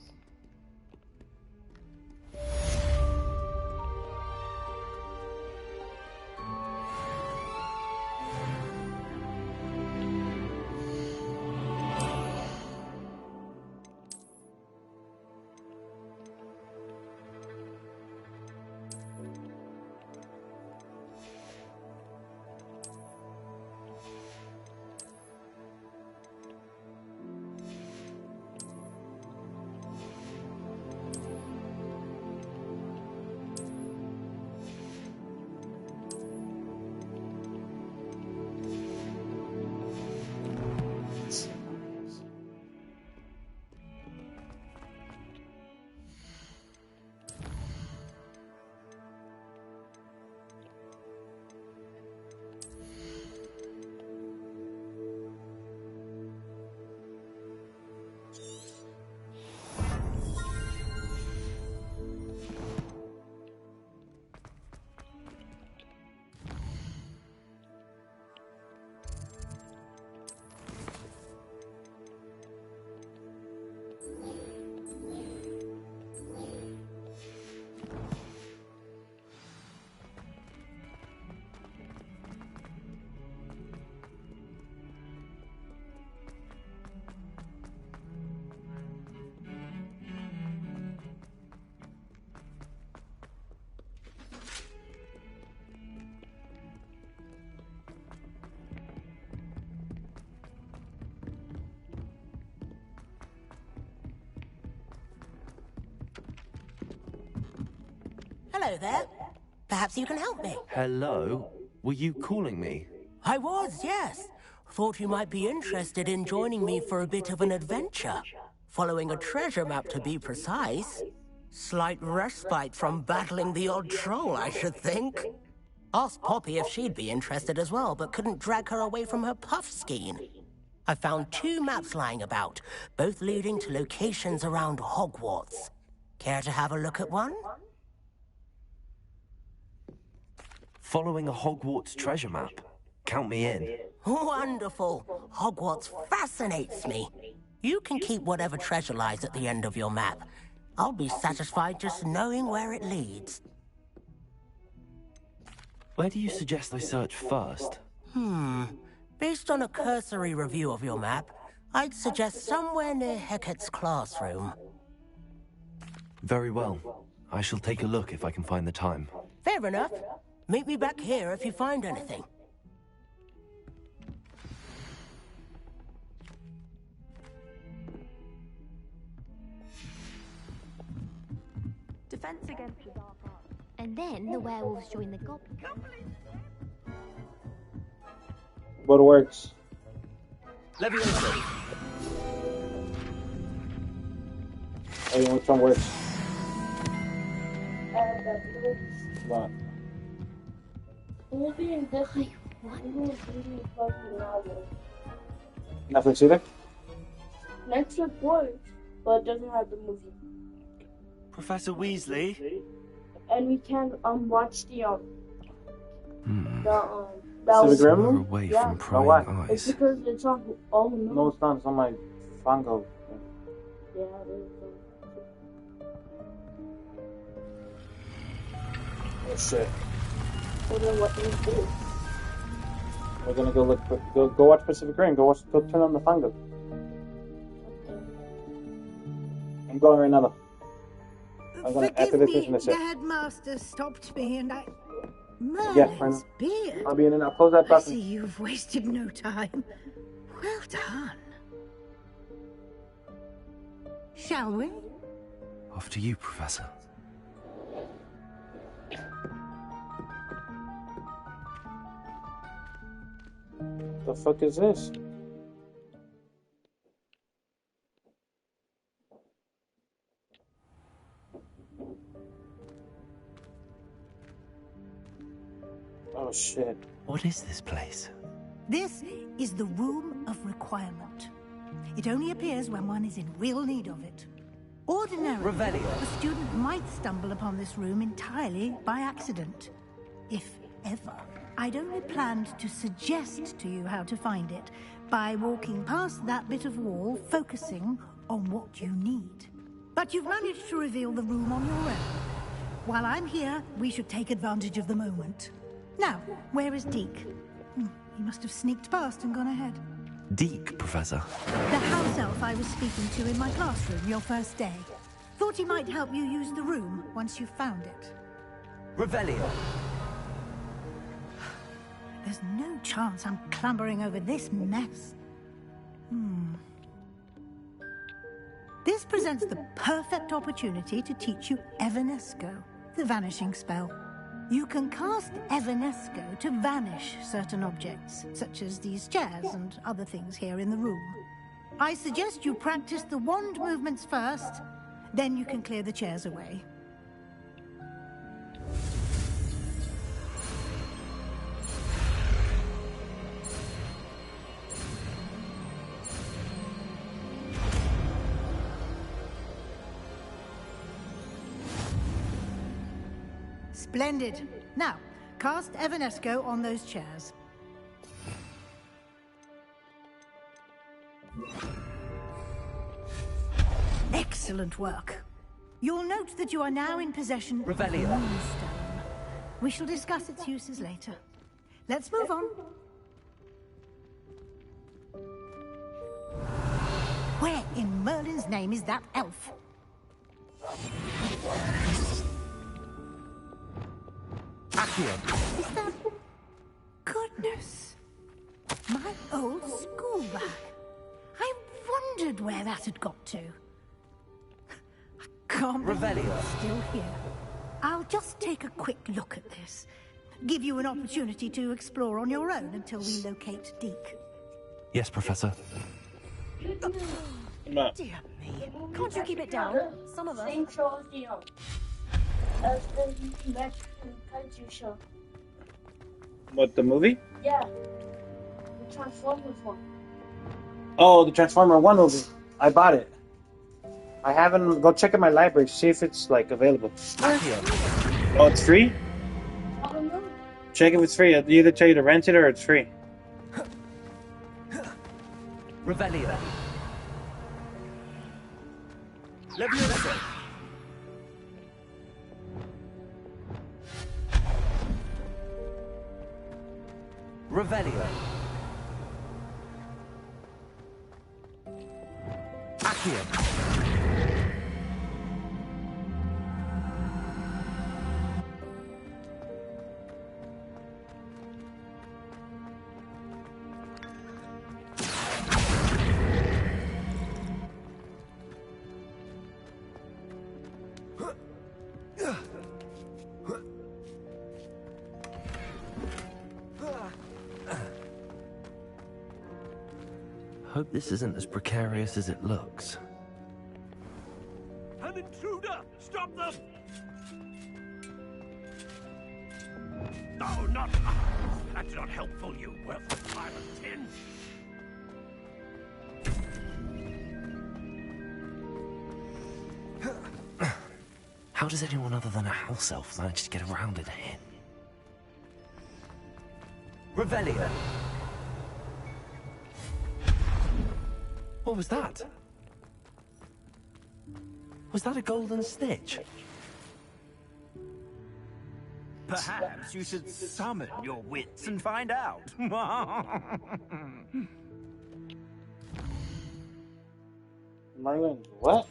Hello there. Perhaps you can help me. Hello? Were you calling me? I was, yes. Thought you might be interested in joining me for a bit of an adventure. Following a treasure map, to be precise. Slight respite from battling the odd troll, I should think. Asked Poppy if she'd be interested as well, but couldn't drag her away from her puff skein. I found 2 maps lying about, both leading to locations around Hogwarts. Care to have a look at one? Following a Hogwarts treasure map. Count me in. Wonderful. Hogwarts fascinates me. You can keep whatever treasure lies at the end of your map. I'll be satisfied just knowing where it leads. Where do you suggest I search first? Based on a cursory review of your map, I'd suggest somewhere near Hecat's classroom. Very well. I shall take a look if I can find the time. Fair enough. Meet me back here if you find anything. Defense against the dark arts. And then the werewolves join the goblins. What works? Leviosa. Hey, which one works? What? Netflix either? Netflix works, but it doesn't have the movie. Professor Weasley. And we can watch the Civic Rim? Away yeah. from prying why? It's eyes. because it's on. Oh no. No, it's not. It's on my Fango. Yeah, it is. Oh shit. Well, then what do we do? We're gonna go look. Go watch Pacific Rim. Go turn on the Fango. I'm going right now. Though. I'm gonna after this Forgive me, finish the it. headmaster stopped me and I... Yeah, Merlin's beard. I'll be in and out. Close that I button. see you've wasted no time. Well done. Shall we? Off to you, Professor. The fuck is this? Oh shit. What is this place? This is the Room of Requirement. It only appears when one is in real need of it. Ordinarily, Revelio. a student might stumble upon this room entirely by accident. If ever. I'd only planned to suggest to you how to find it by walking past that bit of wall, focusing on what you need. But you've managed to reveal the room on your own. While I'm here, we should take advantage of the moment. Now, where is Deke? He must have sneaked past and gone ahead. Deke, Professor. The house elf I was speaking to in my classroom your first day. Thought he might help you use the room once you found it. Revelio. There's no chance I'm clambering over this mess. This presents the perfect opportunity to teach you Evanesco, the vanishing spell. You can cast Evanesco to vanish certain objects, such as these chairs and other things here in the room. I suggest you practice the wand movements first, then you can clear the chairs away. Splendid. Now, cast Evanesco on those chairs. Excellent work. You'll note that you are now in possession of the Revelio. Moonstone. We shall discuss its uses later. Let's move on. Where in Merlin's name is that elf? Accio. Is that... Goodness. My old school bag. I wondered where that had got to. I can't believe Revelio. it's still here. I'll just take a quick look at this. Give you an opportunity to explore on your own until we locate Deke. Yes, Professor. Dear me. Can't you keep it down? Some of us. Same show as the as the Mexican kaiju show. What, the movie? Yeah. The Transformers one. Oh, the Transformer 1 movie. I bought it. I haven't. Go check in my library, see if it's like available. Oh, it's free? I don't know. Check if it's free. I'll either tell you to rent it or it's free. Revelio. Leviosa. Revelio. Accio. Hope this isn't as precarious as it looks. An intruder! Stop them! No, not... That's not helpful, you worthless pile of tin! How does anyone other than a house elf manage to get around in here? Revelio! What was that? Was that a golden snitch? Perhaps you should summon your wits and find out. Merlin, what?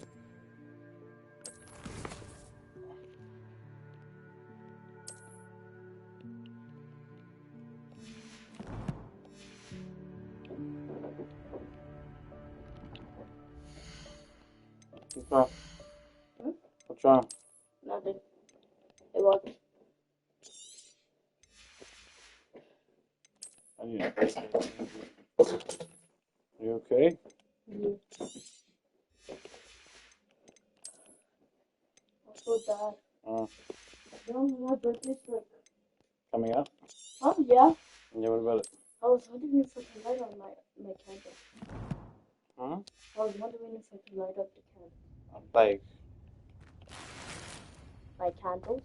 What's wrong? What's wrong? Nothing. It wasn't. You okay? Yeah. I'm so bad. My birthday's like... Coming up? Oh, yeah. Yeah, what about it? I was wondering if I could light on my candle. Huh? I was wondering if I could light up the candle. Like, My candles?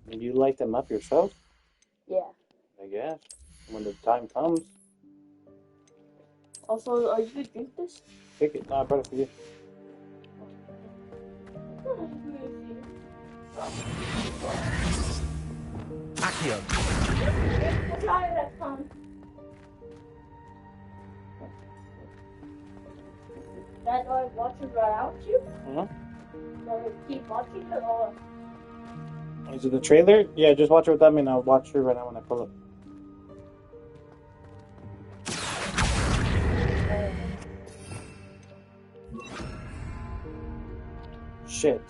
you light them up yourself? Yeah. I guess. When the time comes. Also, are you gonna drink this? Take it. No, I brought it for you. Accio. Try it at time. Dad, do I watch it right out you? Huh? Do I keep watching it or? Is it the trailer? Yeah, just watch it without me and I'll watch it right now when I pull up. Shit.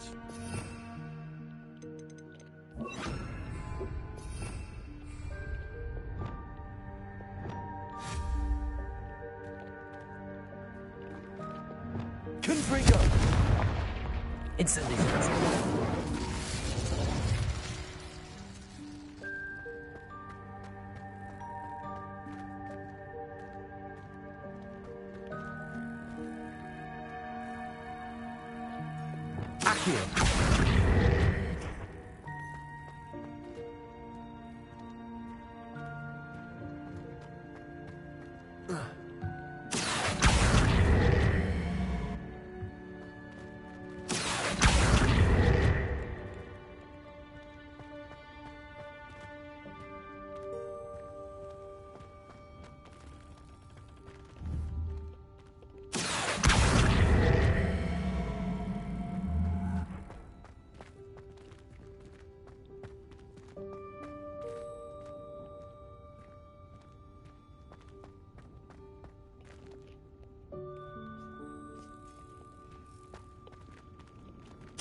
Confringo! Incendiary. Accio.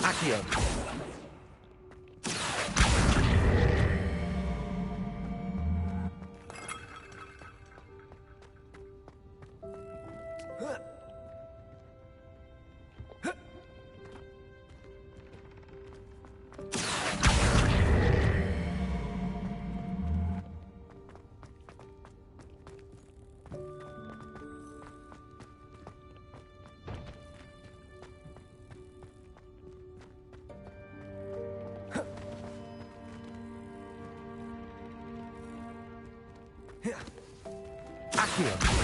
Accio. Accio.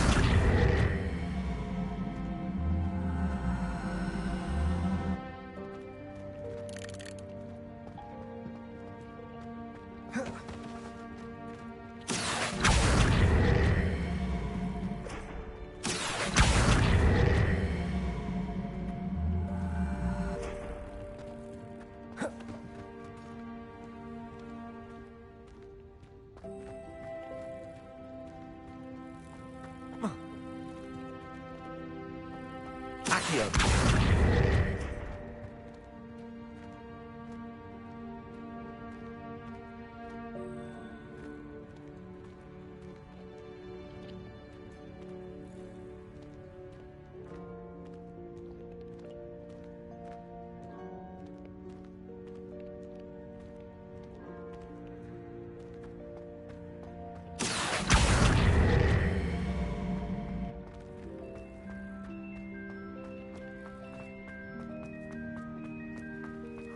Revelio.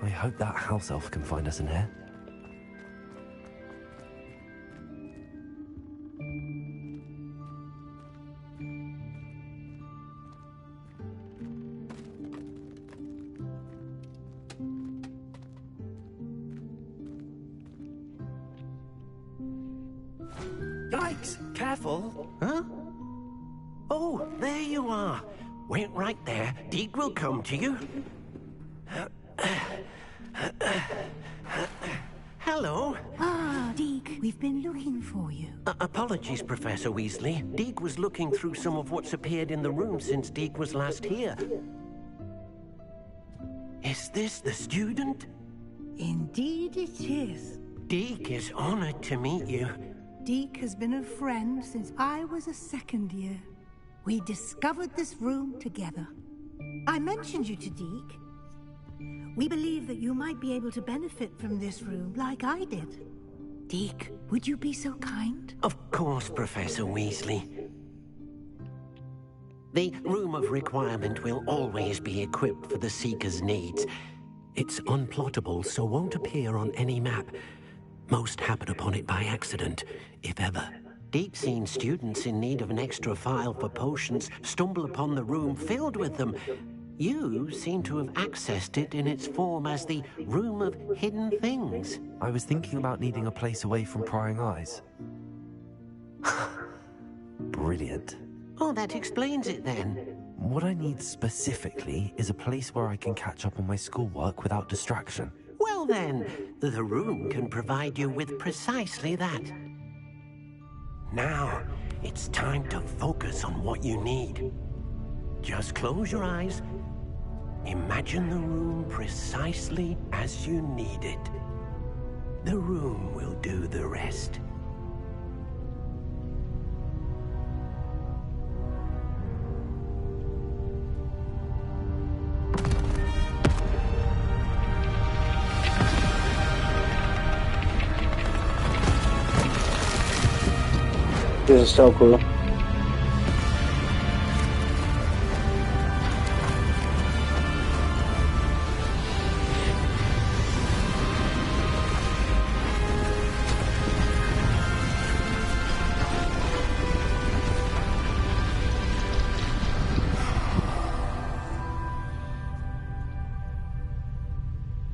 I hope that house elf can find us in here. Yikes! Careful! Huh? Oh, there you are. Wait right there. Deek will come to you. Hello. Ah, Deek, we've been looking for you. Apologies, Professor Weasley. Deek was looking through some of what's appeared in the room since Deek was last here. Is this the student? Indeed it is. Deek is honored to meet you. Deek has been a friend since I was a second year. We discovered this room together. I mentioned you to Deek. We believe that you might be able to benefit from this room like I did. Deek, would you be so kind? Of course, Professor Weasley. The Room of Requirement will always be equipped for the Seeker's needs. It's unplottable, so won't appear on any map. Most happen upon it by accident, if ever. Deek's seen students in need of an extra file for potions stumble upon the room filled with them. You seem to have accessed it in its form as the Room of Hidden Things. I was thinking about needing a place away from prying eyes. Brilliant. Oh, that explains it then. What I need specifically is a place where I can catch up on my schoolwork without distraction. Well then, the room can provide you with precisely that. Now, it's time to focus on what you need. Just close your eyes. Imagine the room precisely as you need it. The room will do the rest. This is so cool.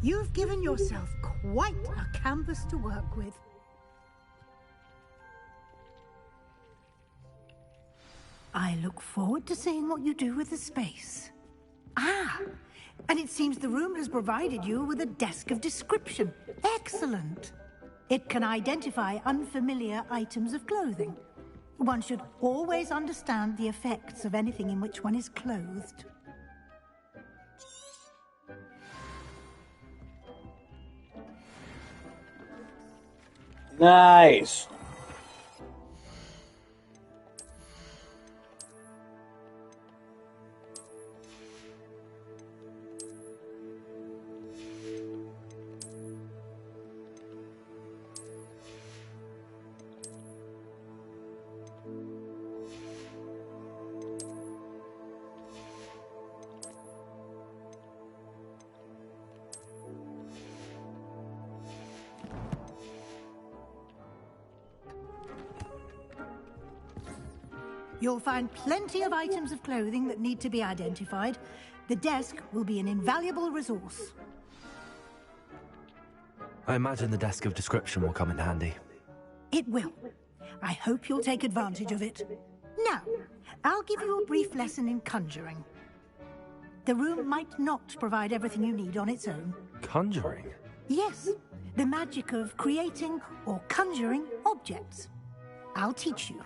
You've given yourself quite a canvas to work with. I look forward to seeing what you do with the space. Ah, and it seems the room has provided you with a desk of description. Excellent. It can identify unfamiliar items of clothing. One should always understand the effects of anything in which one is clothed. Nice. You'll find plenty of items of clothing that need to be identified. The desk will be an invaluable resource. I imagine the desk of description will come in handy. It will. I hope you'll take advantage of it. Now, I'll give you a brief lesson in conjuring. The room might not provide everything you need on its own. Conjuring? Yes, the magic of creating or conjuring objects. I'll teach you.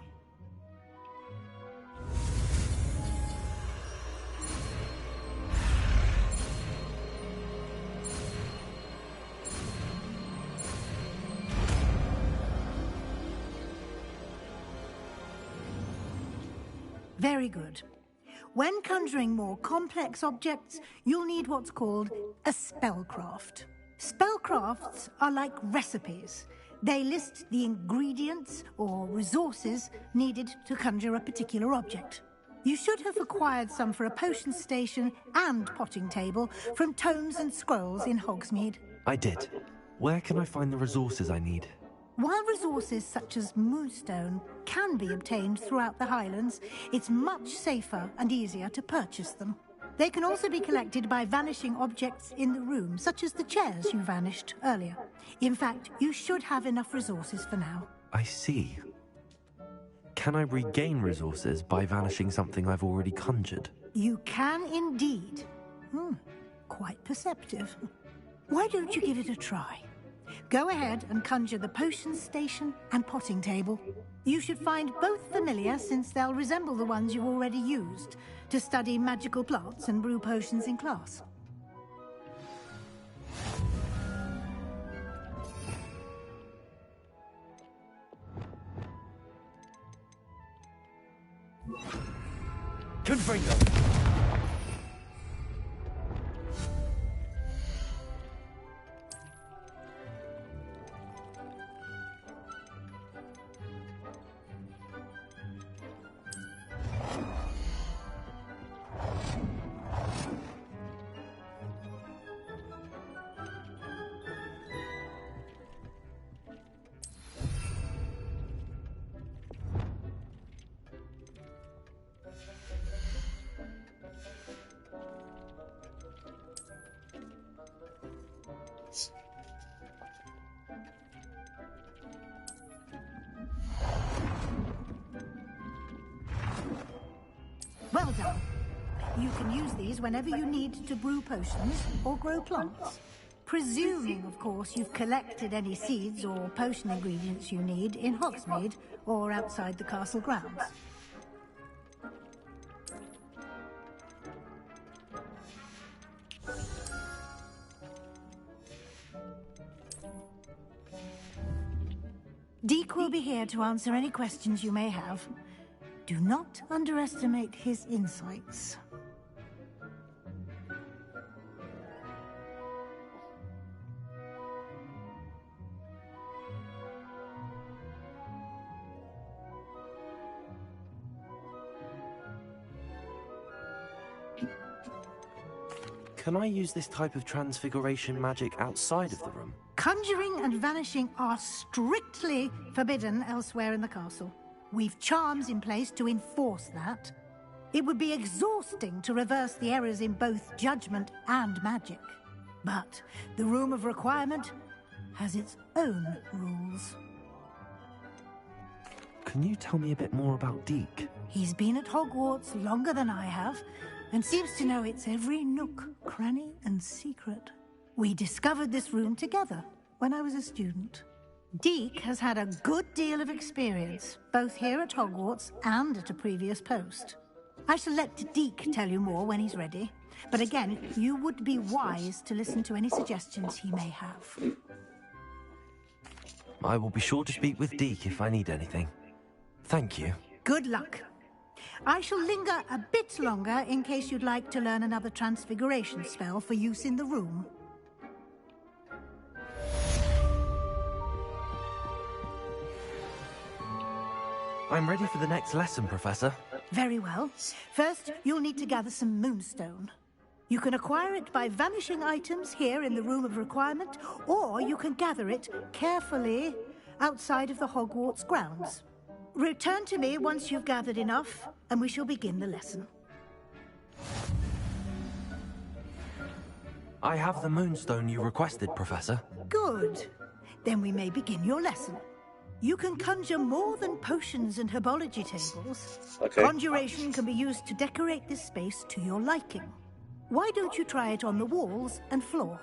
Very good. When conjuring more complex objects, you'll need what's called a spellcraft. Spellcrafts are like recipes. They list the ingredients or resources needed to conjure a particular object. You should have acquired some for a potion station and potting table from tomes and scrolls in Hogsmeade. I did. Where can I find the resources I need? While resources such as Moonstone can be obtained throughout the Highlands, it's much safer and easier to purchase them. They can also be collected by vanishing objects in the room, such as the chairs you vanished earlier. In fact, you should have enough resources for now. I see. Can I regain resources by vanishing something I've already conjured? You can indeed. Quite perceptive. Why don't you give it a try? Go ahead and conjure the potion station and potting table. You should find both familiar, since they'll resemble the ones you've already used to study magical plants and brew potions in class. Confringo! Well done. You can use these whenever you need to brew potions or grow plants. Presuming, of course, you've collected any seeds or potion ingredients you need in Hogsmeade or outside the castle grounds. Deek will be here to answer any questions you may have. Do not underestimate his insights. Can I use this type of transfiguration magic outside of the room? Conjuring and vanishing are strictly forbidden elsewhere in the castle. We've charms in place to enforce that. It would be exhausting to reverse the errors in both judgment and magic. But the Room of Requirement has its own rules. Can you tell me a bit more about Deek? He's been at Hogwarts longer than I have, and seems to know its every nook, cranny, and secret. We discovered this room together when I was a student. Deek has had a good deal of experience, both here at Hogwarts and at a previous post. I shall let Deek tell you more when he's ready, but again, you would be wise to listen to any suggestions he may have. I will be sure to speak with Deek if I need anything. Thank you. Good luck. I shall linger a bit longer in case you'd like to learn another transfiguration spell for use in the room. I'm ready for the next lesson, Professor. Very well. First, you'll need to gather some Moonstone. You can acquire it by vanishing items here in the Room of Requirement, or you can gather it carefully outside of the Hogwarts grounds. Return to me once you've gathered enough, and we shall begin the lesson. I have the Moonstone you requested, Professor. Good. Then we may begin your lesson. You can conjure more than potions and herbology tables. Okay. Conjuration can be used to decorate this space to your liking. Why don't you try it on the walls and floor?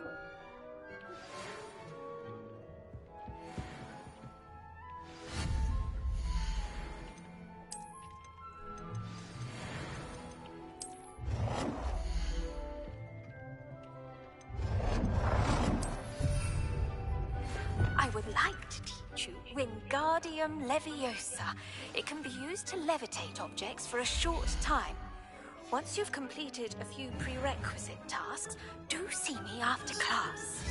I would like to teach you Wingardium Leviosa. It can be used to levitate objects for a short time. Once you've completed a few prerequisite tasks, do see me after class.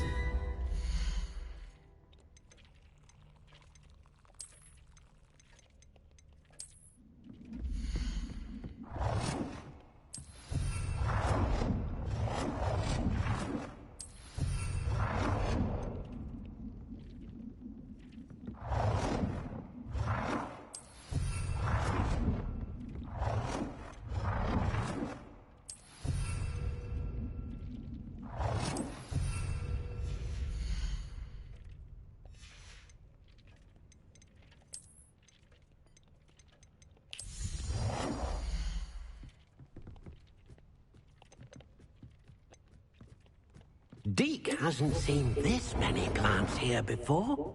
Deke hasn't seen this many plants here before.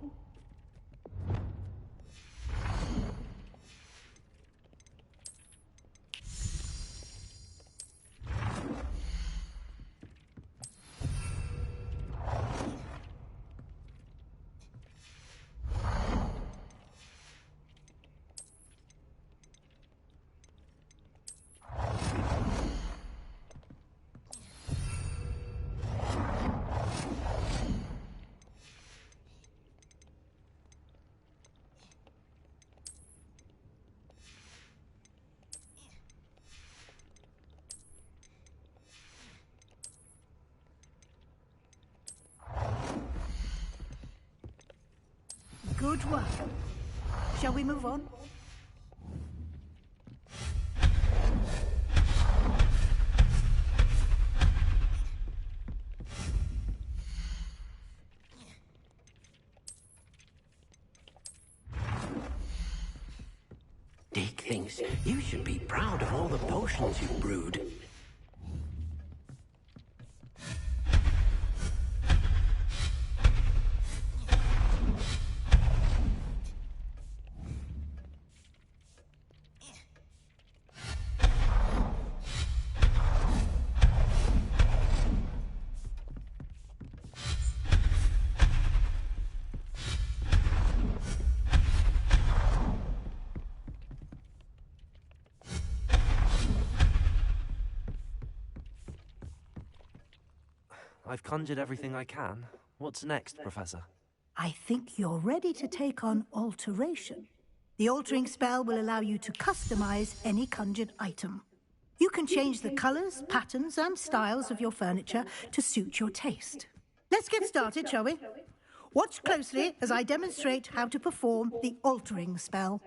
Good work. Shall we move on? Deke thinks you should be proud of all the potions you've brewed. I've conjured everything I can. What's next, Professor? I think you're ready to take on alteration. The altering spell will allow you to customize any conjured item. You can change the colors, patterns, and styles of your furniture to suit your taste. Let's get started, shall we? Watch closely as I demonstrate how to perform the altering spell.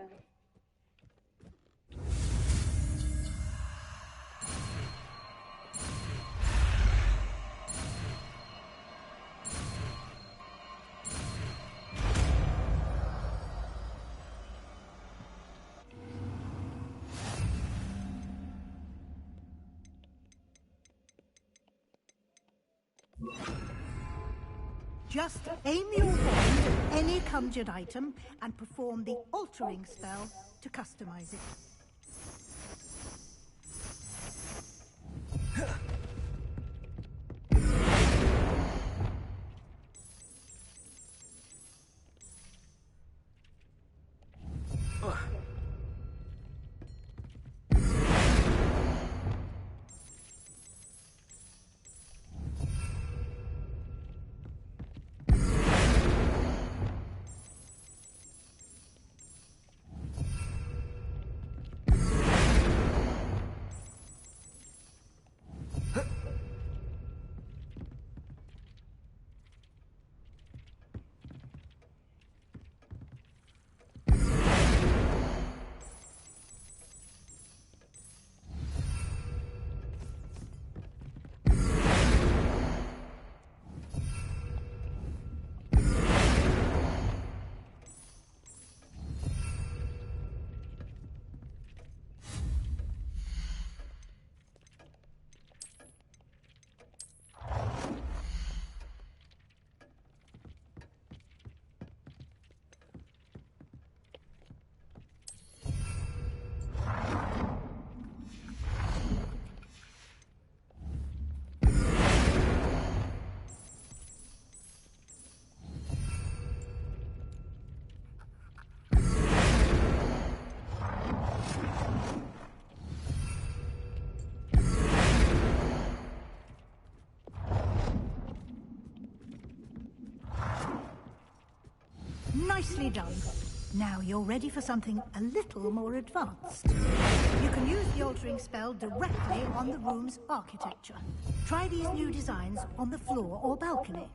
Just aim your wand at any conjured item and perform the altering spell to customize it. Nicely done. Now you're ready for something a little more advanced. You can use the altering spell directly on the room's architecture. Try these new designs on the floor or balcony.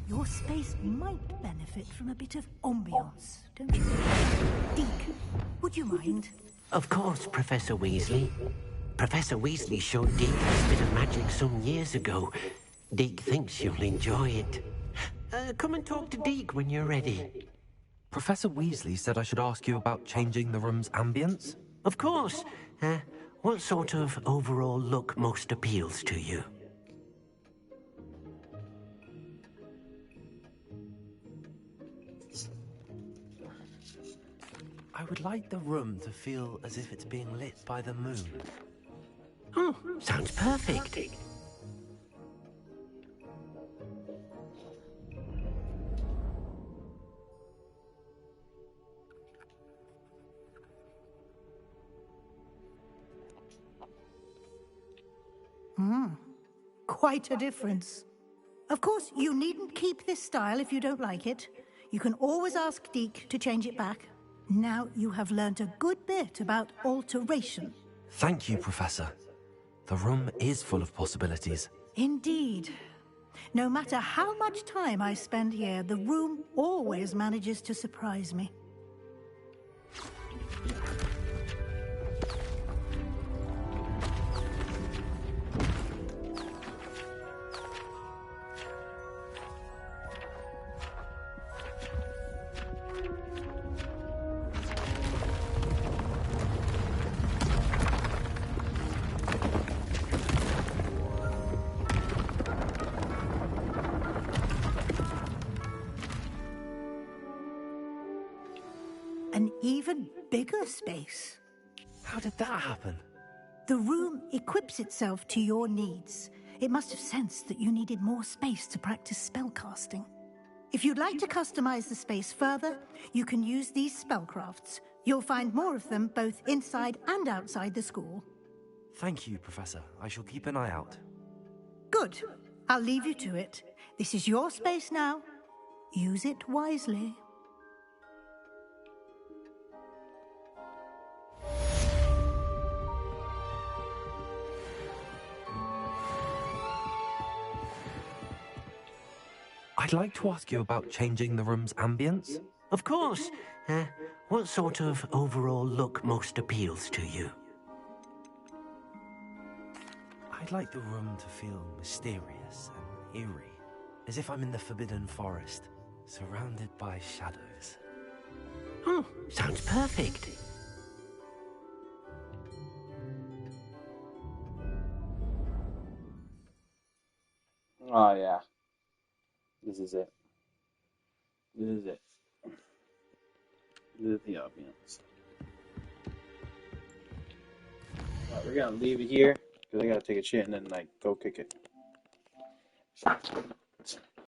Your space might benefit from a bit of ambiance, don't you? Deke, would you mind? Of course, Professor Weasley. Professor Weasley showed Deke a bit of magic some years ago. Deke thinks you'll enjoy it. Come and talk to Deke when you're ready. Professor Weasley said I should ask you about changing the room's ambience? Of course. What sort of overall look most appeals to you? I would like the room to feel as if it's being lit by the moon. Oh, sounds perfect. Quite a difference. Of course, you needn't keep this style if you don't like it. You can always ask Deke to change it back. Now you have learnt a good bit about alteration. Thank you, Professor. The room is full of possibilities. Indeed. No matter how much time I spend here, the room always manages to surprise me. An even bigger space. How did that happen? The room equips itself to your needs. It must have sensed that you needed more space to practice spellcasting. If you'd like to customize the space further, you can use these spellcrafts. You'll find more of them both inside and outside the school. Thank you, Professor. I shall keep an eye out. Good. I'll leave you to it. This is your space now. Use it wisely. I'd like to ask you about changing the room's ambience. Of course. What sort of overall look most appeals to you? I'd like the room to feel mysterious and eerie, as if I'm in the Forbidden Forest, surrounded by shadows. Oh, sounds perfect. Oh, yeah. This is it. This is it. This is the ambience. Alright, we're gonna leave it here, because I gotta take a shit and then, like, go kick it.